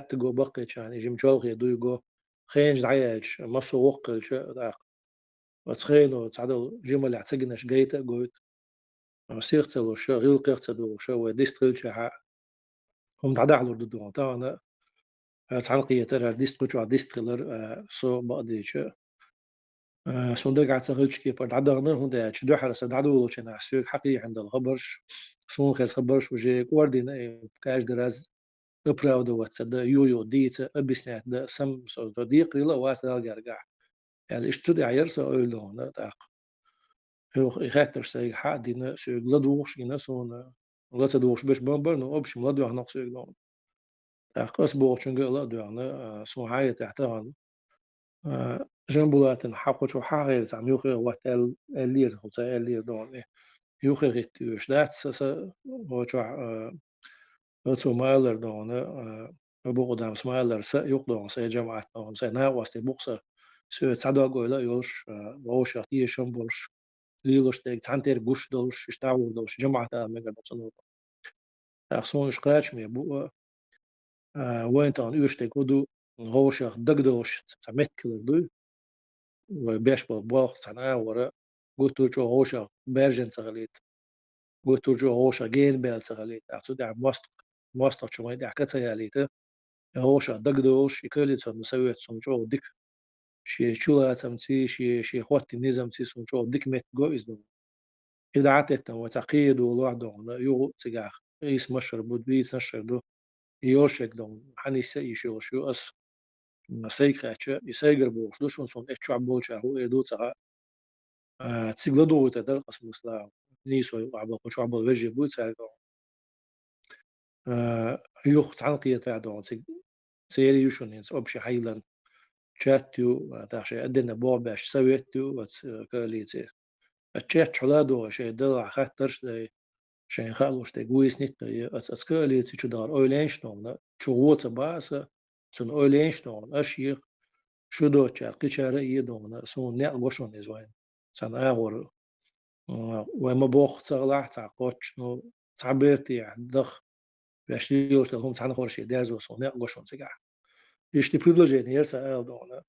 S2: تقو بقي كان يجي مشوغي دو يقو خينج دعياج مصو وقل شو داق وتخين وتعدو جمل اعتقناش جيتا قوت سيغتلو شو غيل قيغتلو شو ديستريل شحا هم تعدعلو ردو تانا تعلقية ترى ديستريل شو ديستريلر سو بقدي شو صندوق قاعد تغلش كيف عدغنا هون ده شدو حرس عدو وشان عسوق حقيقي عند الخبرش صون خيس خبرش وجيك وردين كاش دراز أبراو دو واتسد يو ديت أبسنات ده سم صديق لا واسد الجرجع يعني اشتدي عيرسا أولون تاق هو يخاطر سي حد دينا سو غلدوش ينا سون غلدوش باش بامبر نو أبش ملدو هناك سو غلون تاق أسبوع شنقل لا دو أنا سو حاجة تحتها جنبولات حقو شو حاجة تعم يوخي واتل اللير هو زي اللير دون يوخي غيت يشدات سا هو شو هو مايلر دون بوق دام سمايلر سا يوق دون سا جماعة دون سا نا واستي بوقسا سو تصدق قولا يولش ووش يحتيه شنبولش ليلوش تيك تعنتير قوش دولش يشتعور دولش جماعة ميجا بتصنوط أخصون إشقاش مي بو وين تان يوشتيك ودو غوش دقدوش تسميت كيلر دو وبيش بالبوخ سنة ورا قلت جو غوشة بيرجن سغليت قلت جو غوشة جين بيل سغليت أعتقد دع مواصلة شو ما يدع كتسياليته غوشة دقدوش يكلي سن سويت سن جو ديك شي شولا سمتي شي خواتي نظام تي سن جو ديك ميت جو إزدو إذا عتت وتعقيد والوعد يو تجاه رئيس مشر بودبيس نشر دو يوشك دون حني سي شو أس مسيك أشياء يسيجر بوش دوشون سن أشوا بوش هو يدو تغا تسيجلدو تدر قسم مسلا نيسو عبا شو عبا وجه بو تساعدو يوخ تعنقية تعدو سيري يوشون ينس أبشي حيلا شاتيو تاخشي أدنا بوباش سويتو كاليتي الشات حلادو شي دلع خاطرش شين خالوش تقويس نت أتسكاليتي شو دار أولينش نوم شو ووتا باسا سن أولينش نوم أشيخ شو دو تشاقي شاري دوم سون نيق وشون إزوين سن آغور وما بوخ تغلع تعقوش نو تعبيرتي دخ باشليوش لهم تعنا خورشي دازو سون نيق وشون سجع يشتي بريفليجين هيرسا آل دوم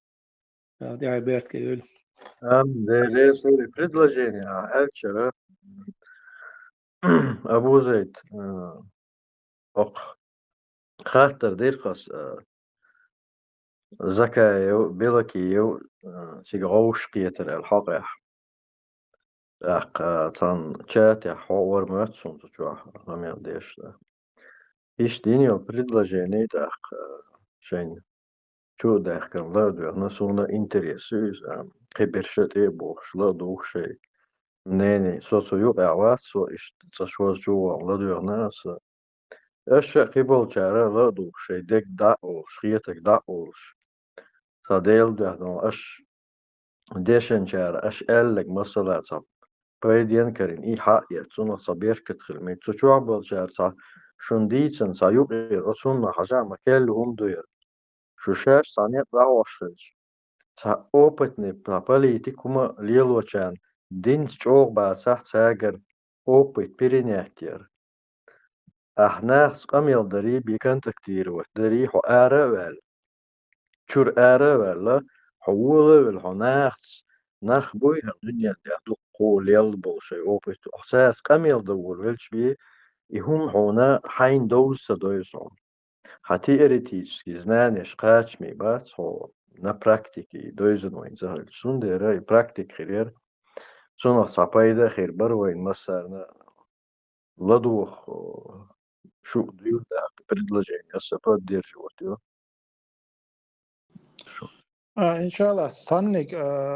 S2: دي عبارت كيقول
S3: ده سوري بريدلاجين يا أكشر أبو زيد أق خاطر دير قص زكايو بيلكيو سيغوش قيتر الحقيح أق تان شات يا حوار ماتسون تجوح غمير ديش إيش دينيو بريدلاجيني أق شين شو داخل كان لا دو نسونا انتريسوس قبرشتي بوش لا دوشي نيني سوتو يوقع وات سو إيش تشواز جوا لا دو ناس اش قبل جارة لا دوشي ديك داوش خيتك داوش صديل دو اش ديشن جارة اش قالك مثلا صب بايدين كرين اي حق يتسونا صبير كتخل ميت سو عبل جارة شون ديتسن سايوقير أتسونا حاجة مكان لهم دوير شو شاش صانيت داوشش سا أوبتني باباليتيكوما ليلوشان دين شوق با ساحت ساجر أوبت بيرينياتير أحناس قميل دري بيكن تكتير ودري حو آره شور آره ولا حوله والحناس نخ بوي الدنيا دي قول يلبل شي أوبت أحساس قميل دور ويلش بي يهم حونا حين دوز سدويسون حتي إريتيش كيزنانيش قاتشمي بس هو na praktiki doizun وين زهل سون ديرا براكتيك خير سون صعبايدا خير بروين مسارنا لدوخ شو ديول دا بريدلاجين السبات دير جواتيو شو
S7: إن شاء الله صنّق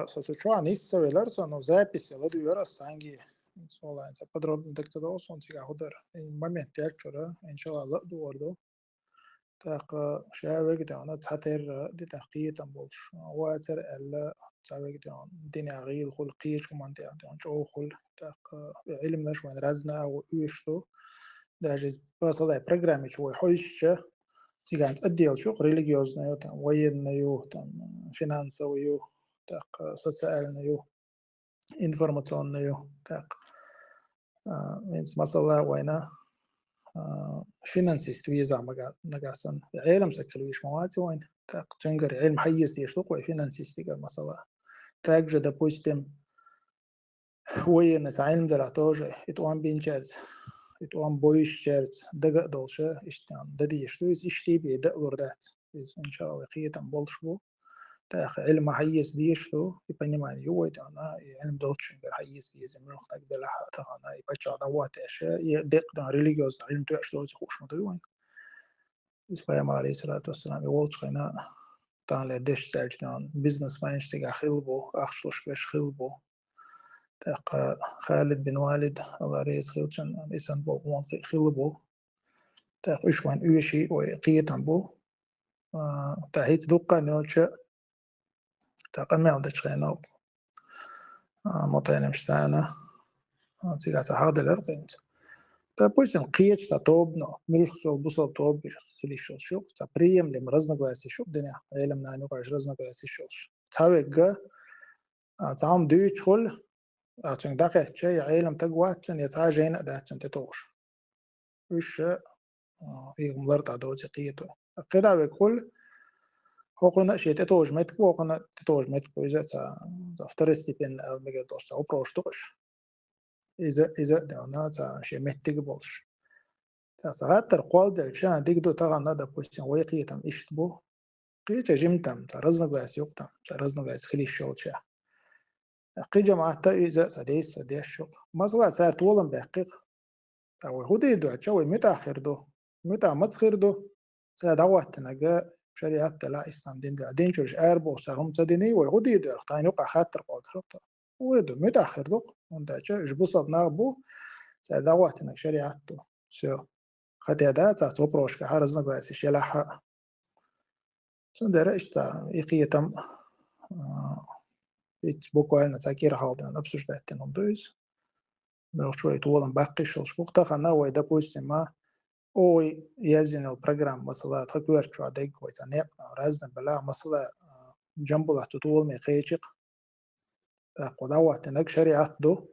S7: سوتشوا نيسا ويلرسون وزابيس يلدو يورا سانجي إن شاء الله أنت بدرب دك تدوسون تيجا هدر ما مهتاج شورا إن شاء الله لدو وردو تاق شاوك دانا تحتر دي تحقية تنبولش واتر ألا شاوك دان دينا غيل خل قيش كمان دان جو خل تاق علم نش من رزنا أو يشتو داجز بس هذا برنامج شوي حوش تيجان تأديل شو ريليجيوز نيو تام وين نيو تام فينانس ويو تاق سوسيال نيو إنفورماتون نيو تاق مينس مثلا وينا فينانسيست ويزا نقاسن علم سكلويش مواتي وين تاق تنقر علم حيز يشتوق وي فينانسيست مثلا تاق جدا بوستم وين علم دراتوجه اتوان بينجاز اتوان بويش جارت دقق دولشة اشتان ددي يشتويز اشتي بيدق وردات إن شاء الله قية بولشبو تاخ علم حيز ديش له يبني ما يوي أنا علم دولتشن حيز ديز من وقت أقدر لها تاخنا يبقى دوات أشياء يدق ده ريليجيوس علم تأش لو يخوش مدوين إسماعيل عليه الصلاة والسلام يقول خينا تان لدش تاجنا بزنس ما يشتغل خلبو أخشلش بيش خلبو تاق خالد بن والد الله رئيس خلشن إنسان بوغون خلبو تاق إشوان إيشي وقيتن بو تاهيت دوقا نوش تاق ميلدش خينا مطينة مش سانا تيجا هذا الأرقين تبوش قيش تطوبنا ملخ البصل طوب خليش شو تبريم لمرزنا قاسي شو بدنا علمنا إنه قاش رزنا قاسي شو تاويجا تعام ديش خل عشان دقة شيء علم تقوى عشان يتعاجين ده عشان تتوش وش يوم ضرط عدوتي قيته كده بكل هو قلنا شيء تتوج متكو قلنا تتوج متكو إذا تفترض بين المجدوش أو بروش توش إذا ده أنا شيء متقبلش ساعات القوال ده شان ديكدو تغى نادا بوستين ويقية تم إشتبو قية جمتم ترزنا قاس يقتم ترزنا قاس خلي الشغل شاه قي جماعة إذا سديس شغل مثلا سار طولا بحقيق أو هو دي دو أتشوي متأخر دو متى متخير دو سادوات تنجا شريعة لا إسلام دين شوش أربو سهم تديني وهو دي دو أختين يقع خاطر قواد خطر ودو متأخر دو وندا جبوصة بنابو سادوات تنجا شريعة دو سو خدي هذا تبروش كحارز نقاس الشلاحة سندرة إشتا إقيتم يتبقوا لنا تأكير حالنا نفسش ده تنضيز بلغ شوية طولا باقي شوش وقتا خنا ويدا بوستي ما أو يزين البرنامج مثلا تكوير شو عديك ويتنيب رازن بلا مثلا جنبه تطول ميخيشق تاقوداوة تنك شريعة دو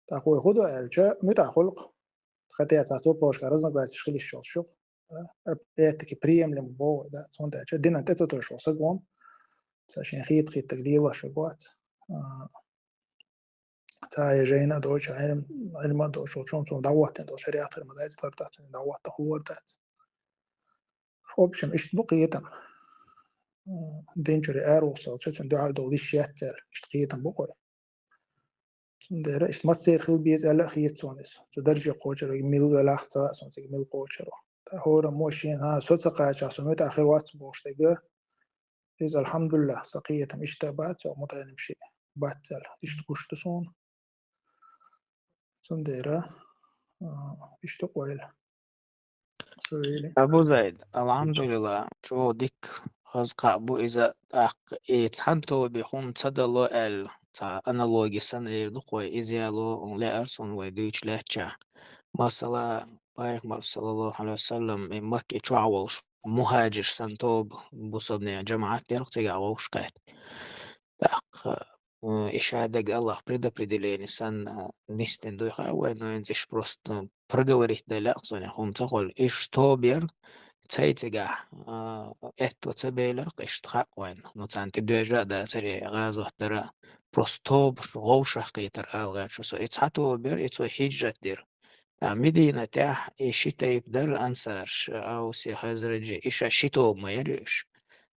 S7: تاقوي خدو ألجا متى خلق خدي تاتو بروش كارزنا قاس يشغل الشوش بيتك بريم لمبو ده صندا دينا تتو شو سقوم عشان خيط تقدير وشقوات تا جينا دوش علم دوش وشون دوات دو شريعة المدارس ترتاح دوات تخوات وبشم إيش بقيتم دينجري أرو صلشة دعاء دوليش ياتر إيش قيتم بقوي ده إيش ما تصير خل بيز ألا خيط سونس تدرج قوشر يميل ولا احتواء سونس يميل قوشر هو موشين ها صدقة عشان آخر وقت بوش تجاه إذا الحمد لله سقيتم إيش تبعت أو متعلم شيء باتل إيش تقوش تسون سنديرة إيش تقويل سويلي
S5: أبو زيد الحمد لله شو ديك خزقة أبو إذا يتحنتو بيخون تصدلو تا أنالوجي سنة يردقوي إزيالو لا أرسون ويدوش لاتشا مثلا بايغمر صلى الله عليه وسلم مكي تعوش مهاجر سنتوب بصدني جماعات يرقتي عوش قات تاق إشهادك الله предопределение сан нистен дуйха وإنه ينزش просто проговорить да ляқсоне хум тaqol إيش توبير تايتجا إتو تبيلر قش تخاق وين نتان تدوجا دا تري غازو ترى بروستوب غوش قيتر ألغا شو سو إتحتو بير إتو حجة دير مدينة تاح إيشي تيبدر أنسارش أو سي خزرجي إيش شيتو ما يريش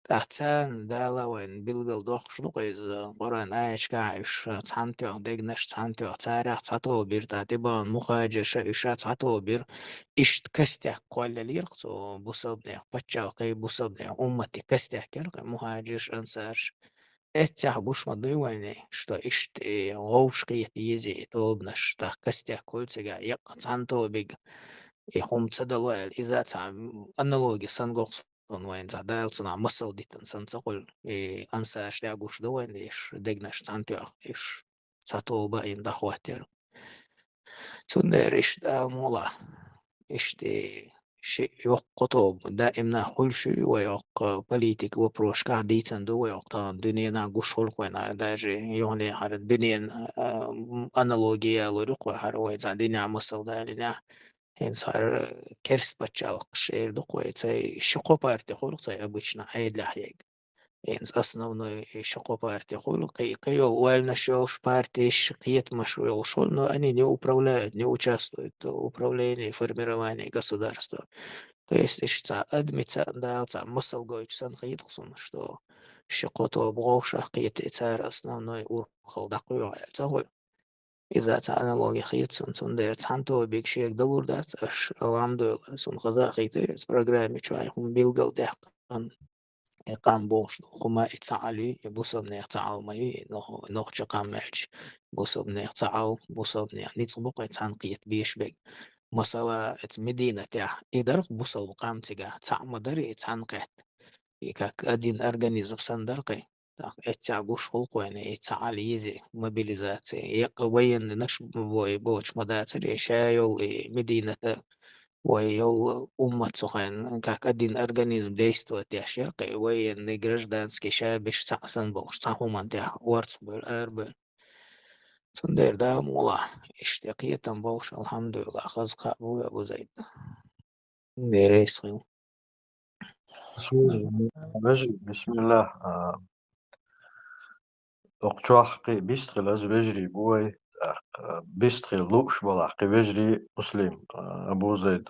S5: تحتان دالا وين بيلغل دوخش نقيز قران آيش كايش تحنتو ديگنش تحنتو تاريخ تحتو بير تاتبان مخاجر إيشا تحتو بير إيش كستح قول ليرقصو بوصبني بچا قي بوصبني أمتي كستح كرق مهاجر أنسارش اتح بوش مضي ويني شتا إشت غوش قيت يزي توبنش تا كستح كل تجا يق تحنتو بيج هم تصدلوا إذا تعم أنالوجي سنغوص وين زعدال صنع مصل دي تنسان تقول أنساش لاقوش دوين إيش دقناش تانتو إيش ساتو باين دخواتير سندر إيش دا مولا إيش دي شيء يوق قطب دائما كل شيء ويوق بوليتيك وبروش قاعدي تندو ويوق تان دنيا ناقوش خلق وين على داجي يعني على الدنيا أنالوجيا لرق وحر وين زعدين مصل دالنا هن صار كرس بتشالق شير دقوي تاي شقو بارتي خلق تاي обычно عيد لحيق هن основной شقو بارتي خلق قي والنا شوش بارتي шкиет машул шол, но они не управляют, не участвуют в управлении, формировании государства. То есть ишта адмица даалца мысл гойчсан хийтсон, что щекоту бгоушах киеты царь основной урхал дакуйца гой. إذا аналогия хийтсон сундер цанто биг шек далурдат аш ламдойл сун хаза хийте программе чай хум билгал дехкан قام بوش هما اتعالي بوسب نيقطعو ماي نوخ قام مالش بوسب نيقطعو بوسب نيتصبق اتعنقيت بيش بيك مثلا مدينة تاع إدارك بوصل قام تجاه تاع مدري اتعنقت يكاك أدين أرجانيزم صندرقي اتاع قوش خلقو يعني اتعال يزي موبيليزات يقوين نش بوش مداتر شايل مدينة ويل أمة كاك أدين أرجانيزم ديستو تاع شرقي وين نجرجدانسكي شابش تاع سنبوش تاع هما تاع ورتس بالأربل سندير دا مولا اشتياقية تنبوش الحمد لله خزق أبو زيد ديريس خيو
S3: بسم الله أقشاحقي بيستغل أز بجري بوي بيستغل لوش بلاحقي بجري مسلم أبو زيد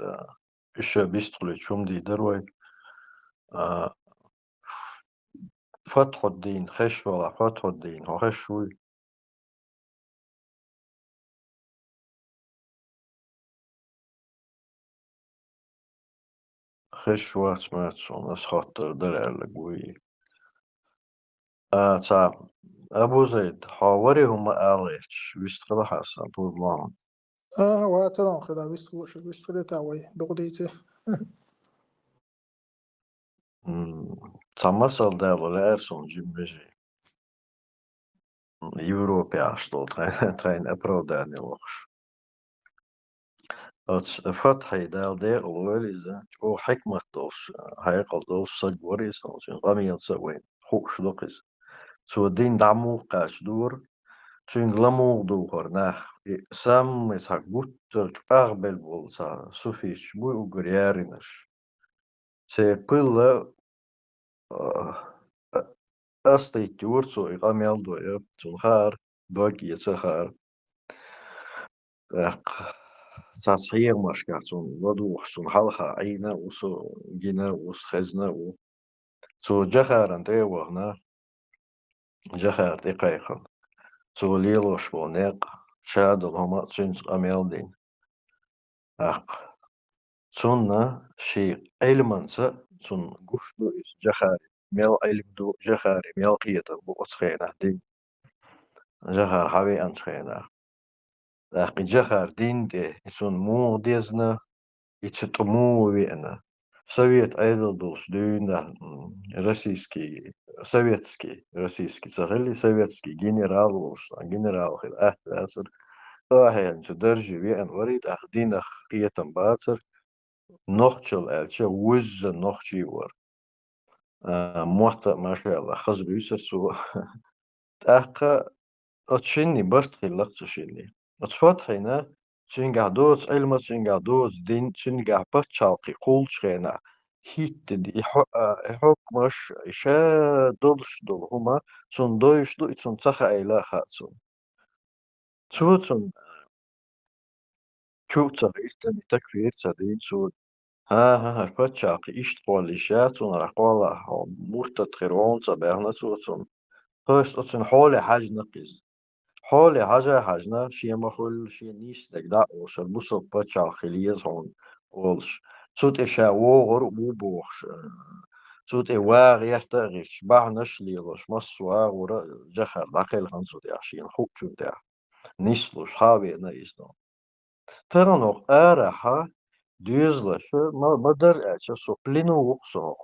S3: إيش بيستغل شوم دي دروي فتح الدين خش ولا فتح الدين وخش وي خش وات ماتسون أس خاطر درع لقوي تعب أبو زيد حاوري هما آليتش بيستغل حسن طول ما
S7: واتلون خدا بيستغل تاوي دغديتي
S3: تمثل دالو لأرسون جيم بجري Европе что train оправдание лучше. От فتحي دال دير الوالزة أو حكمة دوس هيقل دوس صجوريس أو شن غمية سوين خوش لقيس سو دين دعمو قاش دور شن غلمو دور ناخ سام يسحق بوتر أغبل بولسا سوفيش شبوي وغريارينش سي بيلا أستيك يورسو إغاميال دويا شن خار دوكي يتسخار صحيح مشكلتون ودو حسون حلقة عينا وسو جينا وسخزنا و سو جخار انتي وغنا جخار دقيقا سو ليلو شبونيق شاد الهما تشنس أميال دين أق سونا شي علمانسا سون قشدو إس جخاري ميل علم دو جخاري ميل قيتا بو أسخينا دين جخار حبي أنسخينا أق جخار دين دي سون مو ديزنا يتشتمو وينا Совет айдолдул шдюйна российский сахали советский генерал улшна генерал хил ахтасыр ахян чудержи вен ворит ахдинах қиятан бацыр нохчыл элче уз нохчи вор муахта машалла хазбюсер су тақа отшинни барт хиллах тшинни отфатхина تشينجادوز علم تشينجادوز دين تشينجابت شالقي قول شخينا هيت دي حكمش إشا دولش دول هما تون دويش دو تون تخا إلا خاتون تون شو تخا إستني تكفير تدين تون ها فت شالقي إشت قوليشا تون رقوالا مرتد خيرون تبعنا تون هاش تون حولي حاج نقيز حولي حاجنا شي مخول شي نيس دك دا وش البوسو باتشال خليز هون ولش صوت إشا وغر وبوخش صوت واغ يحتاجش بعنش ليلوش مصوا ورا جخر داخل خان صوت يعشين خوك شو تاع نيسلوش حاوي نايسنو ترى نوق آرحة ديزلش ما در أتش سو بلينو وقصو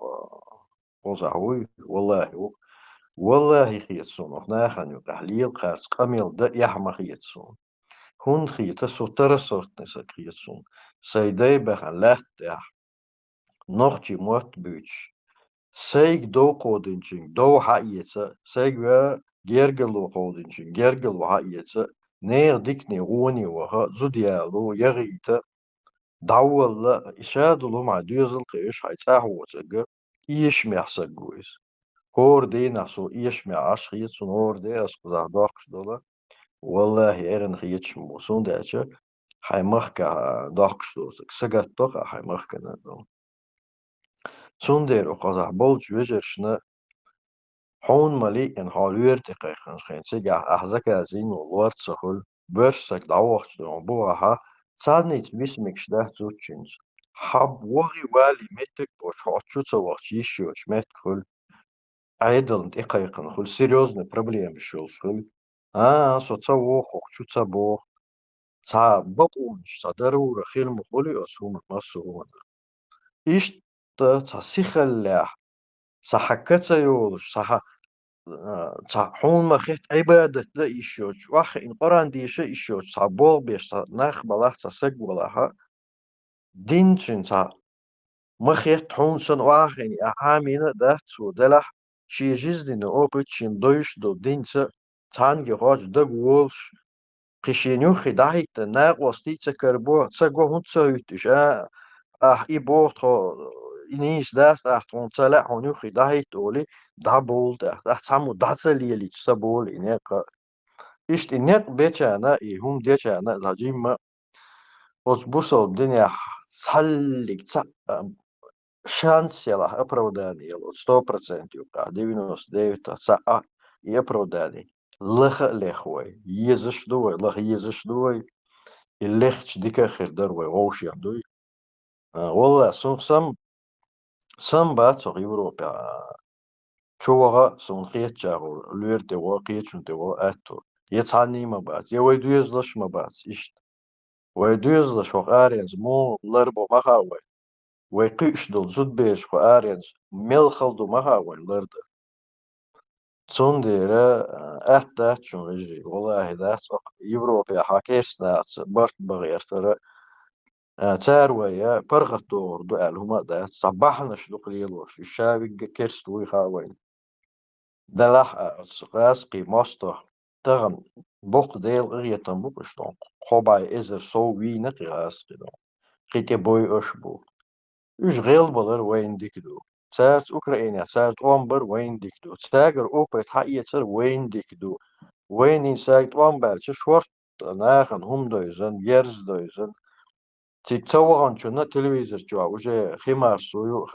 S3: وزعوي والله خيتسون أخنا خانيو تحليل قارس قميل دا يحما خيتسون هون خيتا سو ترسوت نسا خيتسون سيداي بخان لحت يح نوخجي موت بيوش سيك دو قودنشين دو حقيتا سيك و جيرجلو قودنشين جيرجلو حقيتا نير ديكني غوني وها زوديالو يغيتا دعوة لا إشادلو مع ديوزل قيش حيتاحو وتقر إيش محسقويس هور دي نحسو إيش معاش خيط سون هور دي أسقط داقش دولا والله إيرن خيط شموسون داتشا حي مخكا داقش دوسك سقط دوقا حي مخكا ندو سوندير وقزح بولج ويجرشنا حون مالي إن حالوير دقيقة خين سيجا أحزك أزين والوارد سخل برسك دعوخ بوها صادنيت بيسمك شده زوتشنز حب وغي والي متك بوش حوتشو تسوخ يشيوش متكل عيدل دقيقة خل سيريوزن проблем بشوز خل سو تسوخ وخشو تسبوخ سا بقونش سا ضرورة خيل مخولي أسهم مصر إيش تا سيخلاح صحكتا يولش حون ما خيت عبادة لا إيشوش واخ إن قران ديشة إيشوش بول بيش ناخ بلاح سق بلاها دينشن ما خيت حون سن واخ إن أحامينا ده سو دلح شي جزدين أوبتشين دوش دو دينسة تانجي غاج دق وولش قشينيو خداهي تناق وستي تكربو تسقو هون تسويتش إيبوت إنيش داس تون تلا هونيو خداهي تولي دابول ده سامو داتسليلي تسبول إنيق إشت إنيق بيتشانا هم ديتشانا زاجيم وزبوسو الدنيا سالك شانس يلا أبروداني يلا 100% يوقع 99 ساعة يبروداني لخ لخوي يزش دوي لخ يزش دوي اللخش ديك خير دروي غوش يندوي والله سم بات سو يوروبا شوغا سون خيت جاغو لوير دوا قيت شون دوا اتو يتعني ما بات يويدو يزلش ما بات إشت ويدو يزلش وق آرينز مو لربو مخاوي ويقيش دول زود بيش خو آرينز ملخل دو مخاوي لرد تون ديرا أهدات شون رجري والله دات يوروبا حاكيس نات برت بغير ترى تارويا برغت دور دو هما دات صباحنا شدو قليلوش الشاوي كيرستوي خاوين دلح قاسقي ماستو تغم بوق ديل غيتن بوكشتون خوباي إزر سو وينق قاسقي دون قيكي بوي أشبو إش غيل بلر وين ديكدو سارت أوكرانيا سارت أمبر وين ديكدو تاجر أوبرت حقيقة وين ديكدو وين إنسايت أمبر شورت ناخن هم دويزن يرز دويزن تيتسوغن شنا تلفزيون جوا وجه خمار سويو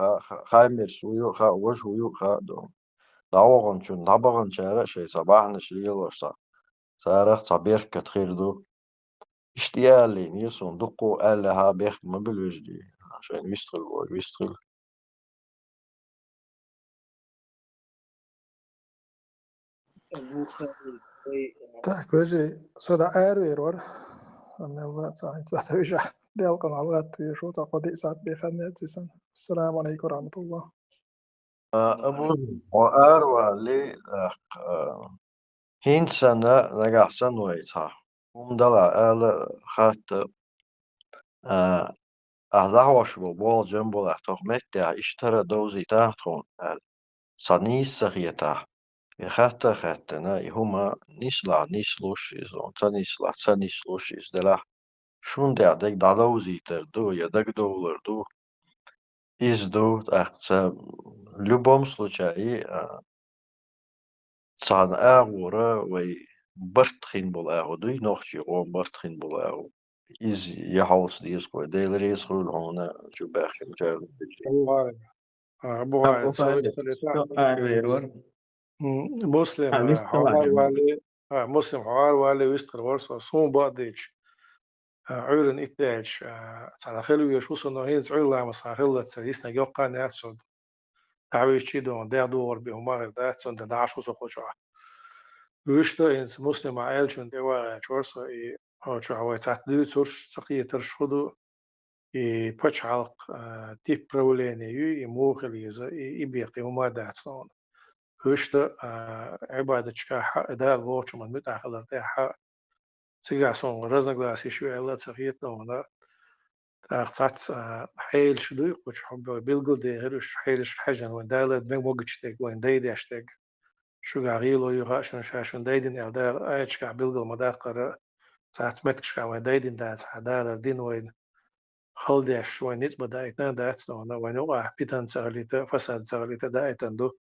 S3: خامر سويو خا وجهو خا دون دعوغن شون دعبغن شارع شي صباحنا شليل ورصا سارخ صبير كتخير دو اشتيالي نيسون دقو ألها بيخ ما بالوجدي عشان يشتغل ويشتغل
S10: أبو خالد
S7: تاك وجه صدا آرويرور أن الله تعالى تحتويش ديال قناة الغد ويشو تقضي ساعات بيخانات سيسان السلام عليكم ورحمة الله
S3: أبو وأروى لي هين سنة نجح سنويتها ومدلع آل خات أهداوش بول جنبو لحتوخ متى اشترى دوزي تاعتون صنيس سغيتا يخاتا خاتنا هما نسلا نسلوشيز تنسلا تنسلوشيز دلا شون ديك دالوزي تردو يدك دولار دو из دو أختا в любом случае صان أغورا وي برتخين بول أغودي نوخشي غو برتخين بول أغو إز يحوص ديس كوي ديلريس خلول هونا جو باخي مجال بجري
S2: أبو غايد سوي
S5: آرويرور
S2: مسلم حوار والي مسلم حوار والي ويستر ورسو صوم باديش عيرن إتاج على خلو يشوس إنه هي تعير لا مساخلة سيسنا جوقا ناتسون تعويش تشيدون دا دور بهمار داتسون دا عشو سقوشوا ويشتا إنس مسلم عائل شون دوا شورسا إي أو شو تعتدو تورش سقية ترشخدو إي بتش علق تيب بروليني إي موخل يزا إي بيقي وما داتسون ويشتا عبادة شكا دا الووش من متأخذ دا سيجا سون رزنا غلاسي شو إلا تسقية نونا تاخذت حيل شدوي وش حب بيلقول ده هرش حيلش حاجة وين دايلة بين وقتك وين دايد يشتك شو قاعيلو يغاشن شاشن دايدين إعدال أيش قاع بيلقول مداقرة ساعات متكش قاع وين دايدين دات حدال دين وين خلدش وين نسبة دايتنا دات نونا وين وقع بيتان سغليتا فساد سغليتا دايتن دو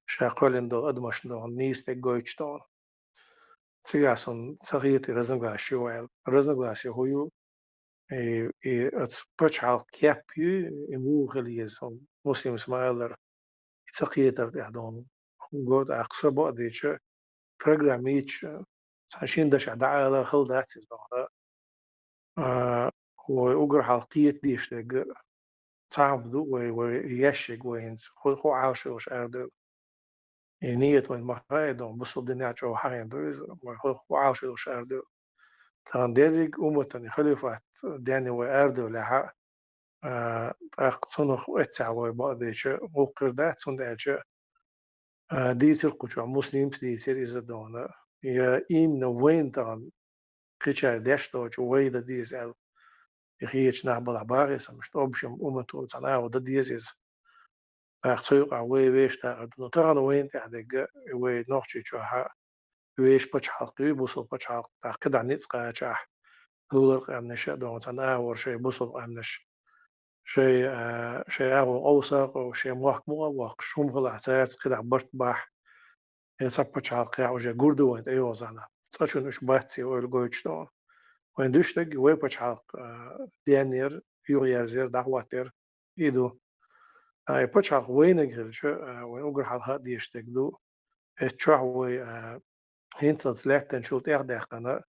S2: شاقولين دو أدمش دو نيس تجويش دو سيجا سون سغيتي رزنا غلاسي وين رزنا غلاسي هو het putschal kepje in Woegelies van Muslim Smiler. It's a theater there don. God أقصى ديش برنامج عشان ده شدة على خل ده تزدان. وأجر حلقية ديش ده تعبدو ويشج وينز هو عاش وش أرد. نية وين ما هاي دون بس الدنيا جو هاي دوز هو عاش وش أرد. كان ديرج أمتني خليفة داني وأرد لها صنخ اتسع بعضيش مقر دات صندوق ديتر قجع مسلم ديتر إذا دونا يا إيم نوين تان قجع داشتوج ويدا ديز ال يخيش نعبل عبارس مش توبشم أمتو صناعة ودا ديز إز أختيق عوي ويش تا نتران وين تعدق وي نوحشي جوها ويش بچ حلقي بوصل بچ حلق تا كدا نتسقى جاح لولر قامنش دون صناعة ورشي بوصل قامنش شيء أوسق وشيء موق شوم غلا تعرف كده عبرت باح يصبح على قاع وجا جوردو وين أيوة زانا تشون إيش باتسي أو الجويتش دون وين دوشتك ويبش على ديانير يغير دعواتر إيدو يبش على وين أجرش وين أجر على هاد يشتك دو تشوه وي هينسنس لكتن شو تأخذ قنا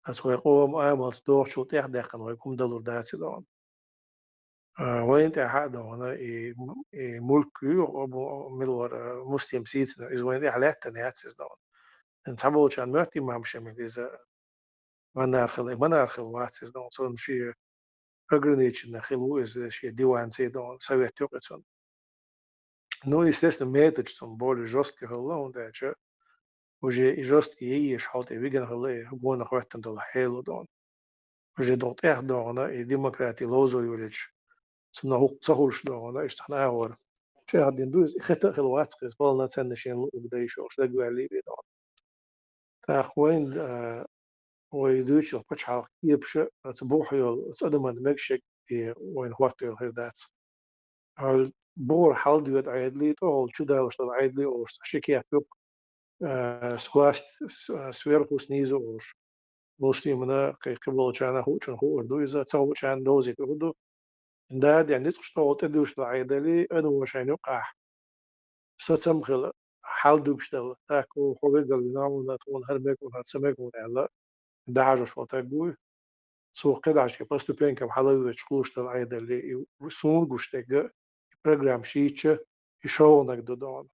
S2: أسوي قوم أمس دور شو تأخذ قنا ويكون دلور داسي دون وين تحد هنا ملكي وملور مسلم سيتنا إذا وين علات تنياتس دون انتبهوا كان مرتي ما مش من إذا مناخل واتس دون صار شيء أجرنيش نخلو إذا شيء ديوان سي دون سويت توقتون نو يستثنى ميتج صن بول جوست كهلا ونداش وجي جوست ييش حاط ويجن هلا هو نخوتن دول حيلو دون وجي دوت إح دون ديمقراطي لوزو يولج سنا هو صهولش دون إستحنا أور شيء هادين دوز خطأ خلوات خيز بالنا تنشين وبدايش وش دقوا عليه بدون تأخوين ويدوش البتش على يبش تبوح يل صدمن مكشك وين وقت يل هردات هال بور حال دوت عيدلي تو شو ده وش ده عيدلي أو شكيا بيب سواست سويركو سنيزو وش مسلمنا قبل كان هو كان هو أردو إذا تصور كان دوزي تردو ده يعني تشتغل تدوش العيدلي أنا وش يعني وقع ستسم خلا حال دوش ده تاكو حبيب قلبي نعمل تقول هرمك وهرسمك ولا ده حاجة شو تقول سو قطع شيء بس تبين كم حلوة تشكوش العيدة اللي سون قشتك برنامج شيء يشون نقدون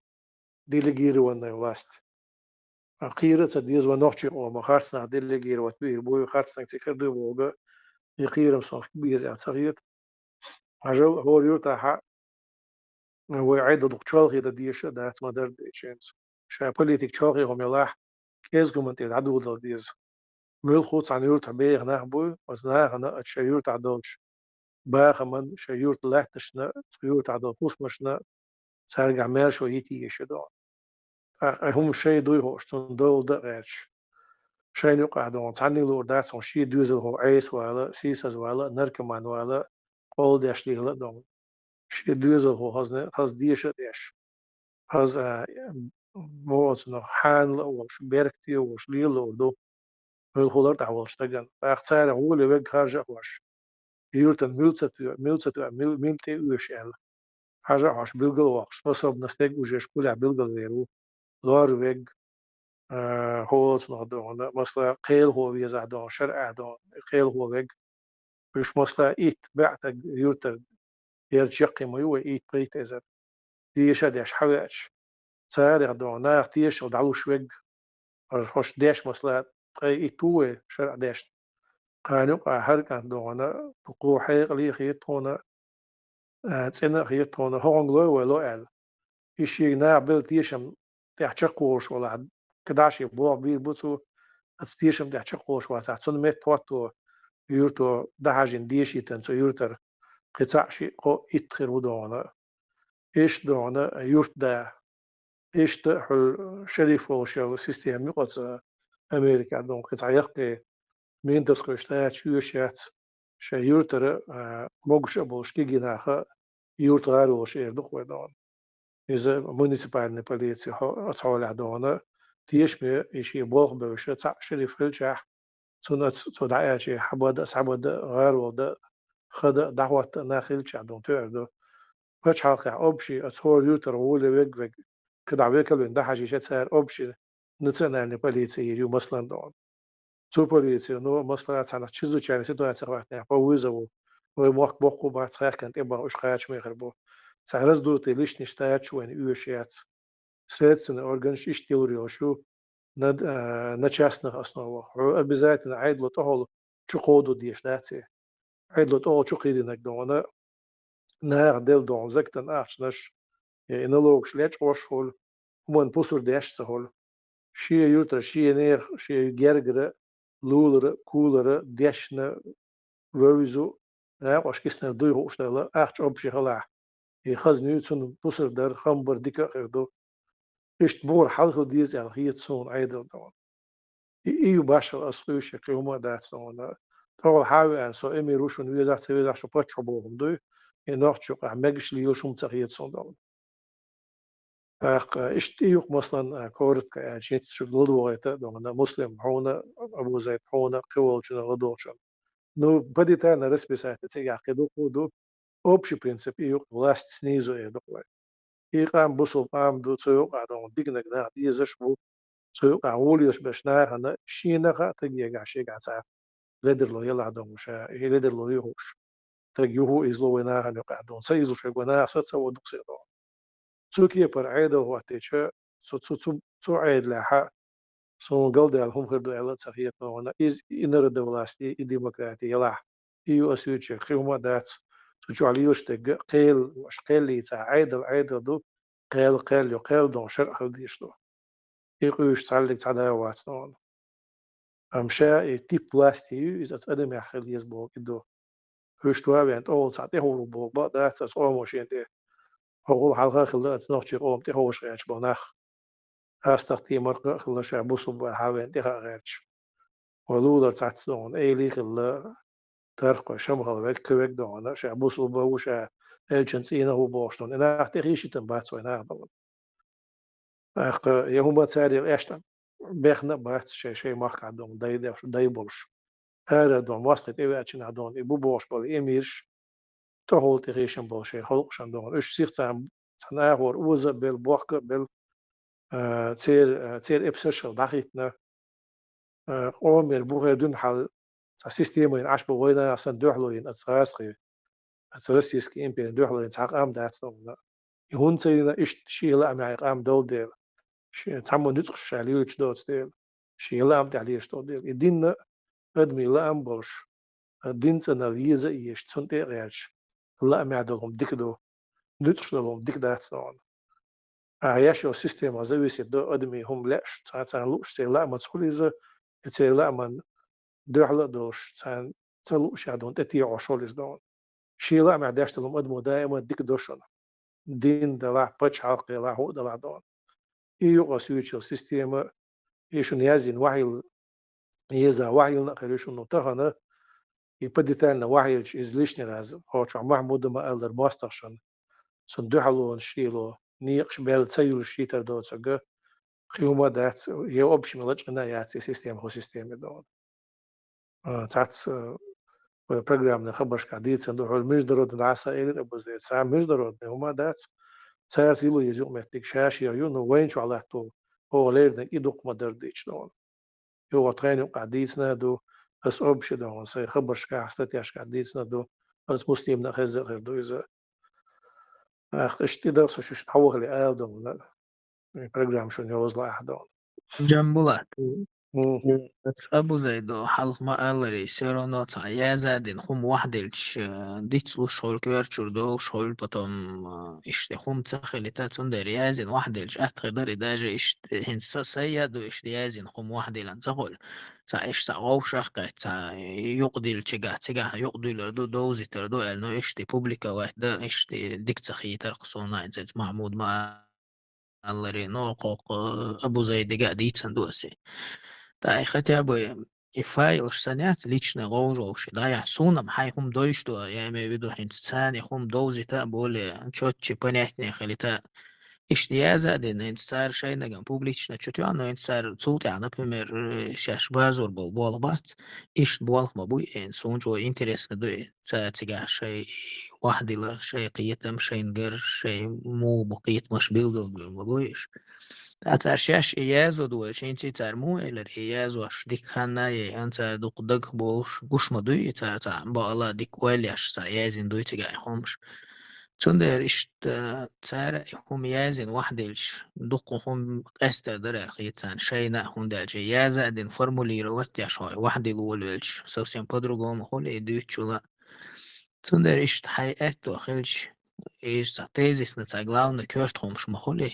S2: ديليجير وانا ولاست أخيرا تديز ونوحشي أو ما خارسنا ديليجير وتبيه بوي خارسنا تكردو بوجا يخيرا صح بيز يعني صغير عجل هو يرتاح هو عيدة دكتور غير ديش ده ما در ديشينز شا بوليتيك شاغي هم يلاح كيز قمت العدو ده ديز ميل خوت عن يرتاح بيه نهبو وزناه أنا أتشيرتاح دولش باخمن شيورت لحتشنا شيورت عدو قوسمشنا سارجع ماشو يتي يشدون هم شيء دوي هو شتون دول دقاش شيء يقع دون تعني لور دات son شيء دوزل هو عيس ولا سيسز ولا نركمان ولا قول داش ليغلا دون شيء دوزل هو هز ديش داش هز موت نو حان وش بيركتي وش ليل وردو هو لرت عوش تجن فاختار هو اللي بيج خارج وش يورتن ميلتي وش حاجة عش بيلقى وقش مصاب نستيق وجيش كل بيلقى غيره غار ويج هوت نهدون مثلا قيل هو بيزع دون شرع دون قيل هو ويج مش مثلا إيت بعتك يورتر يرجع ما يو إيت بيت إذا ديش داش حواش سارع دون نار تيش ودعوش ويج هوش داش مثلا إيت هو شرع داش قانو هركان دون تقو حيق لي خيط هنا تسنى خيط هنا هون لو ولو ال إشي نابل تيشم تحتقوش ولا كداشي بوا بير بوتو تيشم تحتقوش ولا تحتون ميت توتو يورتو دهاجن ديشي تنسو يورتر قطعشي قو إتخر ودونا إيش دونا يورت دا إيش تحل شريف وشو سيستيم يقص أمريكا دون قطع يقي مين تسكوش تاعت شوشات شا يورتر موجش أبوش تيجي ناخا يورتر وش يردخ ودون إذا municipalne politie أصحاب العدوانة تيش مي إشي بوغ بوشة تاع شريف هالجاح سو دعاء شيء حبود أصحاب غير وده خد دعوة ناخل شعدون تعرض فش حلقة أبشي أتصور يوتر وولي ويج كده عبيكل من ده حاجة سعر أبشي نتسنى يعني بوليسي يو مثلا دون سو بوليسي نو مثلا سنة تشيزو يعني سيدو سواتنا فوزو وموك بوكو بعد صحيح كانت إبا وش خياتش ميخربو سعرز دوتي ليش نشتايت شو يعني يوشيات سيدسون أورجنش إشتيوري وشو ند نتشاسنا أصنعه بزايتنا عيدلو تهول شو قودو ديش داتي عيدلو تهول شو قيدي نقدونا نهار ديل دون زكتن أحشنش إنلوك شليتش وشهول همان بوسر ديش سهول شي يوتر شي نير شي جرجر لولر كولر ديشنا ووزو لا واش كيسنا دوي روشنا أحش أبشي خلاع يخز نيوتن بوسر در خمبر ديكا خيردو إشت بور حلقو ديز على هي تصون عيدل دون إيو باشا أصلوش كيوما داتسون طول حاوي أن سو إمي روشون ويزا تسويزا شو باتشو بوهم دوي ينوحشو عمجش ليو شوم تغيير صون دون إشت إيوك مثلا كورت كأجيت شو لدوغيتا دون مسلم هونا أبو زيد هونا قول شنا لدوغشن نو بدي تانا رسبي ساعت تسيع قدو قدو أوبشي برينسيب إيوك ولاست سنيزو إيدوغي إيقام بوصل قام دو تسويق عدون ديقنك نا ديزشبو سوق عوليش باش ناخنا شينخا تجي عشي قاعد لدر لو يلا عدون مش لدر لو يهوش تجيهو إزلو ناخنا قاعدون سيزو شغونا ست سو دقسي دون سوكي بر عيدو هو تيشا سو عيد لها سو قلد هم خردو على تسخيت نونا إز إنر دولastي الديمقراطية يلا إيو أسويتش خيوما دات سوچو عليوش تج قيل وش قيل لي تا عيد دو قيل يو قيل دون شرح ديش دو يقوش تعلق تعدا واتنون أمشى تيب بلاستي إذا تقدم يا خلي يسبوك إدو هوش توابي أنت أول ساعتين هو بوك بعد ده تسأل مشين ده هو حلقة خلنا نوخش قوم تهوش غيرش بناخ أستخدم مرق خلنا شعبوس بحاول انتها غيرش ولولا تعتسون أي لي خلا ترقى شمغل وك كوك دون شعبوس بوش الجنسينا هو بوشتون أنا أختيش تنبات سوي ناخدون أخ يوم بتساري إيشتن بيخنا بات شيء ما قعدون داي بولش هذا دون واسطة إيه أتشين عدون إبو بوش بول إيميرش تهول تغيشن بوشي خلقشن دون إيش سيخ تناهور أوزا بالبوك بال تير إبسشل دقيقنا أومير بوغير دون حال سيستيمو ين عشبو وينا أصلا دوحلوين أتسراسخي أتسرسيسكي إمبين دوحلوين تحق أم داتسون يهون سينا إيش شيلا أم يعيق أم دول ديل تعمو نتخش عليوش دوت ديل شيلا أم تعليش دول ديل يدين أدمي لا أم بولش الدين سنة ليزا إيش تسنتي غيرش لا أم يعدلهم ديكدو نتخش دولهم ديك داتسون عياشو سيستم عزوي سيدو أدمي هم لاش تسان لوش سي لا ما تقول إذا تسي لا من دوحلا دوش تسان تلوش عدون تتي عشوليس دون شي لا ما عداش لهم أدمو دائما ديك دوشون دين دلا باتش حلقي لا هو دلا دون إيو غسويتشو سيستم إيشون يازين وحيل يزا وحيل نقريشون نطهنا يبدي ثاني وحيل إزليشني لازم هو شو محمود ما ألدر ماسترشن سندوحلو نشيلو نيقش بيل تسيل الشيتر دوت سجى خيوما دات يو أبش ملج أنا ياتي سيستم هو سيستم دون تاعت برنامج نخبرش قاعدين سندوحل مش درود العسى إلى أبو زيد ساعة مش درود هما دات ساعة يلو يجوا مهتك شاشة يونو وين شو على تو هو ليرن يدوق ما درديش دون يو ترين قاعدين سنادو بس أبش دون سي خبرش قاعدين قاعدين سنادو بس مسلم نخزر غير دو إذا اشتي درس شو تحوغ لي آل دون برنامج شو نيوز لا أحدون
S5: جنبولات بس أبو زيدو حلق ما ألري سيرو نوتا يا زادين خم وحدلش ديتسلو شغل كبيرتشور دو شغل بطم إشتي خم تخلي تاتون داري يازين وحدلش أتقدر إداجة إشتي هنسا سيادو إشتي يازين خم وحدلان تقول تا إشتا غوشاق تا يقضي الشجاع تجاه يقضي لدو دوزي تردو أنو إشتي بوبليكا واحدة إشتي ديك تخي ترقصونا زيت محمود ما ألري نوقوق أبو زيد قاعديت سندوسي تا хотя бы и файл санят лично гожош да я сунам хай хум дой что я имею в виду хин цани хум дози та более четче понятнее халита اشتيازة دين انستار شيء نجم بوبليش نشوتي عنه انستار صوت يعني بمر شاش بازور بالبولبات ايش بولخ مبوي ان سونجو انترس ندوي تجاه شيء واحد إلى شيء قيتم شيء نجر شيء مو بقيت مش بيلدل مبويش تاتر شاش ايازو دو شينتي ترمو الى ايازو اش ديك خانا ي انت دوق دق بوش بوش مدوي تا بالا ديك ويلياش تا يازين دوي تجاه خمش تندر إشت تارا هم يازن واحدلش دقو هم قستر درا خيتان شينا هم دالجي يازا دين فرمولي روت يا شوي واحد الولش سوسيان بدرو قوم هول يدوتشولا تندر إشت حياتو خلش إيش تيزيس نتا главный كورت هم مش مخولي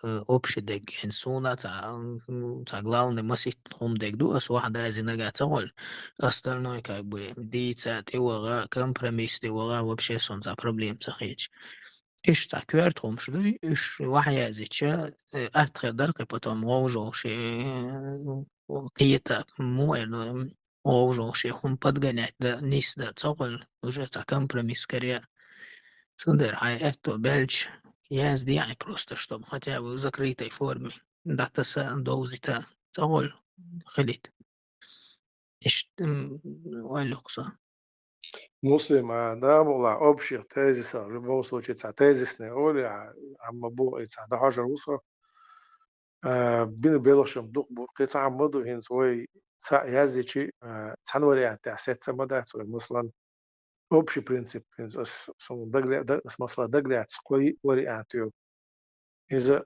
S5: أوبش دق إنسونا تا главный مسيت هم دق دوس واحدة زينجا تقول أسترنوي كابوي دي تا تيوغا كمبرميس تيوغا وبشي سون تا بروبليم تخيج إيش تا كورت هم شدو إيش وحيا زيتشا أتخير درقي بطم غوجو شي قيتا مو إنه غوجو شي هم بدغنات دا نيس دا تقول وجه تا كمبرميس كريا تقدر حياته بلج ياز دي يعني просто чтобы хотя бы в закрытой форме датаса доузита تقول خليت إيش ويلوكسا
S2: مسلم ده موضوع أوبشي تيزيس ربما سوتش تسع تيزيس نقول عم بو تسع ده حاجة وصل بين بيلشم دوق بو قطع مدو هين سوي تسع يازي شيء تسنوري يعني تحسيت سمدا سوي مثلا أوبشي برينسيب هين سون دقري اس مثلا دقري تسقوي وري أنتيو إذا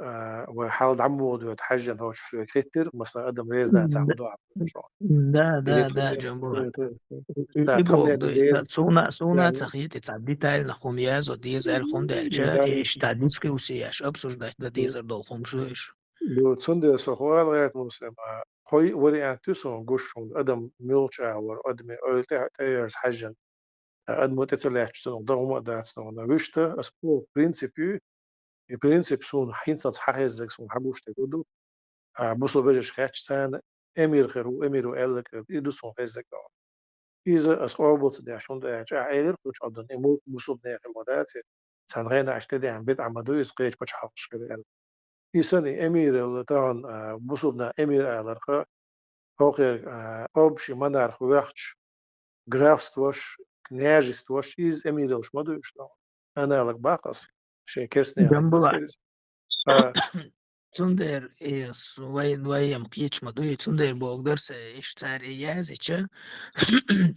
S2: وحاول عمو دو تحجن هو شو كتير مثلا قدم ريز ده تسع مدو عم شو
S5: ده جنبه
S2: تخمني
S5: إبوك
S2: قدم
S5: ده
S2: ريز
S5: سونا
S2: يعني
S5: تخيط تعدي تايل نخوم يازو ديز الخوم ده الشا إيش تعديسكي وسياش أبسوش ده ديزر دول خوم شويش
S2: لو تسند سخوال غير مسلم خوي وري أنتوسون قشون أدم ميلشا ور أدم تايرز حجن أدم تتسلح ضغم داتسون وشتا أسبو برينسيبي برينسيب سون حين تتحهزك سون حبوش تقولو بوصل بجش خاتش سان أمير خيرو أميرو ألك إدو سون خيزك إذا أصحابه ده عشان ده عائلة كوش أدن إمو بوصل ده المدات سان غينا عشتدي عم بيت عمدو يسقيش كوش حقش كده إيساني أمير اللي طبعا بوصلنا أمير ألرخا هوخير أوبشي منار خوخش графствош, княжествош из Эмилош модуш, أنا لك باقص شيء كرسني أنا
S5: جنبه
S2: كرسي
S5: Tunder is وين بيتش مدوي تندر بقدر اشتري يازيتش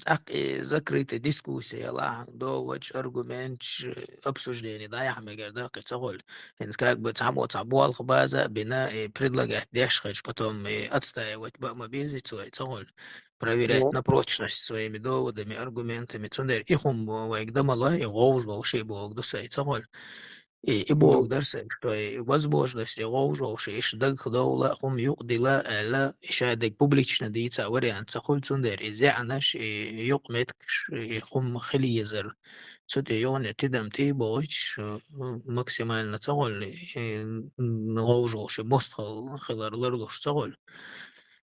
S5: اق ذكرت ديسكوسي لا دوج ارجومنتش обсуждение да я مقدر قتقول ان كاك بتعمو تعبوا الخبازة بناء предлагать дешхач потом отстаивать ما бензить تقول проверять на прочность своими доводами аргументами тундер ихум ويقدم الله يغوج وشي بوغدو سي تقول и Бог дарсе, что и возможности лоужоуши, и шдаг доула хум юqdila ala ишадек публично дийца вариант сахуль цундер и зянаш и юqметкш и хум خليزر цуд يون تدم تي بوش максимально цагол лоужоуши мостхал خلار лардуш цагол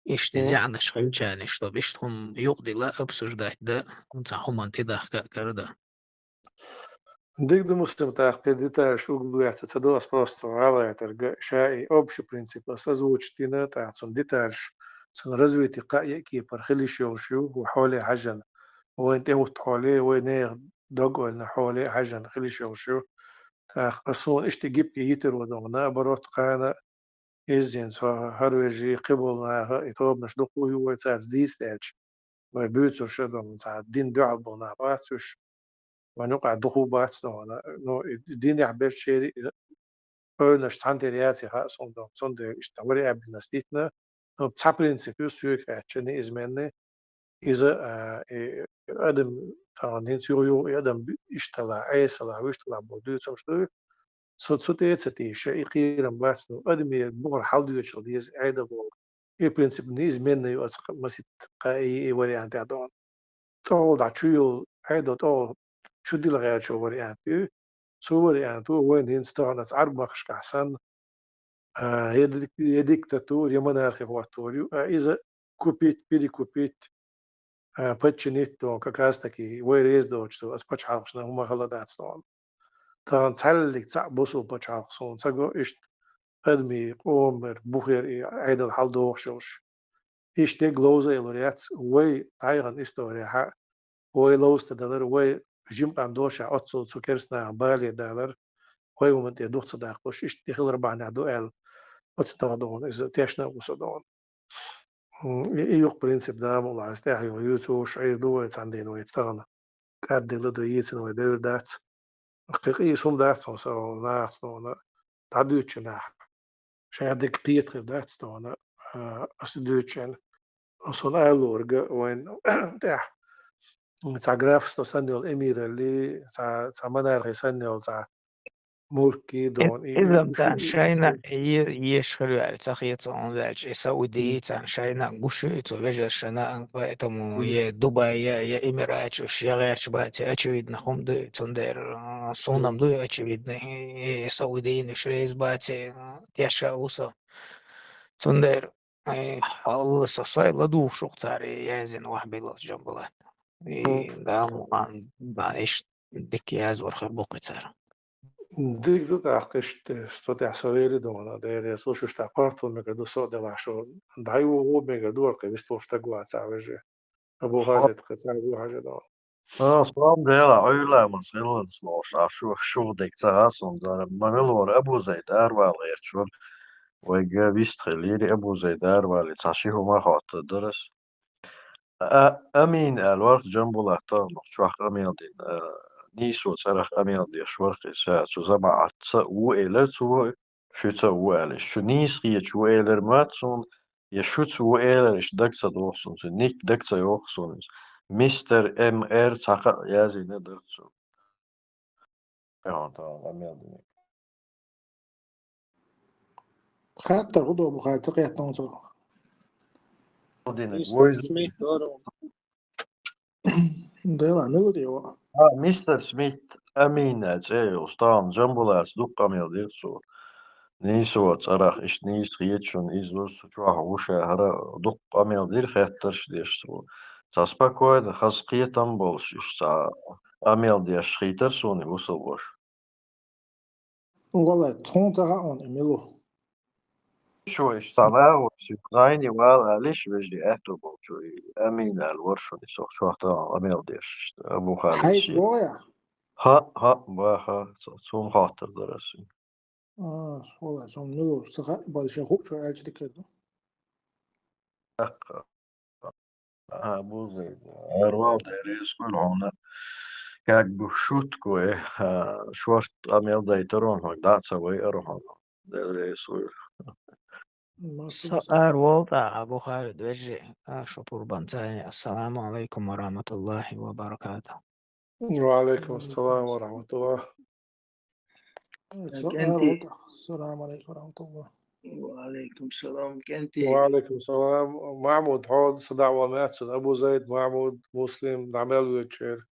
S5: إيش زянаш خلчане, что бишь хум юqdila обсуждать да цахум антидах كردا
S2: ديك دو مسلم تعقيد شو قبل تتدوس просто على ترجع شيء أوبشي برينسيب أزوجتنا تعصن ديتارش سن رزوي تقاء كي برخلي شو وحولي حجن وين تهوت حولي وين دوغ وين حولي حجن خلي شو أصون إيش تجيب كي يتر ودونا بروت قانا إزين سو هروجي قبل إطوب نشدقو هو تاع ديس تاج وبيوتر شدون تاع دين دعبنا باتش ونقع دخوبات نو دين يعبر شيء أنش تانتيرياتي ها صندوق اشتوري أبي نستيتنا بتعبرين سكيو سويك عشان إزمنة إذا أدم طبعا هن سيريو أدم يشتغل عيس على ويشتغل بودو تمشتو صوت يتسطي شيء قيرا بس أدم يبغى حاول يشتغل ديز عيدا بول برينسيپ إزمنة يوصل مسيت قاي وري عن تعدون تول دعشيو عيدا تول شو دي لغاية شو وري عن تيو صور يعني تو وين هنستغنت عربخش كحسن هي ديكتاتور يا مناخي فواتوريو إذا كوبيت بيري كوبيت باتشينيتو كاكاستكي ويريز دوتشتو أسباتش حالشنا هما غلطات صون تان تعلق تاع بوسو بتشاق صون سجو إيش أدمي قومر بخير عيد الحال دوخشوش إيش تيج لوزة إلوريات وي عيغن إستوريا وي لوز تدلر وي جيم قام دوشا أتصل سكرسنا بالي دلر وي ومن تي دوخ صداقوش إيش تخلر بعنا دو إل أتستغدون إذا تيشنا وصدون يوق برينسيب دا والله استاحي ويوتو شعير دو عندنا ويتغنى كاد دي لدو يتن ويدير دات حقيقي سون دات سو ناس سون تعدوتشنا عشان ديك بيتر دات سون أسدوتشن سون ألورج وين تاح تاع جرافس سنيول إمير اللي تاع منار سنيول تاع مولكي دون
S5: إذا متاع شاينا يشخلو على تخيط عندك سعودي تاع شاينا قشي تبجر شنا بيتمو يا دبي يا إمارات وش يا غير شبات أشويد نخم دو تندر صونم دو أشويد نه سعودي نشريز بات تياشا وصا تندر الله سصاي لدو شو تاري يازن واحد بيلات جنبلات ده عن بعيش ديك ياز ورخ بوقي تارا
S2: ديك دو تحقشت ستوتي حسويري دونا ديري سوشو شتا قارتو ميقدو سو دي لاشو دايو هو ميقدو ورقي بستو شتاقوا تعوجي أبو خالد قتاقوا حاجة دون
S3: صام ديلا عيلا مسئلة سموش شو ديك تغاسون دار مغلور أبو زيد أروالي يتشور ويجا بيستخليري أبو زيد أروالي تعشيه ما خاطر درس أمين الورق جنبه لحتار شوخ أمين دين نيسو ترخ أمين دي شورقي ساعة زما عطسا وإلر تو شو تو وإلر شو نيس غيت شو إلر ماتسون يشو تو إلر إش دكتا دوخسون نيك دكتا يوخسون مستر ام ار تاقا يازي ندرتو تا أمين دين
S7: خاطر غدو أبو خالد تقيا تنصو
S3: دين
S10: مستر
S3: ويز
S10: سميث ورا
S7: ديلا ميلودي هو
S3: مستر سميث أمين أتايو ستان جنبولاس دوق أمين ديرتو نيسو تراخ إش نيس خيتشون إزوس تروح وشا هرا دق أميل دير خيترش ديشتو تاسبا كويد خاص قيتم بولش إش تا أميل ديش خيترسوني وصل بوش
S7: والله تون تغا أون إميلو
S3: شو إش تناغو سيقنايني والعليش بجدي أهتو بولشو أمين الورشو نيسو شو أختا أميل ديش أبو خالد
S7: حيث
S3: شي
S7: بويا
S3: ها باها تون خاطر درسي
S7: والله سون ميلو سخا بعد شيء خوب شو عايش كده
S3: أبو زيد أروال ديريس كل هنا كاك بشوت كوي شورت أميل دايترون هاك دات سوي أروحان ديريس
S7: ما شو
S5: سؤال واضح أبو خالد وجه شكر بنتاي السلام عليكم ورحمة الله وبركاته
S2: وعليكم السلام ورحمة الله
S7: سؤال
S10: كانت
S7: واضح السلام عليكم ورحمة الله
S10: وعليكم السلام كانت
S2: وعليكم السلام معمود حوض صدع ومات أبو زيد معمود مسلم نعمل ويتشير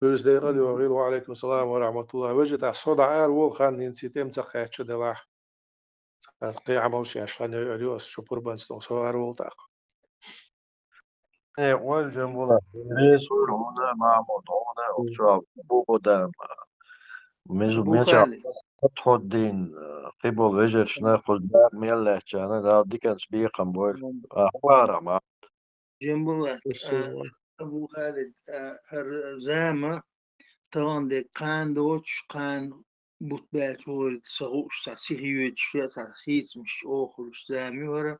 S2: بيرز دي غالي وغير وعليكم السلام ورحمة الله وجد صدع وول خان نسيتم تقيت شو دلاح تقي عمل شيء عشان يريوس شو بربنستون سؤال وول تاق
S3: والجنبولا ديريس هنا مع موضوعنا وشو بوغو دام ميزو
S10: أبو
S3: ميجا
S10: خالد
S3: فتحو الدين قبل وجر شنا قل دام ميلا جانا دا دي كان سبيقا بوي أحوارا ما
S10: جنبك أبو خالد زامة طبعا دي قان دوتش قان بوتبات ورد سغوش تسيخيوت شو تسيخيس مش أوخر زامي ورا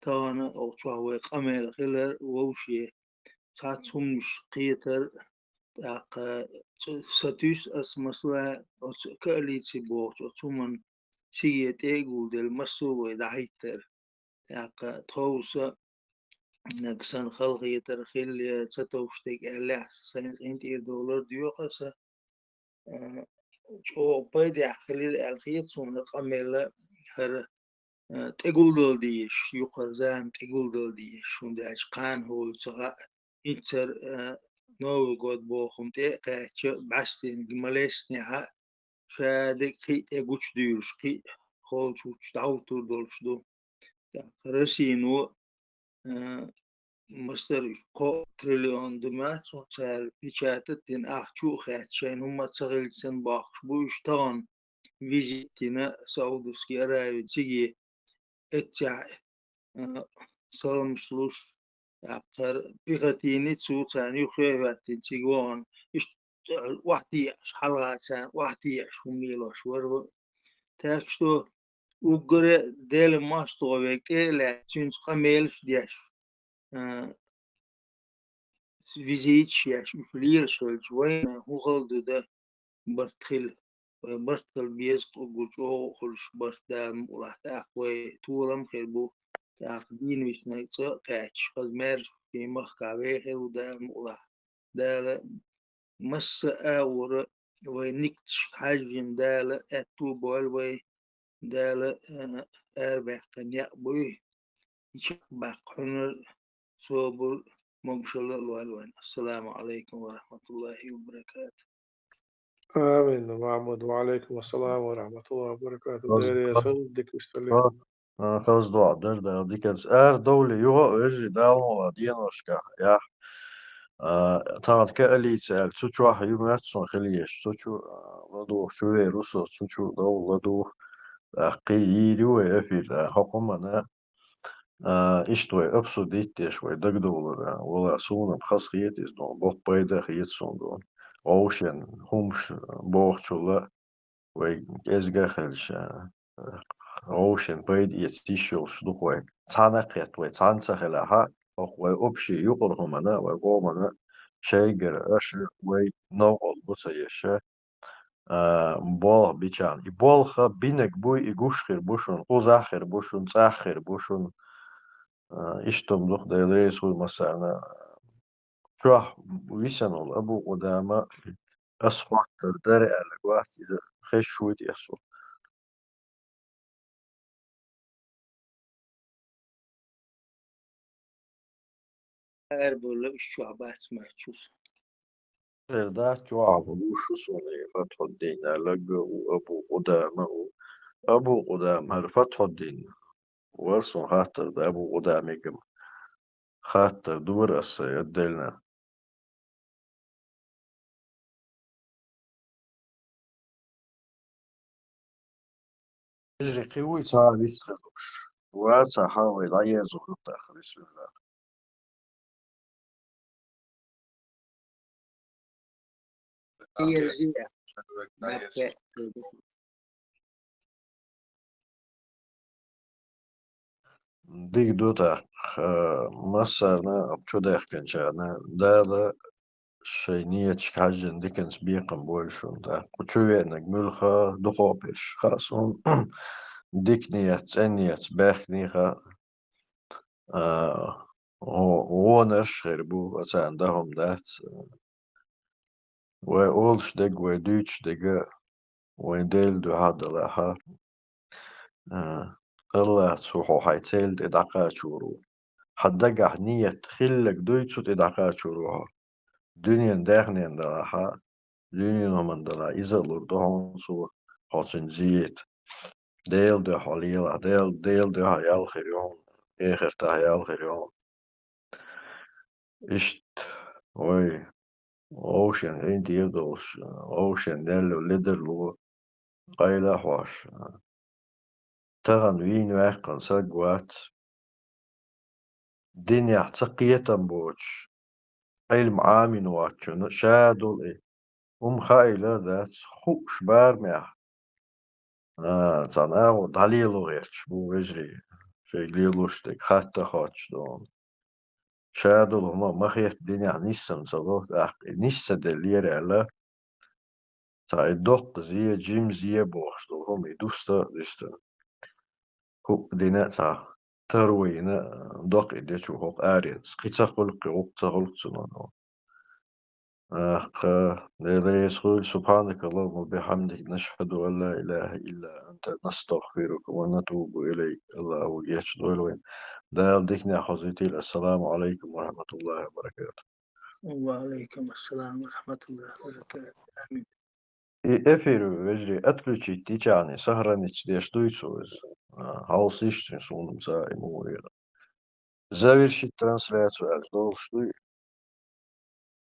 S10: طبعا أو شو قمر خلر ووشي ساتهم مش قيتر تاق ستوس أس مثلا كألي تبوت وثمن سيئة إيجو دل مسو دعيتر تاق توسا نكسن خلقي ترخيل ستوشتك ألاح سنتين $1 ديوقسا شو بيدي خليل الخيط سون قميلة هر تقول دول ديش يقر زام تقول دول ديش شون داش قان هو تغا إنتر نو قد بوخم تقا بعستين جماليس نعا شادك قي تقوش ديوش قي خول شو تشتعو دول شدو رسينو مصدر قو تريليون دمات وصار بيشاتتين شو خات شين هم تصغيل سن باخش بوشتان فيزيتنا سعودوسكي أراوي تيجي اتشع صالم سلوش عبقر بيغتيني تسوتان يخيواتين تيجوان وحدي حلقات وحدي شميلوش ورو تاكشتو وقرأ ديل ماستو ويك لا تنس قميلش دياش فيزيت شياش مفلير شلج وين هو غلط ده برتل بيزق وجوه خلش برتام ولا تأخوي طولم خربو تأخدين مش نيتسا قاتش خزمر في مخ كعبيه ودام ولا دال مس أور ونكتش حجم دال أتو بول وي دال أربع تنيا بوي يشبع حنر صوبر مبشل الوالوان. السلام عليكم ورحمة الله وبركاته.
S2: آمين محمد وعليكم السلام ورحمة الله وبركاته. ديري صدق استلم.
S3: خلاص دوا در ديكنز دولة يوها ويجري داون دينوشكا يا طبعا كألي سأل تشو حيوم يحسن خليش تشو لدو شوي روسو تشو دو لدو قييرو يفير حكومة إشتوي أبسو ديتي شوي دقدولة ولا سونا بخص خيتيز دون بوك بايدا خيتسون دون أوشن همش بوخشولا وي إزغا خلش أوشن بايد يتيشول شدوكوي تانقيت وي تانسخلها وي أبشي يقرهمنا وي قومنا شيجر أش وي نوغل بوسيشة بول بيچان يبول خا بينك بوي يغوشخير بوشون قوزاخير بوشون تاخير بوشون إشتم دوخ دايلريس هو مسانا شوح ويسنول أبو قدامة أسخوح ترداري على قوات إذا خيش شويت يسول
S10: أربو الشعبات ما تشوف.
S3: تردار جواب وشو سوني فتح الدين لقوا أبو قدامة أبو قدامة فتح الدين ورسون خاطر دا أبو قدامة جم خاطر دور السيدلنا يجري قوي تعال يسخدوش واسع حاول عيازو خطة بسم الله
S10: هي الجيع ما
S3: ديك دوتا مسرنا بشو داخ كنشانا دا شينية حاجة ديكنس بيقن بولشون دا قشوية نجملخا دخوبش خاصون ديكنية تانية باخنيخا وونرش خربو عندهم دات وأولش دق ودوتش دق وينديل دو هذا لها الله تسوحو حيتيل دقا شورو حدقع نية خلك دويتشو تدقا شوروها دنيا داخنين دلاها دنيا من دلا إذا لردهم سو حسن زيت ديل دو حليلة ديل دو هيال خيريون آخر تهيال خيريون إشت وي أوشن عندي يدوش أوشن دلو لدلو قيلة حواش تغن وين واقن سقوات دنيا تقية بوش علم عامين واتشن شادول إيه خايلة ذات خوش بارميح تناو دليلو غيرش بو وجري في قليلوش تك حتى خاتش دون شادول هما مخيت دنيا نيسان صدوك نيسا دلير على تا الدق زي جيم زي بوش دول هم يدوستا ديستا هو دينا تا تروينا دق إديشو هوك آريان سقيتا خلق وقتا خلق سنانو ليسخل سبحانك اللهم وبحمدك نشهد أن لا إله إلا أنت نستغفرك ونتوب إليك الله يشهد وين دال ديكنا حزيتي السلام عليكم ورحمة الله وبركاته.
S10: وعليكم السلام ورحمة الله وبركاته. آمين.
S3: Эфиру вежди отключить течане, сохранить где что и что. Хаос ищет, что он за ему Завершить трансляцию. Что